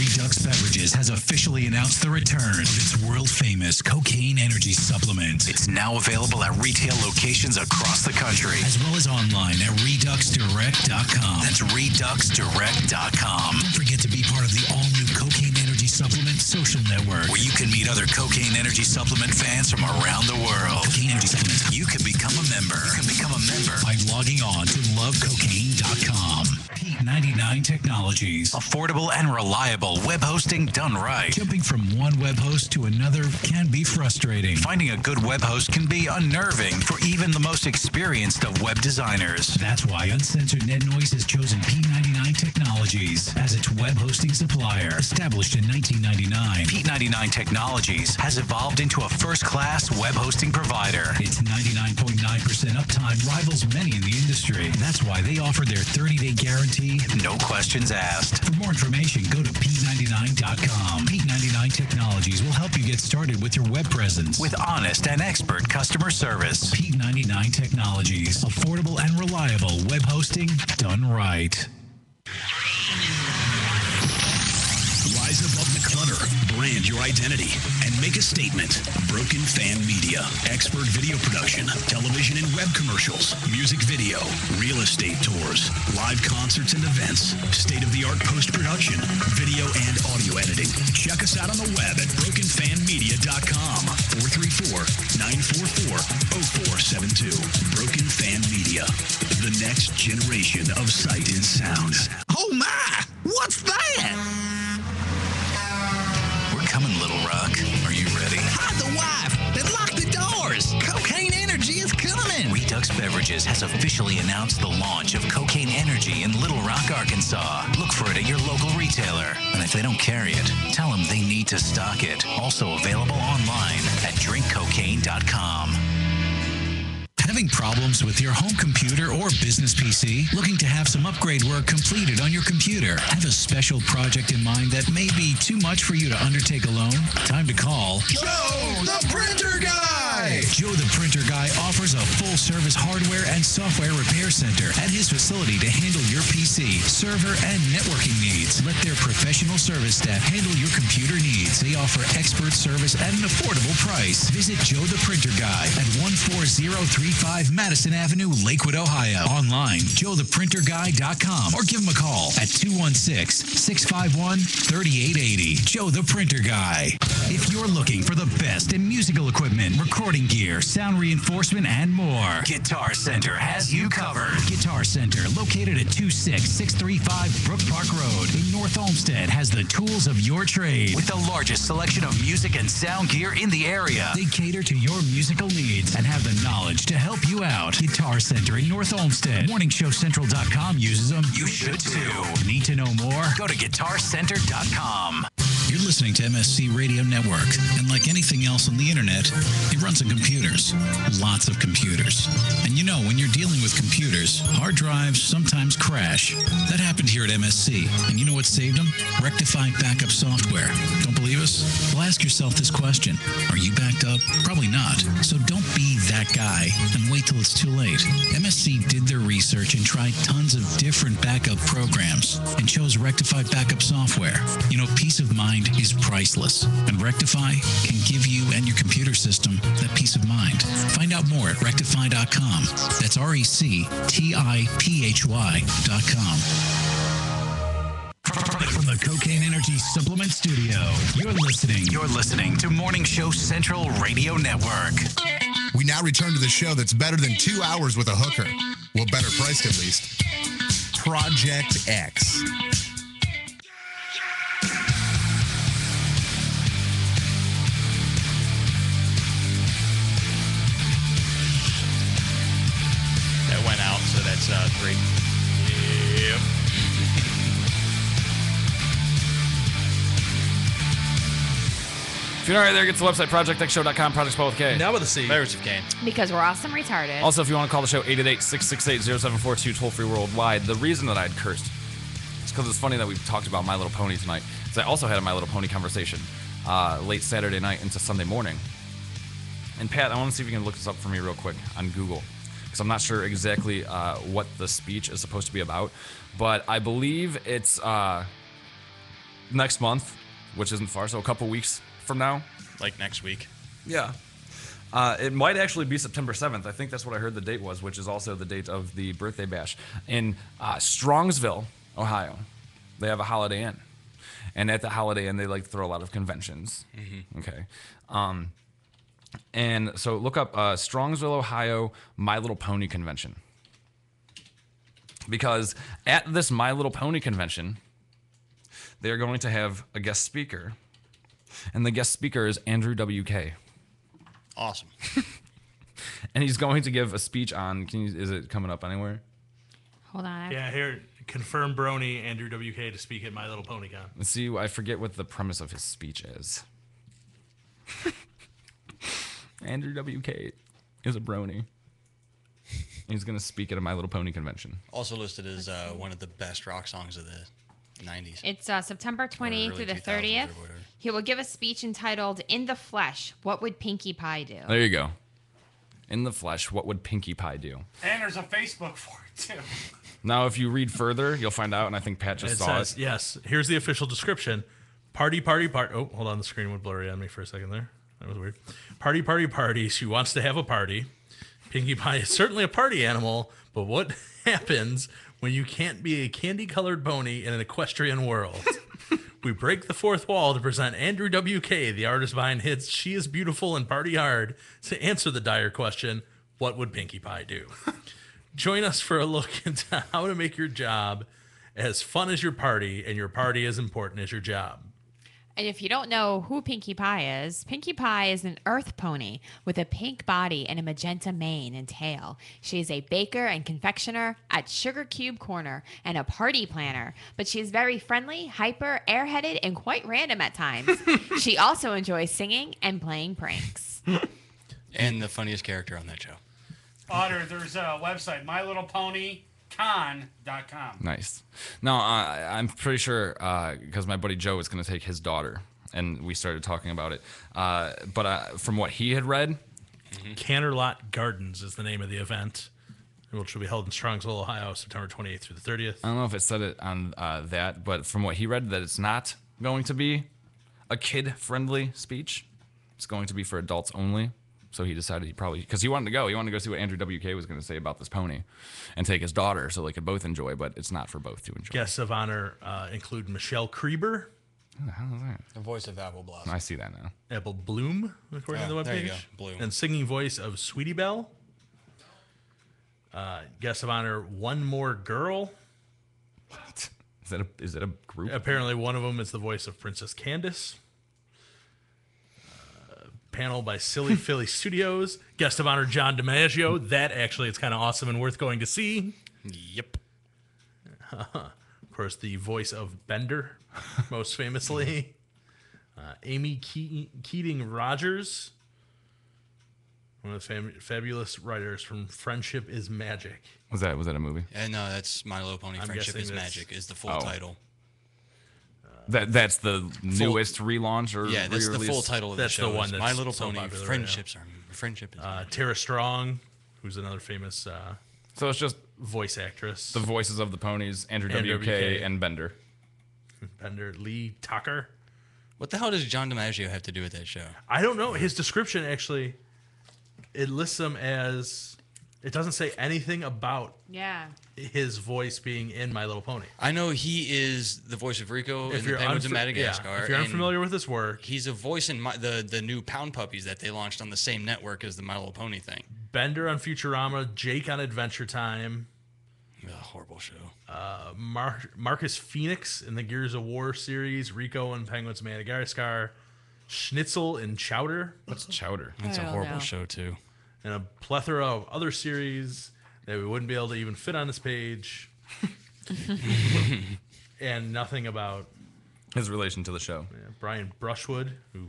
Speaker 9: Redux Beverages has officially announced the return of its world-famous Cocaine Energy Supplement. It's now available at retail locations across the country, as well as online at reduxdirect.com. That's reduxdirect.com. Don't forget to be part of the all-new Cocaine Energy Supplement social network, where you can meet other Cocaine Energy Supplement fans from around the world. Cocaine Energy Supplement. You can become a member. You can become a member by logging on to lovecocaine.com. P99 Technologies. Affordable and reliable web hosting done right. Jumping from one web host to another can be frustrating. Finding a good web host can be unnerving for even the most experienced of web designers. That's why Uncensored Net Noise has chosen P99 Technologies as its web hosting supplier. Established in 1999, P99 Technologies has evolved into a first-class web hosting provider. Its 99.9% uptime rivals many in the industry. That's why they offer their 30-day guarantee, no questions asked. For more information, go to P99.com. P99 Technologies will help you get started with your web presence with honest and expert customer service. P99 Technologies. Affordable and reliable web hosting done right.
Speaker 10: Rise above the clutter, brand your identity, and make a statement. Broken Fan Media. Expert video production, television and web commercials, music video, real estate tours, live concerts and events, state-of-the-art post-production, video and audio editing. Check us out on the web at brokenfanmedia.com. 434-944-0472. Broken Fan Media. The next generation of sight and sound.
Speaker 9: Oh my! What's that? We're coming, Little Rock. Are you ready? Hide the wife! Then lock the doors! Cocaine Energy is coming! Redux Beverages has officially announced the launch of Cocaine Energy in Little Rock, Arkansas. Look for it at your local retailer. And if they don't carry it, tell them they need to stock it. Also available online at drinkcocaine.com. Having problems with your home computer or business PC? Looking to have some upgrade work completed on your computer? Have a special project in mind that may be too much for you to undertake alone? Time to call
Speaker 12: Joe, the printer guy!
Speaker 9: Joe the Printer Guy offers a full-service hardware and software repair center at his facility to handle your PC, server, and networking needs. Let their professional service staff handle your computer needs. They offer expert service at an affordable price. Visit Joe the Printer Guy at 14035 Madison Avenue, Lakewood, Ohio. Online, joetheprinterguy.com, or give him a call at 216-651-3880. Joe the Printer Guy. If you're looking for the best in musical equipment, recording gear, sound reinforcement, and more, more. Guitar Center has you covered. Guitar Center, located at 26635 Brook Park Road in North Olmsted, has the tools of your trade with the largest selection of music and sound gear in the area. They cater to your musical needs and have the knowledge to help you out. Guitar Center in North Olmsted. MorningShowCentral.com uses them. You should too. Need to know more? Go to GuitarCenter.com.
Speaker 10: You're listening to MSC Radio Network, and like anything else on the internet, it runs on computers. Lots of computers. And you know, when you're dealing with computers, hard drives sometimes crash. That happened here at MSC, and you know what saved them? Rectiphy backup software. Don't believe us? Well, ask yourself this question. Are you backed up? Probably not. So don't be that guy and wait till it's too late. MSC did their research and tried tons of different backup programs and chose Rectiphy backup software. You know, peace of mind is priceless, and Rectiphy can give you and your computer system that peace of mind. Find out more at rectify.com. That's RECTIPHY.com.
Speaker 9: From the Cocaine Energy Supplement Studio, you're listening to Morning Show Central Radio Network.
Speaker 12: We now return to the show that's better than 2 hours with a hooker. Well, better priced at least. Projekt X.
Speaker 6: That went out, so that's 3.
Speaker 7: Yep.
Speaker 4: If you're not right there, get to the website, projectxshow.com, project spelled with K.
Speaker 7: Now with a C.
Speaker 6: Beverage of Kane.
Speaker 5: Because we're awesome retarded.
Speaker 4: Also, if you want to call the show, 888-668-0742, toll-free worldwide. The reason that I'd cursed is because it's funny that we've talked about My Little Pony tonight. Because I also had a My Little Pony conversation late Saturday night into Sunday morning. And Pat, I want to see if you can look this up for me real quick on Google. Because I'm not sure exactly what the speech is supposed to be about. But I believe it's next month, which isn't far, so a couple weeks from now.
Speaker 6: Like next week.
Speaker 4: Yeah. It might actually be September 7th. I think that's what I heard the date was, which is also the date of the birthday bash. In Strongsville, Ohio, they have a Holiday Inn. And at the Holiday Inn, they like to throw a lot of conventions. Mm-hmm. Okay. And so look up Strongsville, Ohio, My Little Pony Convention. Because at this My Little Pony Convention, they're going to have a guest speaker. And the guest speaker is Andrew WK.
Speaker 6: Awesome.
Speaker 4: And he's going to give a speech on, is it coming up anywhere?
Speaker 5: Hold on.
Speaker 7: Yeah, here, confirm Brony, Andrew WK to speak at My Little Pony Con.
Speaker 4: Let's see, I forget what the premise of his speech is. Andrew WK is a brony. He's going to speak at a My Little Pony convention.
Speaker 6: Also listed as one of the best rock songs of the 90s.
Speaker 5: It's September 20th through the 30th. He will give a speech entitled, In the Flesh, What Would Pinkie Pie Do?
Speaker 4: There you go. In the Flesh, What Would Pinkie Pie Do?
Speaker 17: And there's a Facebook for it, too.
Speaker 4: Now, if you read further, you'll find out, and I think Pat just saw it.
Speaker 7: Yes, here's the official description. Party. Oh, hold on, the screen went blurry on me for a second there. That was weird. Party. She wants to have a party. Pinkie Pie is certainly a party animal, but what happens when you can't be a candy-colored pony in an equestrian world? We break the fourth wall to present Andrew WK, the artist behind hits She Is Beautiful and Party Hard, to answer the dire question, what would Pinkie Pie do? Join us for a look into how to make your job as fun as your party and your party as important as your job.
Speaker 5: And if you don't know who Pinkie Pie is an earth pony with a pink body and a magenta mane and tail. She is a baker and confectioner at Sugar Cube Corner and a party planner, but she is very friendly, hyper, airheaded, and quite random at times. She also enjoys singing and playing pranks.
Speaker 6: And the funniest character on that show.
Speaker 17: Otter, there's a website, mylittleponycon.com.
Speaker 4: Nice. No, I'm pretty sure because my buddy Joe is going to take his daughter, and we started talking about it. But from what he had read,
Speaker 7: Canterlot Gardens is the name of the event, which will be held in Strongsville, Ohio, September 28th through the 30th.
Speaker 4: I don't know if it said it on that, but from what he read, that it's not going to be a kid-friendly speech. It's going to be for adults only. So he decided he probably, because he wanted to go see what Andrew WK was going to say about this pony and take his daughter so they could both enjoy, but it's not for both to enjoy.
Speaker 7: Guests of honor include Michelle Krieber.
Speaker 4: Who the hell is that?
Speaker 6: The voice of Apple Blossom.
Speaker 4: I see that now.
Speaker 7: Apple Bloom, according to the webpage.
Speaker 6: There you go, Bloom.
Speaker 7: And singing voice of Sweetie Belle. Guest of honor, One More Girl.
Speaker 4: Is that a group?
Speaker 7: Apparently, one of them is the voice of Princess Candace. Panel by Silly Philly Studios. Guest of honor, John DiMaggio. That actually is kind of awesome and worth going to see.
Speaker 6: Yep.
Speaker 7: Of course, the voice of Bender, most famously. Amy Keating Rogers. One of the fabulous writers from Friendship is Magic.
Speaker 4: Was that a movie?
Speaker 6: No, that's My Little Pony. Friendship is Magic is the full title.
Speaker 4: That's the newest relaunch or
Speaker 6: yeah, that's
Speaker 4: re-release?
Speaker 6: the full title of the show.
Speaker 7: The one that's
Speaker 6: My Little
Speaker 7: so
Speaker 6: Pony.
Speaker 7: popular
Speaker 6: Friendship is
Speaker 7: Tara Strong, who's another famous
Speaker 4: so it's just
Speaker 7: voice actress.
Speaker 4: The voices of the ponies, Andrew WK and Bender.
Speaker 7: Bender, Lee Tucker.
Speaker 6: What the hell does John DiMaggio have to do with that show?
Speaker 7: I don't know. His description actually, it lists him as, it doesn't say anything about his voice being in My Little Pony.
Speaker 6: I know he is the voice of Rico in the Penguins of Madagascar.
Speaker 7: Yeah, if you're unfamiliar with his work.
Speaker 6: He's a voice in the new Pound Puppies that they launched on the same network as the My Little Pony thing.
Speaker 7: Bender on Futurama, Jake on Adventure Time.
Speaker 6: Horrible show.
Speaker 7: Marcus Phoenix in the Gears of War series, Rico and Penguins of Madagascar, Schnitzel in Chowder.
Speaker 4: What's Chowder?
Speaker 6: That's a horrible show too.
Speaker 7: And a plethora of other series that we wouldn't be able to even fit on this page. And nothing about
Speaker 4: his relation to the show.
Speaker 7: Yeah, Brian Brushwood, who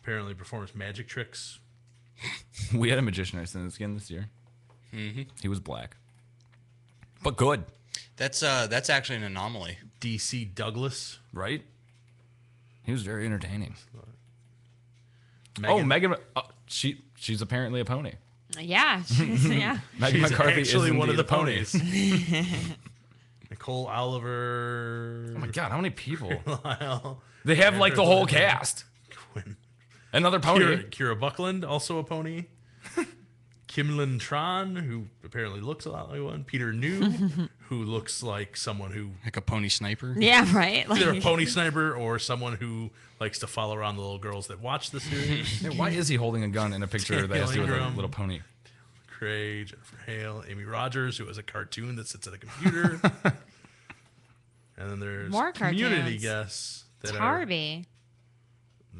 Speaker 7: apparently performs magic tricks.
Speaker 4: We had a magician I sent skin this year.
Speaker 6: Mm-hmm.
Speaker 4: He was black, but good.
Speaker 6: That's actually an anomaly.
Speaker 7: DC Douglas,
Speaker 4: right? He was very entertaining.
Speaker 7: Megan.
Speaker 4: She's apparently a pony.
Speaker 5: Yeah,
Speaker 7: yeah.
Speaker 4: Megan
Speaker 7: She's
Speaker 4: McCarthy
Speaker 7: actually
Speaker 4: is
Speaker 7: one of the
Speaker 4: ponies.
Speaker 7: Nicole Oliver.
Speaker 4: Oh my God, how many people?
Speaker 7: Lyle.
Speaker 4: They have like the whole cast. Another pony.
Speaker 7: Kira Buckland, also a pony. Kimlin Tron, who apparently looks a lot like one. Peter New, who looks like someone who...
Speaker 6: Like a pony sniper?
Speaker 5: Yeah, right.
Speaker 7: Either a pony sniper or someone who likes to follow around the little girls that watch the series.
Speaker 4: Yeah, why is he holding a gun in a picture that has to do with a little pony?
Speaker 7: Craig, Jennifer Hale, Amy Rogers, who has a cartoon that sits at a computer. And then there's
Speaker 5: more
Speaker 7: community
Speaker 5: cartoons.
Speaker 7: Guests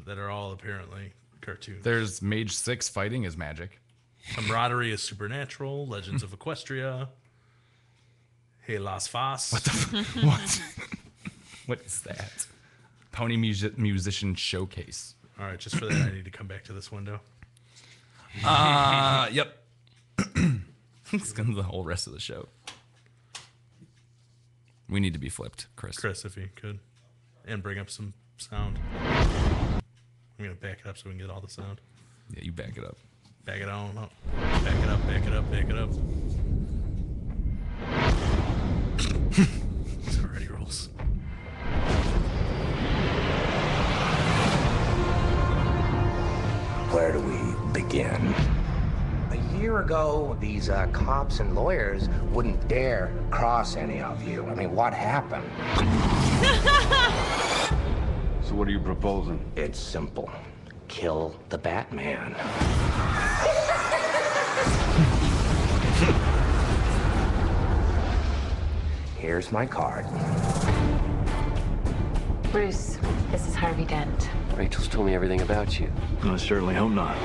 Speaker 7: that are all apparently cartoons.
Speaker 4: There's Mage 6 fighting is magic.
Speaker 7: Camaraderie is supernatural. Legends of Equestria. Hey Las Fas.
Speaker 4: What the what? What is that? Pony musician showcase.
Speaker 7: All right, just for that, I need to come back to this window.
Speaker 4: Yep. It's gonna be the whole rest of the show. We need to be flipped, Chris.
Speaker 7: Chris, if you could. And bring up some sound. I'm going to back it up so we can get all the sound.
Speaker 4: Yeah, you back it up.
Speaker 7: Back it on up. Back it up, back it up, back it up. It's already rolls.
Speaker 18: Where do we begin? A year ago, these cops and lawyers wouldn't dare cross any of you. I mean, what happened?
Speaker 19: So what are you proposing?
Speaker 18: It's simple. Kill the Batman. Here's my card.
Speaker 20: Bruce, this is Harvey Dent.
Speaker 19: Rachel's told me everything about you. I certainly hope not.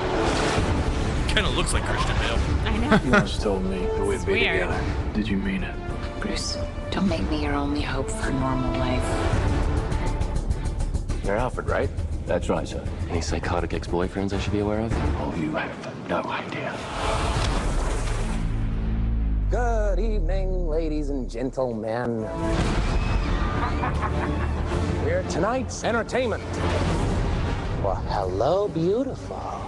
Speaker 7: Kind of looks like Christian Bale.
Speaker 20: I know.
Speaker 19: You once told me that we'd be
Speaker 20: weird.
Speaker 19: together. Did you mean it?
Speaker 20: Bruce, don't make me your only hope for normal life.
Speaker 19: You're Alfred, right? That's right, sir. Any psychotic ex-boyfriends I should be aware of? Oh, you have no idea.
Speaker 18: Good evening, ladies and gentlemen. We're tonight's entertainment. Well, hello, beautiful.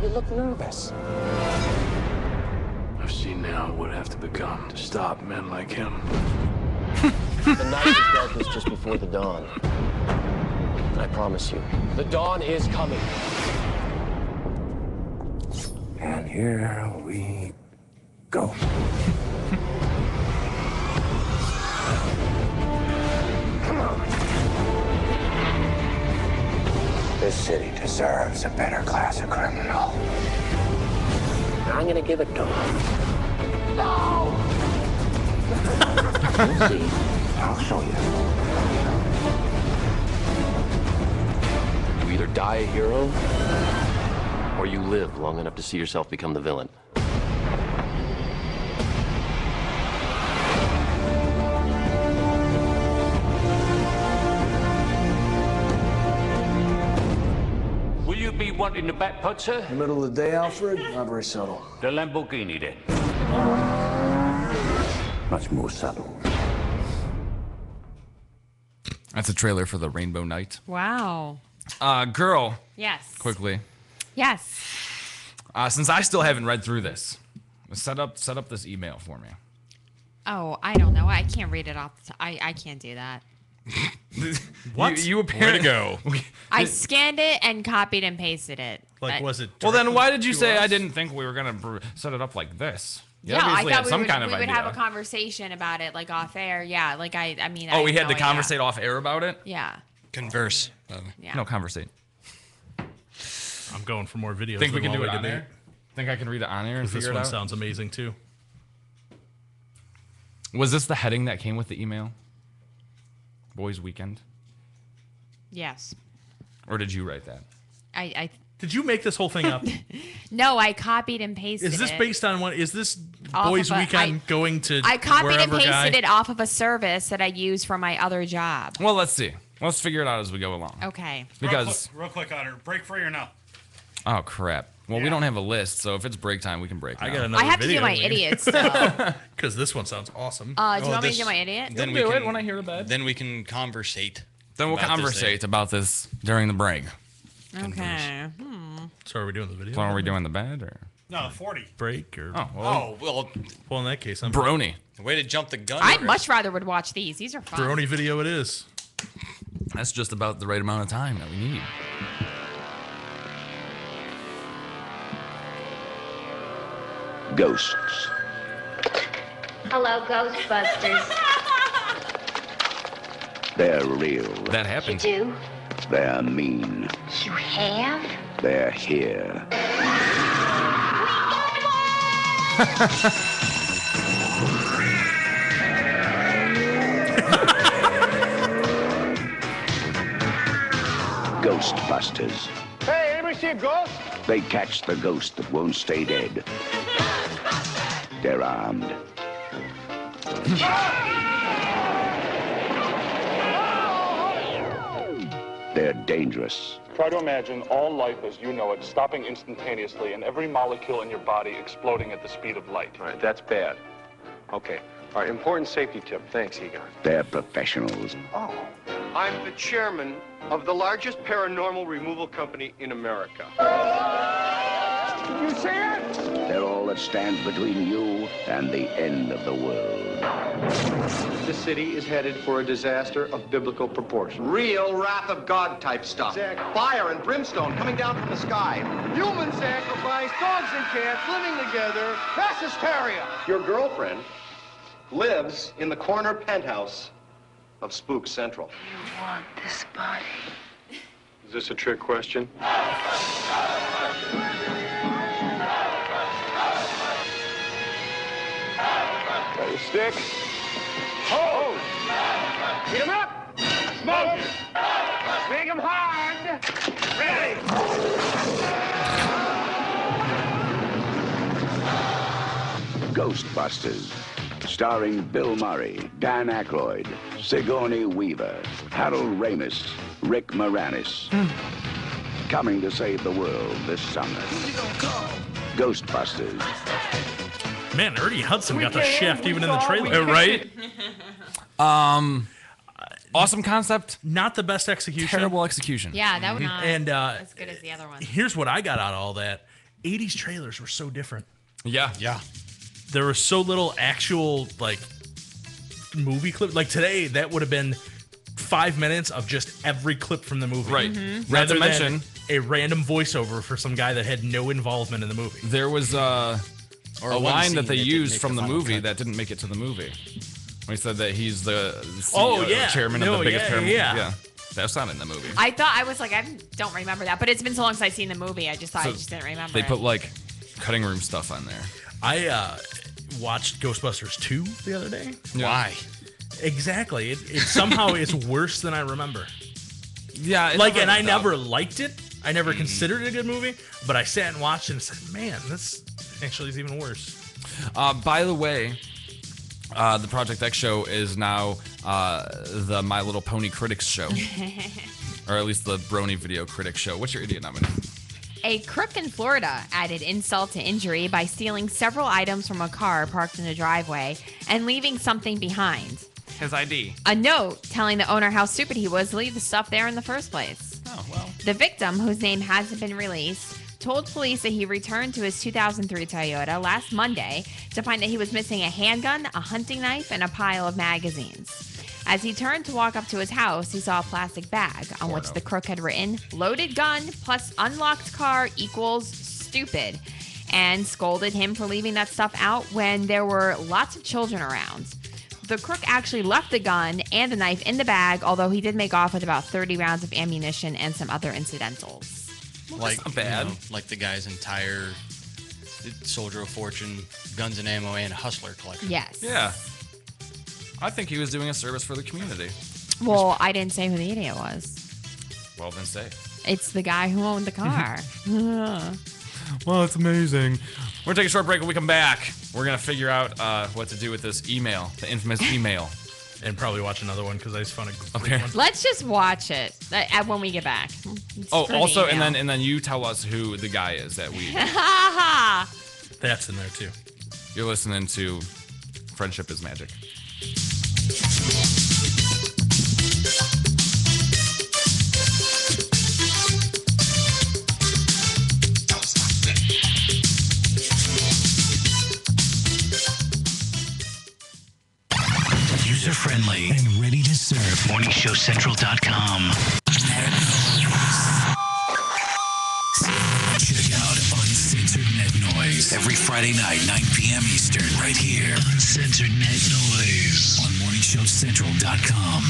Speaker 18: You look nervous.
Speaker 19: I've seen now what would have to become to stop men like him.
Speaker 18: The night is darkest just before the dawn. I promise you, the dawn is coming. And here we go. Come on. This city deserves a better class of criminal.
Speaker 14: I'm gonna give it to him.
Speaker 15: No!
Speaker 14: You'll see. I'll show you.
Speaker 19: You either die a hero, or you live long enough to see yourself become the villain.
Speaker 14: Will you be wanting the back putt, sir?
Speaker 15: In the middle of the day, Alfred? Not very subtle.
Speaker 14: The Lamborghini, then. Much more subtle.
Speaker 4: That's a trailer for the Rainbow Night.
Speaker 5: Wow.
Speaker 4: Girl.
Speaker 5: Yes.
Speaker 4: Quickly.
Speaker 5: Yes.
Speaker 4: Since I still haven't read through this, set up this email for me.
Speaker 5: Oh, I don't know. I can't read it off. I can't do that.
Speaker 4: What? You apparently
Speaker 3: go.
Speaker 5: I scanned it and copied and pasted it.
Speaker 7: Was it?
Speaker 4: Well, then why did you say I didn't think we were gonna set it up like this? You
Speaker 5: Yeah, I
Speaker 4: obviously
Speaker 5: thought
Speaker 4: had some
Speaker 5: we
Speaker 4: kind of
Speaker 5: would
Speaker 4: idea.
Speaker 5: have a conversation about it, like off air. Yeah, like I mean.
Speaker 4: Oh, we had
Speaker 5: no
Speaker 4: to
Speaker 5: idea.
Speaker 4: conversate off air about it.
Speaker 5: Yeah.
Speaker 2: Converse.
Speaker 5: Yeah.
Speaker 4: No, conversate.
Speaker 7: I'm going for more videos.
Speaker 4: Think we can
Speaker 7: while
Speaker 4: do it on
Speaker 7: debate.
Speaker 4: air? Think I can read it on air and
Speaker 7: This
Speaker 4: figure it
Speaker 7: one
Speaker 4: out?
Speaker 7: sounds amazing too.
Speaker 4: Was this the heading that came with the email? Boys Weekend?
Speaker 5: Yes.
Speaker 4: Or did you write that?
Speaker 5: I
Speaker 7: Did you make this whole thing up?
Speaker 5: no, I copied and pasted.
Speaker 7: Is this
Speaker 5: it
Speaker 7: based on what? Is this
Speaker 5: Off
Speaker 7: Boys
Speaker 5: of a-
Speaker 7: Weekend going to?
Speaker 5: I copied and
Speaker 7: wherever
Speaker 5: pasted
Speaker 7: guy?
Speaker 5: it off of a service that I use for my other job.
Speaker 4: Well, let's see. Let's figure it out as we go along.
Speaker 5: Okay.
Speaker 4: Because
Speaker 17: Real quick, Otter. Break free or no?
Speaker 4: oh crap. Well, we don't have a list, so if it's break time, we can break.
Speaker 7: I
Speaker 4: now.
Speaker 7: got another
Speaker 5: I have to
Speaker 7: video
Speaker 5: do my
Speaker 7: link.
Speaker 5: idiot stuff.
Speaker 7: Because this one sounds awesome.
Speaker 5: Do you want me to do my idiot?
Speaker 6: Then
Speaker 4: You'll
Speaker 6: we
Speaker 4: do
Speaker 6: can,
Speaker 4: it when I hear the bed.
Speaker 6: Then we can conversate.
Speaker 4: Then we'll
Speaker 6: about this
Speaker 4: conversate about this during the break.
Speaker 5: Okay.
Speaker 7: So are we doing the video?
Speaker 4: So are we doing the bed or
Speaker 17: No, 40.
Speaker 7: break or?
Speaker 4: oh well,
Speaker 6: Oh, well,
Speaker 7: Well, in that case, I'm
Speaker 4: brony.
Speaker 6: way to jump the gun.
Speaker 5: I much rather would watch these. These are fun.
Speaker 7: Brony video. It is.
Speaker 4: That's just about the right amount of time that we need.
Speaker 10: Ghosts.
Speaker 20: Hello, Ghostbusters.
Speaker 10: They're real.
Speaker 4: That
Speaker 20: You
Speaker 4: happened.
Speaker 20: do?
Speaker 10: They're mean.
Speaker 20: You have?
Speaker 10: They're here. Ghostbusters.
Speaker 15: Hey, anybody see a ghost?
Speaker 10: They catch the ghost that won't stay dead. They're armed. They're dangerous.
Speaker 21: Try to imagine all life as you know it stopping instantaneously and every molecule in your body exploding at the speed of light.
Speaker 22: All right, that's bad. Okay. All right, important safety tip. Thanks, Egon.
Speaker 10: They're professionals.
Speaker 22: Oh, I'm the chairman of the largest paranormal removal company in America.
Speaker 15: You see it?
Speaker 10: They're all that stands between you and the end of the world.
Speaker 22: This city is headed for a disaster of biblical proportions. Real wrath of God type stuff. Fire and brimstone coming down from the sky. Human sacrifice, dogs and cats living together. Mass hysteria. Your girlfriend lives in the corner penthouse of Spook Central.
Speaker 16: You want this body?
Speaker 21: Is this a trick question? Got your stick?
Speaker 15: Hold! Beat him up! Smoke! Make him hard! Ready!
Speaker 10: Ghostbusters. Starring Bill Murray, Dan Aykroyd, Sigourney Weaver, Harold Ramis, Rick Moranis. Coming to save the world this summer. Ghostbusters.
Speaker 7: Man, Ernie Hudson got the shaft even in the trailer.
Speaker 4: Right? Awesome concept.
Speaker 7: Not the best execution.
Speaker 4: Terrible execution.
Speaker 5: Yeah, that was not
Speaker 7: And
Speaker 5: as good as the other one.
Speaker 7: here's what I got out of all that: 80s trailers were so different.
Speaker 4: Yeah.
Speaker 2: Yeah.
Speaker 7: There was so little actual like movie clip. Like today, that would have been 5 minutes of just every clip from the movie.
Speaker 4: Right.
Speaker 5: Mm-hmm.
Speaker 4: Not to
Speaker 7: Rather
Speaker 4: mention
Speaker 7: than a random voiceover for some guy that had no involvement in the movie.
Speaker 4: there was a
Speaker 6: one
Speaker 4: line
Speaker 6: scene
Speaker 4: that they
Speaker 6: that didn't
Speaker 4: used
Speaker 6: make
Speaker 4: from
Speaker 6: the
Speaker 4: the
Speaker 6: final
Speaker 4: movie
Speaker 6: cut.
Speaker 4: that didn't make it to the movie. When he said that he's the CEO,
Speaker 7: Oh, yeah.
Speaker 4: chairman of
Speaker 7: No,
Speaker 4: the biggest
Speaker 7: yeah,
Speaker 4: pyramid.
Speaker 7: yeah.
Speaker 4: That's not in the movie.
Speaker 5: I thought I was like I don't remember that, but it's been so long since I've seen the movie. I just thought I
Speaker 4: So
Speaker 5: just didn't remember.
Speaker 4: They
Speaker 5: it.
Speaker 4: put like cutting room stuff on there.
Speaker 7: I watched Ghostbusters 2 the other day.
Speaker 6: Why?
Speaker 7: Exactly. It somehow is worse than I remember.
Speaker 4: Yeah.
Speaker 7: And I never liked it. I never considered it a good movie, but I sat and watched it and said, man, this actually is even worse.
Speaker 4: By the way, the Projekt X Show is now the My Little Pony Critics Show. Or at least the Brony Video Critics Show. What's your idiot nominee?
Speaker 5: A crook in Florida added insult to injury by stealing several items from a car parked in a driveway and leaving something behind.
Speaker 4: His ID.
Speaker 5: A note telling the owner how stupid he was to leave the stuff there in the first place.
Speaker 4: Oh, well.
Speaker 5: The victim, whose name hasn't been released, told police that he returned to his 2003 Toyota last Monday to find that he was missing a handgun, a hunting knife, and a pile of magazines. As he turned to walk up to his house, he saw a plastic bag on which the crook had written, "Loaded gun plus unlocked car equals stupid," and scolded him for leaving that stuff out when there were lots of children around. The crook actually left the gun and the knife in the bag, although he did make off with about 30 rounds of ammunition and some other incidentals.
Speaker 4: Well, that's not bad.
Speaker 6: Like the guy's entire Soldier of Fortune, guns and ammo, and hustler collection.
Speaker 5: Yes.
Speaker 4: Yeah. I think he was doing a service for the community.
Speaker 5: Well, I didn't say who the idiot was.
Speaker 4: Well, then say.
Speaker 5: It's the guy who owned the car.
Speaker 4: Well, it's amazing. We're going to take a short break. When we come back, we're going to figure out what to do with this email, the infamous email.
Speaker 7: And probably watch another one because I just found a
Speaker 4: Okay.
Speaker 7: one.
Speaker 5: Let's just watch it when we get back.
Speaker 4: Oh,
Speaker 5: Screw the
Speaker 4: also,
Speaker 5: email.
Speaker 4: and then you tell us who the guy is that we...
Speaker 7: That's in there too.
Speaker 4: You're listening to Friendship is Magic.
Speaker 9: User-friendly and ready to serve. MorningShowCentral.com. Check out Uncensored Net Noise every Friday night, 9 p.m. Eastern, right here. Uncensored Net Noise on MorningShowCentral.com.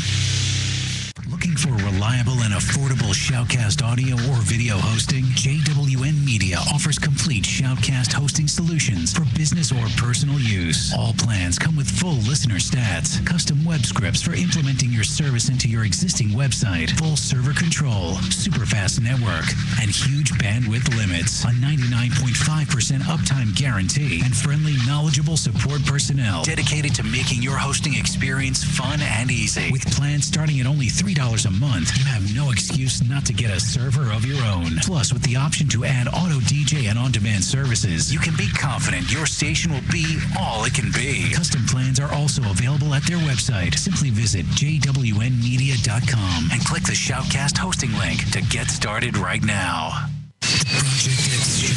Speaker 9: Looking for reliable and affordable Shoutcast audio or video hosting? JWN Media offers complete Shoutcast hosting solutions for business or personal use. All plans come with full listener stats, custom web scripts for implementing your service into your existing website, full server control, super fast network, and huge bandwidth limits, a 99.5% uptime guarantee, and friendly, knowledgeable support personnel dedicated to making your hosting experience fun and easy. With plans starting at only $3 a month, you have no excuse not to get a server of your own. Plus, with the option to add auto DJ and on-demand services, you can be confident your station will be all it can be. Custom plans are also available at their website. Simply visit jwnmedia.com and click the Shoutcast hosting link to get started right now. Projekt X Show.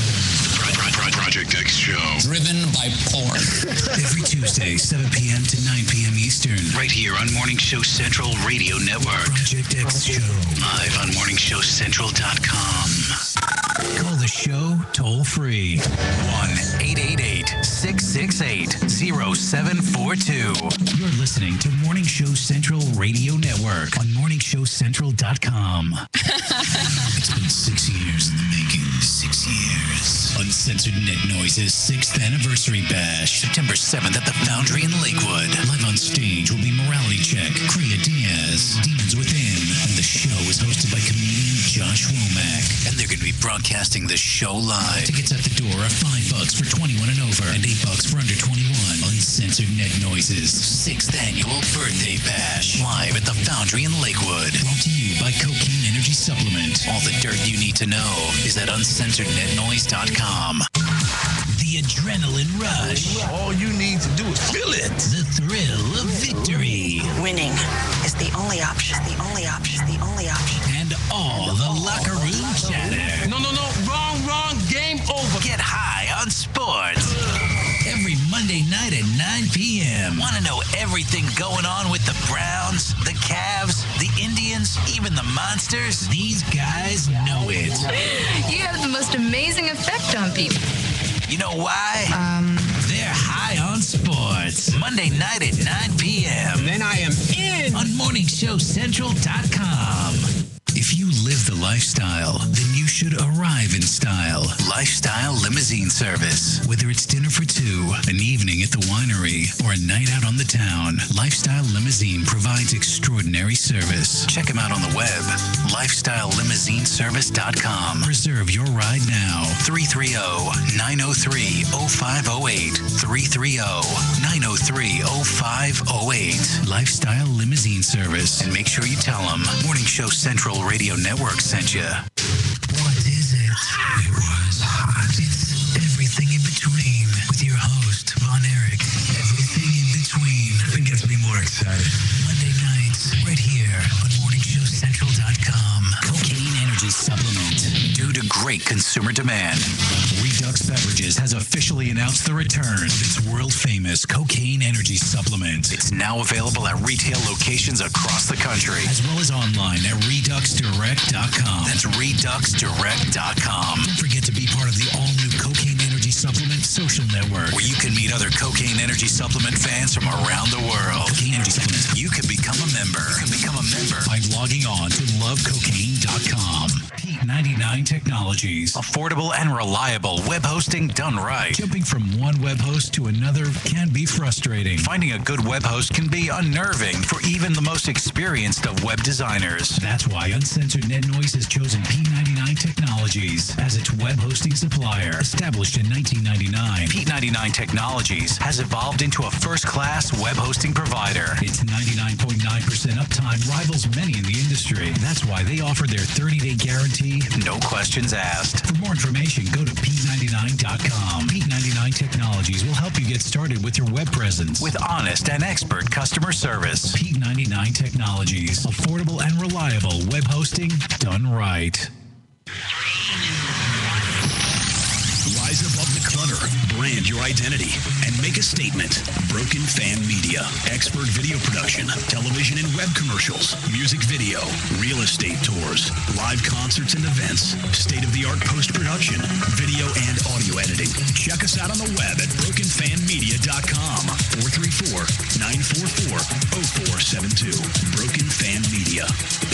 Speaker 10: Projekt X Show.
Speaker 9: Driven by porn. Every Tuesday, 7 p.m. to 9 p.m. Eastern. Right here on Morning Show Central Radio Network. Projekt X Show. Live on MorningShowCentral.com. Call the show toll free. 1-888-668-0742. You're listening to Morning Show Central Radio Network on MorningShowCentral.com. It's been 6 years in the making. 6 years. Uncensored Net Noise's 6th anniversary bash. September 7th at the Foundry in Lakewood. Live on stage will be Morality Check, Kriya Diaz, Demons Within, and the show is hosted by comedian Josh Womack. And they're going to be broadcasting the show live. Tickets at the door are $5 for 21 and over and $8 for under 21. Uncensored Net Noise's 6th annual birthday bash. Live at the Foundry in Lakewood. Brought to you by Cocaine Energy Supplement. All the dirt you need to know is at uncensorednetnoise.com. The adrenaline rush.
Speaker 10: All you need to do is feel it.
Speaker 9: The thrill of victory.
Speaker 16: Winning is the only option. The only option. The only option.
Speaker 9: And all the locker room chatter.
Speaker 10: No. Wrong. Game over.
Speaker 9: Get high on sports. Every Monday night at 9 p.m. Want to know everything going on with the Browns, the Cavs, the Indians, even the Monsters? These guys know it.
Speaker 1: You have the most amazing effect on people.
Speaker 9: You know why? They're high on sports. Monday night at 9 p.m.
Speaker 10: Then I am in.
Speaker 9: On MorningShowCentral.com. If you live the lifestyle, then you should arrive in style. Lifestyle Limousine Service. Whether it's dinner for two, an evening at the winery, or a night out on the town, Lifestyle Limousine provides extraordinary service. Check them out on the web, lifestylelimousineservice.com. Reserve your ride now. 330-903-0508. 330-903-0508. Lifestyle Limousine Service. And make sure you tell them Morning Show Central Radio Network sent you. What is it? It was hot. It's everything in between with your host, Von Erich. Everything in between. It gets me more excited. Monday nights, right here on MorningShowCentral.com. Cocaine Energy Supplement. Due to great consumer demand, Redux Beverages has officially announced the return of its world-famous Cocaine Energy Supplement. It's now available at retail locations across the country, as well as online at ReduxDirect.com. That's ReduxDirect.com. Don't forget to be part of the all-new Cocaine Energy Supplement social network, where you can meet other Cocaine Energy Supplement fans from around the world. Cocaine Energy Supplement. You can become a member. By logging on to lovecocaine.com. P99 Technologies. Affordable and reliable web hosting done right. Jumping from one web host to another can be frustrating. Finding a good web host can be unnerving for even the most experienced of web designers. That's why Uncensored Net Noise has chosen P99 Technologies as its web hosting supplier. Established in 1999, P99 Technologies has evolved into a first-class web hosting provider. Its 99.9% uptime rivals many in the industry. That's why they offer their 30-day guarantee, no questions asked. For more information, go to P99.com. P99 Technologies will help you get started with your web presence with honest and expert customer service. P99 Technologies. Affordable and reliable web hosting done right.
Speaker 10: Rise above the clutter, brand your identity, and make a statement. Broken Fan Media. Expert video production, television and web commercials, music video, real estate tours, live concerts and events, state-of-the-art post-production, video and audio editing. Check us out on the web at brokenfanmedia.com. 434-944-0472. Broken Fan Media.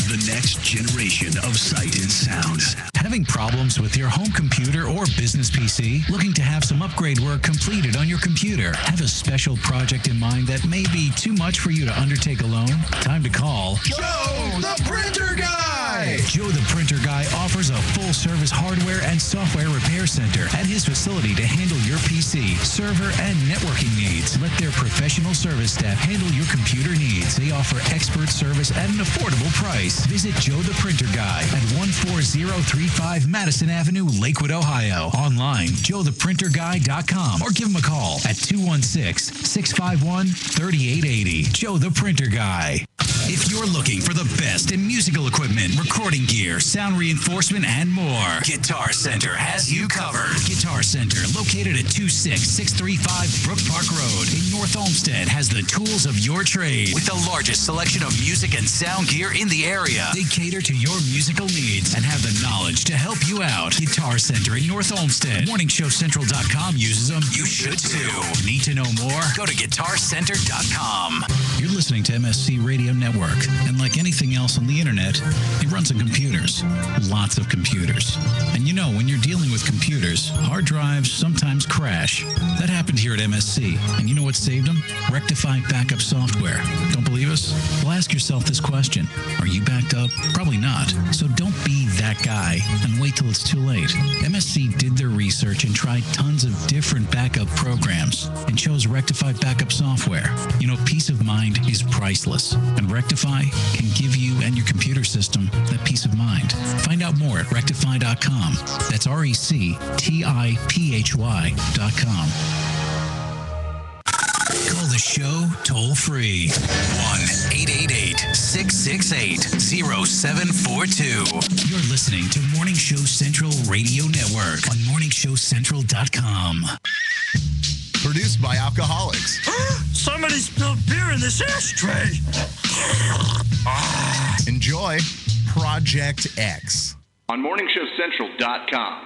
Speaker 10: The next generation of sight and sound.
Speaker 9: Having problems with your home computer or business PC? Looking to have some upgrade work completed on your computer? Have a special project in mind that may be too much for you to undertake alone? Time to call
Speaker 12: Joe the Printer Guy!
Speaker 9: Joe the Printer Guy offers a full-service hardware and software repair center at his facility to handle your PC, server, and networking needs. Let their professional service staff handle your computer needs. They offer expert service at an affordable price. Visit Joe the Printer Guy at 14035 Madison Avenue, Lakewood, Ohio. Online, joetheprinterguy.com, or give him a call at 216-651-3880. Joe the Printer Guy. If you're looking for the best in musical equipment, recording gear, sound reinforcement, and more, Guitar Center has you covered. Guitar Center, located at 26635 Brook Park Road in North Olmsted, has the tools of your trade with the largest selection of music and sound gear in the area. They cater to your musical needs and have the knowledge to help you out. Guitar Center in North Olmsted. MorningShowCentral.com uses them. You should too. Need to know more? Go to GuitarCenter.com. You're listening to MSC Radio Network, and like anything else on the internet, it runs on computers. Lots of computers. And you know, when you're dealing with computers, hard drives sometimes crash. That happened here at MSC. And you know what saved them? Rectiphy backup software. Don't believe us? Well, ask yourself this question. Are you backed up? Probably not. So don't be that guy and wait till it's too late. MSC did their research and tried tons of different backup programs and chose Rectiphy backup software. You know, peace of mind is priceless, and Rectiphy can give you and your computer system that peace of mind. Find out more at rectify.com. That's RECTIPHY.com. Call the show toll free. 1-888-668-0742. You're listening to Morning Show Central Radio Network on MorningShowCentral.com.
Speaker 12: Produced by alcoholics.
Speaker 11: Somebody spilled beer in this ashtray.
Speaker 12: Enjoy Projekt X
Speaker 10: on MorningShowCentral.com.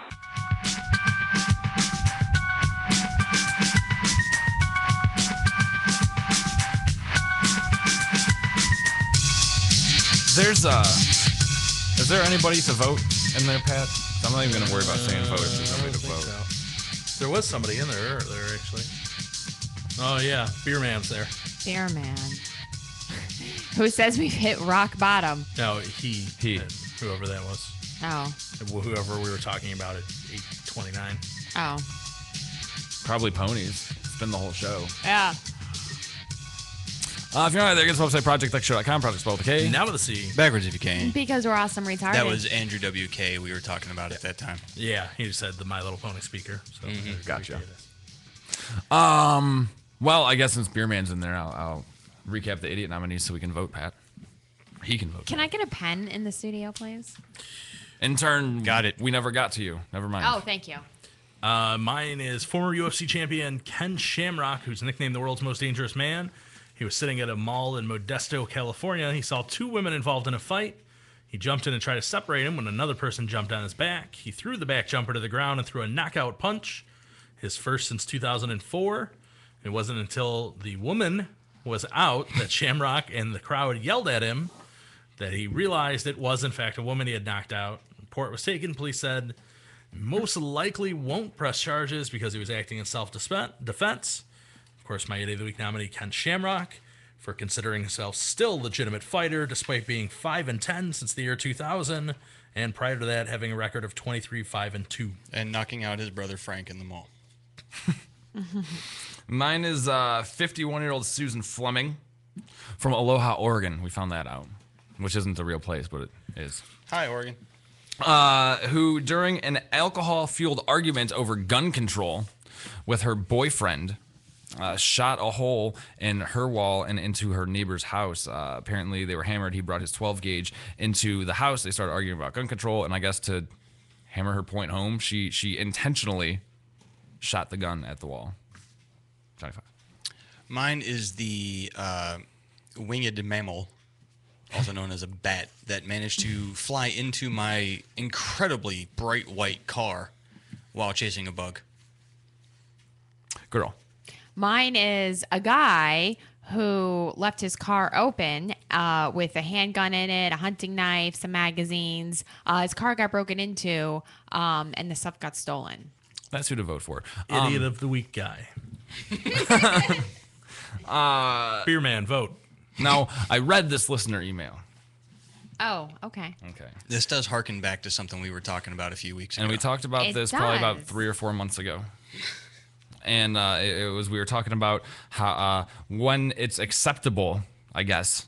Speaker 4: There's there anybody to vote in there, Pat? I'm not even going to worry about saying vote if there's nobody to vote.
Speaker 7: So. There was somebody in there earlier, actually. Oh, yeah. Beer Man's there.
Speaker 5: Beer Man. Who says we've hit rock bottom?
Speaker 7: No, he. Whoever that was.
Speaker 5: Oh.
Speaker 7: Whoever we were talking about at 8:29.
Speaker 5: Oh.
Speaker 4: Probably ponies. It's been the whole show.
Speaker 5: Yeah.
Speaker 4: If you're not there, get the website, projectxshow.com, Project spelled with a K.
Speaker 7: Now with a C.
Speaker 6: Backwards if you can.
Speaker 5: Because we're awesome retarded.
Speaker 6: That was Andrew WK we were talking about at that time.
Speaker 7: Yeah, he just said the My Little Pony speaker. So
Speaker 4: Gotcha. Well, I guess since Beerman's in there, I'll recap the idiot nominees so we can vote, Pat. He can vote.
Speaker 5: Can I get a pen in the studio, please?
Speaker 4: Intern,
Speaker 6: got it.
Speaker 4: We never got to you. Never mind.
Speaker 5: Oh, thank you.
Speaker 7: Mine is former UFC champion Ken Shamrock, who's nicknamed the world's most dangerous man. He was sitting at a mall in Modesto, California. He saw two women involved in a fight. He jumped in and tried to separate him when another person jumped on his back. He threw the back jumper to the ground and threw a knockout punch, his first since 2004. It wasn't until the woman was out that Shamrock and the crowd yelled at him that he realized it was, in fact, a woman he had knocked out. Report was taken. Police said most likely won't press charges because he was acting in self-defense. Of course, my Idiot of the Week nominee, Ken Shamrock, for considering himself still a legitimate fighter despite being 5-10 since the year 2000, and prior to that having a record of 23-5-2.
Speaker 6: And knocking out his brother Frank in the mall.
Speaker 4: Mine is 51-year-old Susan Fleming from Aloha, Oregon. We found that out, which isn't a real place, but it is.
Speaker 6: Hi, Oregon.
Speaker 4: Who, during an alcohol-fueled argument over gun control with her boyfriend, shot a hole in her wall and into her neighbor's house. Apparently, they were hammered. He brought his 12-gauge into the house. They started arguing about gun control, and I guess to hammer her point home, she intentionally shot the gun at the wall. 25.
Speaker 6: Mine is the winged mammal, also known as a bat, that managed to fly into my incredibly bright white car while chasing a bug.
Speaker 4: Girl.
Speaker 5: Mine is a guy who left his car open with a handgun in it, a hunting knife, some magazines. His car got broken into, and the stuff got stolen.
Speaker 4: That's who to vote for.
Speaker 7: Idiot of the Week guy. Beer Man, vote.
Speaker 4: No, I read this listener email.
Speaker 5: Oh, okay.
Speaker 4: Okay.
Speaker 6: This does harken back to something we were talking about a few weeks ago.
Speaker 4: And we talked about
Speaker 5: It
Speaker 4: this probably about
Speaker 5: does.
Speaker 4: 3 or 4 months ago. And we were talking about how when it's acceptable, I guess,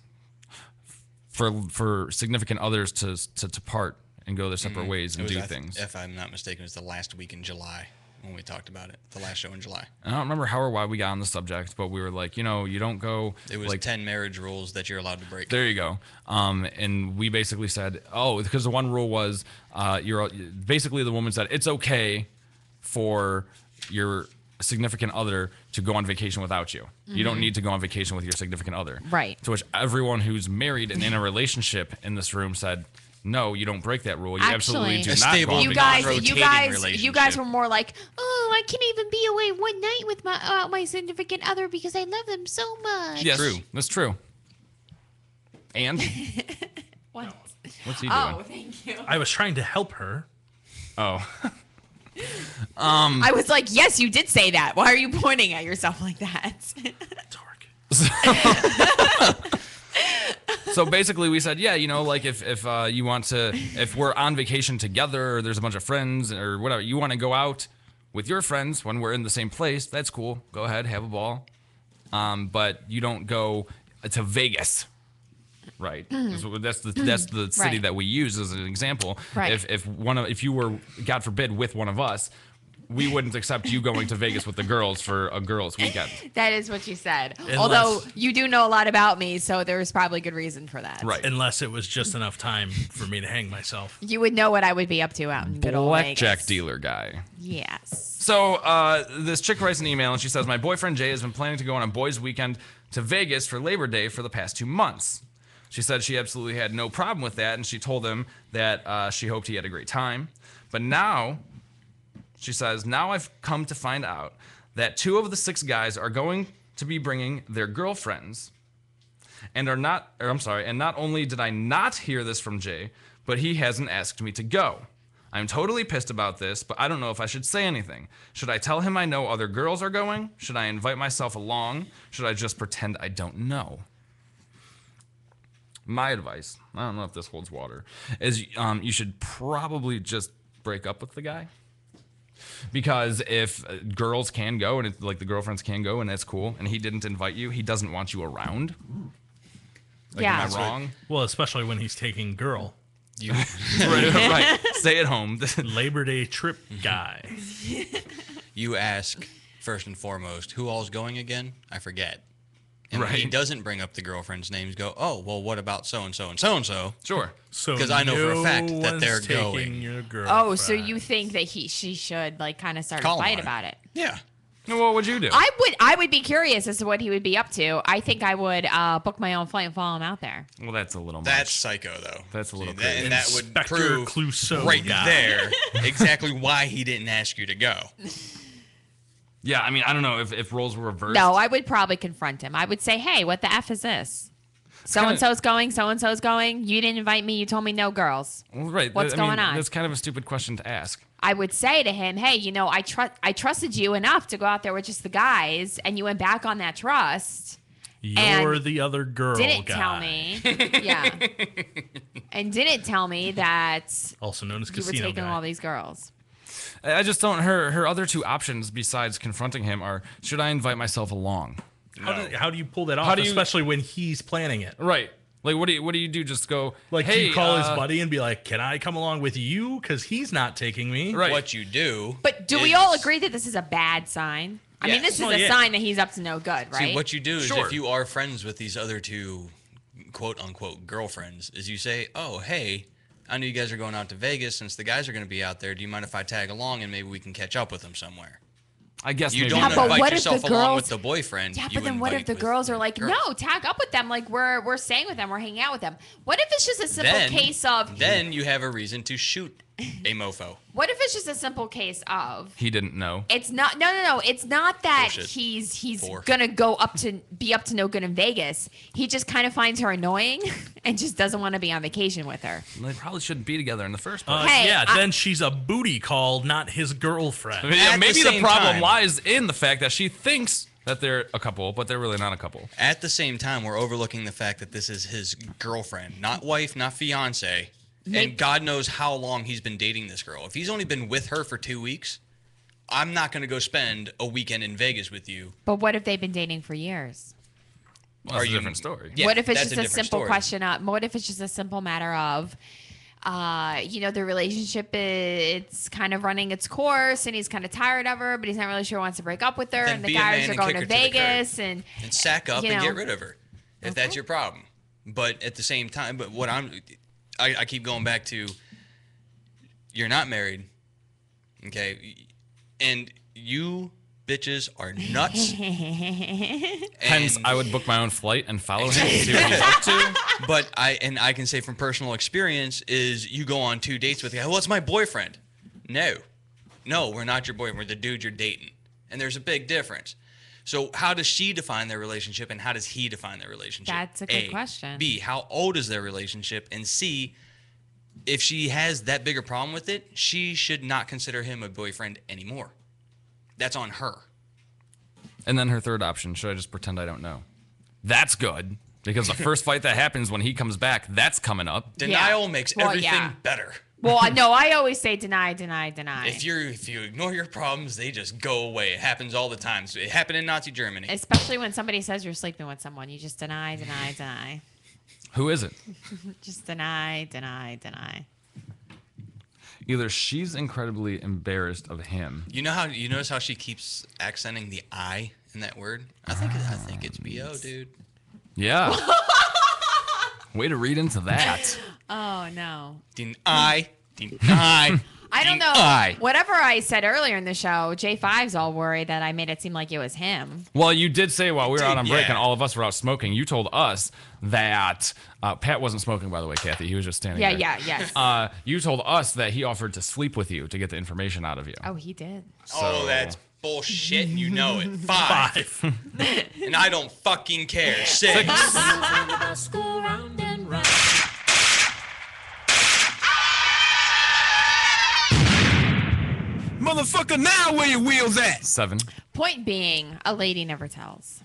Speaker 4: for significant others to part and go their separate ways and do things.
Speaker 6: If I'm not mistaken, it was the last week in July when we talked about it. The last show in July.
Speaker 4: I don't remember how or why we got on the subject, but we were like, you don't go.
Speaker 6: It was 10 marriage rules that you're allowed to break.
Speaker 4: There you go. And we basically said, because the one rule was, basically the woman said it's okay for your significant other to go on vacation without you. Mm-hmm. You don't need to go on vacation with your significant other.
Speaker 5: Right.
Speaker 4: To which everyone who's married and in a relationship in this room said, no, you don't break that rule. You absolutely do not go on
Speaker 5: you guys were more like, oh, I can't even be away one night with my significant other because I love them so much.
Speaker 4: Yes, true. That's true. And?
Speaker 5: What?
Speaker 4: What's he doing?
Speaker 5: Oh, thank you.
Speaker 7: I was trying to help her.
Speaker 4: Oh.
Speaker 5: I was like, yes, you did say that. Why are you pointing at yourself like that?
Speaker 4: So basically we said, yeah, like if you want to, if we're on vacation together or there's a bunch of friends or whatever, you want to go out with your friends when we're in the same place, that's cool. Go ahead, have a ball. But you don't go to Vegas. Right. That's the city that we use as an example.
Speaker 5: Right.
Speaker 4: If you were, God forbid, with one of us, we wouldn't accept you going to Vegas with the girls for a girls' weekend.
Speaker 5: That is what you said. Although you do know a lot about me, so there's probably good reason for that.
Speaker 7: Right. Unless it was just enough time for me to hang myself.
Speaker 5: You would know what I would be up to out in good old Vegas.
Speaker 4: Blackjack dealer guy.
Speaker 5: Yes.
Speaker 4: So this chick writes an email and she says, my boyfriend Jay has been planning to go on a boys' weekend to Vegas for Labor Day for the past 2 months. She said she absolutely had no problem with that, and she told him that she hoped he had a great time. But now, she says, now I've come to find out that 2 of the 6 guys are going to be bringing their girlfriends, and not only did I not hear this from Jay, but he hasn't asked me to go. I'm totally pissed about this, but I don't know if I should say anything. Should I tell him I know other girls are going? Should I invite myself along? Should I just pretend I don't know? My advice, I don't know if this holds water, is you should probably just break up with the guy. Because if girls can go, and like the girlfriends can go, and that's cool, and he didn't invite you, he doesn't want you around. Like, am I wrong?
Speaker 7: Well, especially when he's taking girl.
Speaker 4: Right. Stay at home.
Speaker 7: Labor Day trip guy.
Speaker 6: You ask, first and foremost, who all's going again? I forget. And when
Speaker 4: Right.
Speaker 6: he doesn't bring up the girlfriend's names, go, oh, well, what about so-and-so and so-and-so?
Speaker 4: Sure.
Speaker 7: So
Speaker 6: because I know for a fact
Speaker 7: no
Speaker 6: that they're
Speaker 7: one's taking
Speaker 6: going.
Speaker 7: your girl.
Speaker 5: Oh, so you think that she should like kind of start
Speaker 6: Call
Speaker 5: a
Speaker 6: him
Speaker 5: fight
Speaker 6: on it.
Speaker 5: about it?
Speaker 6: Yeah.
Speaker 4: Well, what would you do?
Speaker 5: I would be curious as to what he would be up to. I think I would book my own flight and follow him out there.
Speaker 4: Well, that's a little much.
Speaker 6: That's psycho, though.
Speaker 4: That's a little
Speaker 6: See,
Speaker 4: crazy.
Speaker 6: and that would
Speaker 7: Inspector
Speaker 6: prove
Speaker 7: Clouseau
Speaker 6: right
Speaker 7: guy.
Speaker 6: there exactly why he didn't ask you to go.
Speaker 4: Yeah, I mean, I don't know if roles were reversed.
Speaker 5: No, I would probably confront him. I would say, hey, what the F is this? So-and-so's going, so-and-so's going. You didn't invite me. You told me no girls.
Speaker 4: Well, right.
Speaker 5: What's going on?
Speaker 4: That's kind of a stupid question to ask.
Speaker 5: I would say to him, hey, I trusted you enough to go out there with just the guys, and you went back on that trust.
Speaker 7: You're the other girl
Speaker 5: Didn't
Speaker 7: guy.
Speaker 5: tell me. Yeah. And didn't tell me that
Speaker 7: Also known as
Speaker 5: you were
Speaker 7: casino
Speaker 5: taking
Speaker 7: guy.
Speaker 5: all these girls.
Speaker 4: I just don't. Her other two options besides confronting him are: should I invite myself along?
Speaker 7: How do you pull that
Speaker 4: How
Speaker 7: off,
Speaker 4: do you-
Speaker 7: especially when he's planning it?
Speaker 4: Right. Like, what do you do? Just go
Speaker 7: Like,
Speaker 4: hey,
Speaker 7: you call his buddy and be like, can I come along with you? Because he's not taking me.
Speaker 4: Right.
Speaker 6: What you do.
Speaker 5: But do we all agree that this is a bad sign? I mean, this is a sign that he's up to no good, right?
Speaker 6: See, what you do is
Speaker 4: Sure.
Speaker 6: if you are friends with these other two quote-unquote girlfriends, is you say, oh, hey, I know you guys are going out to Vegas. Since the guys are going to be out there, do you mind if I tag along and maybe we can catch up with them somewhere?
Speaker 4: I guess
Speaker 6: You
Speaker 4: maybe.
Speaker 6: don't
Speaker 5: Yeah, but
Speaker 6: invite
Speaker 5: what if
Speaker 6: yourself
Speaker 5: the
Speaker 6: along
Speaker 5: girls-
Speaker 6: with the boyfriend.
Speaker 5: Yeah,
Speaker 6: you
Speaker 5: but then what if
Speaker 6: invite
Speaker 5: the
Speaker 6: with
Speaker 5: girls are like,
Speaker 6: girl.
Speaker 5: no, tag up with them. Like, we're staying with them. We're hanging out with them. What if it's just a simple case of...
Speaker 6: Then you have a reason to shoot a mofo.
Speaker 5: What if it's just a simple case of...
Speaker 4: He didn't know.
Speaker 5: It's not... No. It's not that
Speaker 6: Bullshit.
Speaker 5: he's
Speaker 6: Four.
Speaker 5: gonna be up to no good in Vegas. He just kind of finds her annoying and just doesn't want to be on vacation with her.
Speaker 4: They probably shouldn't be together in the first place.
Speaker 5: Hey,
Speaker 7: yeah, then she's a booty call, not his girlfriend.
Speaker 4: Yeah,
Speaker 6: At
Speaker 4: maybe
Speaker 6: the
Speaker 4: the
Speaker 6: same
Speaker 4: problem
Speaker 6: time-
Speaker 4: lies in the fact that she thinks that they're a couple, but they're really not a couple.
Speaker 6: At the same time, we're overlooking the fact that this is his girlfriend, not wife, not fiance. And God knows how long he's been dating this girl. If he's only been with her for 2 weeks, I'm not going to go spend a weekend in Vegas with you.
Speaker 5: But what if they've been dating for years?
Speaker 4: Well, that's a different story.
Speaker 6: Yeah,
Speaker 5: what if it's
Speaker 6: that's
Speaker 5: just a
Speaker 6: different
Speaker 5: simple
Speaker 6: story.
Speaker 5: question of... What if it's just a simple matter of... the relationship, it's kind of running its course, and he's kind of tired of her, but he's not really sure he wants to break up with her,
Speaker 6: Then
Speaker 5: and the
Speaker 6: be a man
Speaker 5: guys are
Speaker 6: and
Speaker 5: going
Speaker 6: kick
Speaker 5: to
Speaker 6: her to the curb.
Speaker 5: Vegas, and
Speaker 6: sack up
Speaker 5: you
Speaker 6: and
Speaker 5: know.
Speaker 6: get rid of her if that's your problem. But at the same time, but what I keep going back to, you're not married, okay? And you bitches are nuts.
Speaker 4: Hence, I would book my own flight and follow him and see what he's up to.
Speaker 6: But I can say from personal experience is you go on 2 dates with the guy. Well, it's my boyfriend. No, we're not your boyfriend. We're the dude you're dating, and there's a big difference. So how does she define their relationship, and how does he define their relationship?
Speaker 5: That's a good question.
Speaker 6: B, how old is their relationship? And C, if she has that bigger problem with it, she should not consider him a boyfriend anymore. That's on her.
Speaker 4: And then her third option: should I just pretend I don't know? That's good because the first fight that happens when he comes back, that's coming up.
Speaker 6: Denial makes everything better.
Speaker 5: Well, no, I always say deny.
Speaker 6: If you ignore your problems, they just go away. It happens all the time. So it happened in Nazi Germany.
Speaker 5: Especially when somebody says you're sleeping with someone, you just deny.
Speaker 4: Who is it?
Speaker 5: Just deny.
Speaker 4: Either she's incredibly embarrassed of him.
Speaker 6: You notice how she keeps accenting the I in that word? I think it's BO, dude.
Speaker 4: Yeah. Way to read into that.
Speaker 5: Oh no.
Speaker 6: Deny.
Speaker 5: I don't know.
Speaker 6: Deny.
Speaker 5: Whatever I said earlier in the show, J5's all worried that I made it seem like it was him.
Speaker 4: Well, you did say while we were out on break
Speaker 6: yeah.
Speaker 4: and all of us were out smoking, you told us that Pat wasn't smoking, by the way, Kathy. He was just standing there.
Speaker 5: Yes.
Speaker 4: You told us that he offered to sleep with you to get the information out of you.
Speaker 5: Oh, he did.
Speaker 6: Oh, that's bullshit. You know it. 5. And I don't fucking care. 6.
Speaker 8: Motherfucker, now where your wheels at?
Speaker 4: 7.
Speaker 5: Point being, a lady never tells.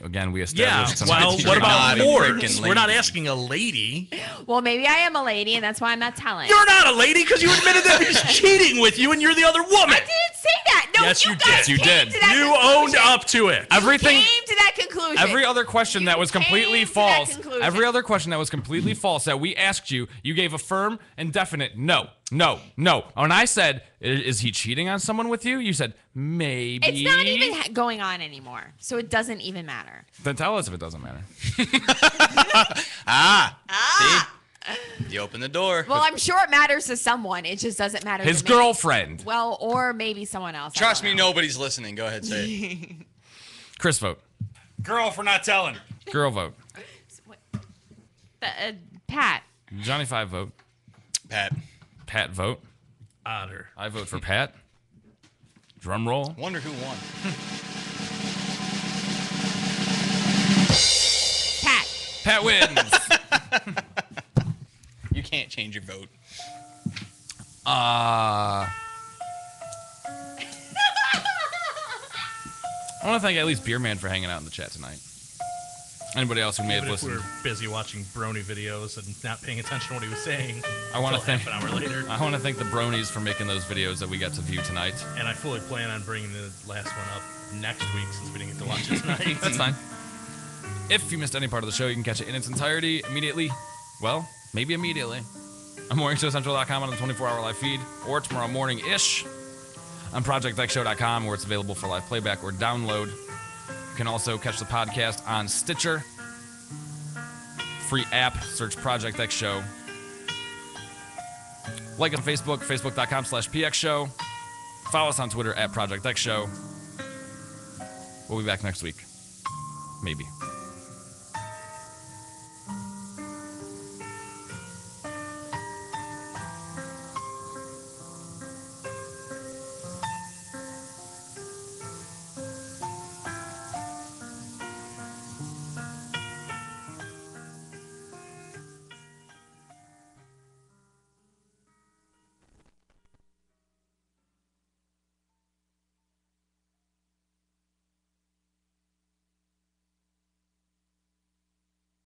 Speaker 4: Again, we
Speaker 7: Yeah,
Speaker 4: established
Speaker 7: well,
Speaker 4: tonight.
Speaker 7: what about
Speaker 6: not a
Speaker 7: whores?
Speaker 6: freaking
Speaker 7: We're not
Speaker 6: lady.
Speaker 7: asking a lady.
Speaker 5: Well, maybe I am a lady, and that's why I'm not telling.
Speaker 7: You're not a lady because you admitted that he's cheating with you and you're the other woman.
Speaker 5: I didn't say that. No,
Speaker 7: Yes, you
Speaker 5: guys
Speaker 7: did.
Speaker 4: You
Speaker 5: came
Speaker 4: did.
Speaker 5: to that
Speaker 7: You
Speaker 5: conclusion.
Speaker 7: owned up to it.
Speaker 4: Everything.
Speaker 5: Came to that conclusion.
Speaker 4: Every other question that was completely
Speaker 5: came to that
Speaker 4: false.
Speaker 5: conclusion.
Speaker 4: Every other question that was completely false that we asked you, you gave a firm and definite no, no, no. When I said, "Is he cheating on someone with you?" You said, "Maybe."
Speaker 5: It's not even going on anymore, so it doesn't even matter.
Speaker 4: Then tell us if it doesn't matter.
Speaker 6: See? You open the door.
Speaker 5: Well, I'm sure it matters to someone. It just doesn't matter
Speaker 4: His
Speaker 5: to me.
Speaker 4: girlfriend.
Speaker 5: Well, or maybe someone else. I
Speaker 6: Trust
Speaker 5: don't
Speaker 6: me,
Speaker 5: know.
Speaker 6: nobody's listening. Go ahead, say it.
Speaker 4: Chris vote.
Speaker 17: Girl for not telling.
Speaker 4: Girl vote.
Speaker 5: Pat.
Speaker 4: Johnny 5 vote.
Speaker 6: Pat.
Speaker 4: Pat vote.
Speaker 7: Otter.
Speaker 4: I vote for Pat. Drum roll.
Speaker 6: Wonder who won.
Speaker 5: Pat.
Speaker 4: Pat wins.
Speaker 6: You can't change your vote.
Speaker 4: I want to thank at least Beer Man for hanging out in the chat tonight. Anybody else who may
Speaker 7: Even
Speaker 4: have
Speaker 7: if we
Speaker 4: listened.
Speaker 7: were busy watching Brony videos and not paying attention to what he was saying.
Speaker 4: I want to
Speaker 7: until
Speaker 4: thank.
Speaker 7: half an hour later.
Speaker 4: I want to thank the Bronies for making those videos that we got to view tonight.
Speaker 7: And I fully plan on bringing the last one up next week since we didn't get to watch it tonight.
Speaker 4: That's fine. If you missed any part of the show, you can catch it in its entirety immediately. Well, maybe immediately. On MorningShowCentral.com on the 24-hour live feed, or tomorrow morning-ish on ProjectXShow.com, where it's available for live playback or download. You can also catch the podcast on Stitcher. Free app, search Project X Show. Like us on Facebook, Facebook.com/PXShow. Follow us on Twitter @Project X Show. We'll be back next week. Maybe.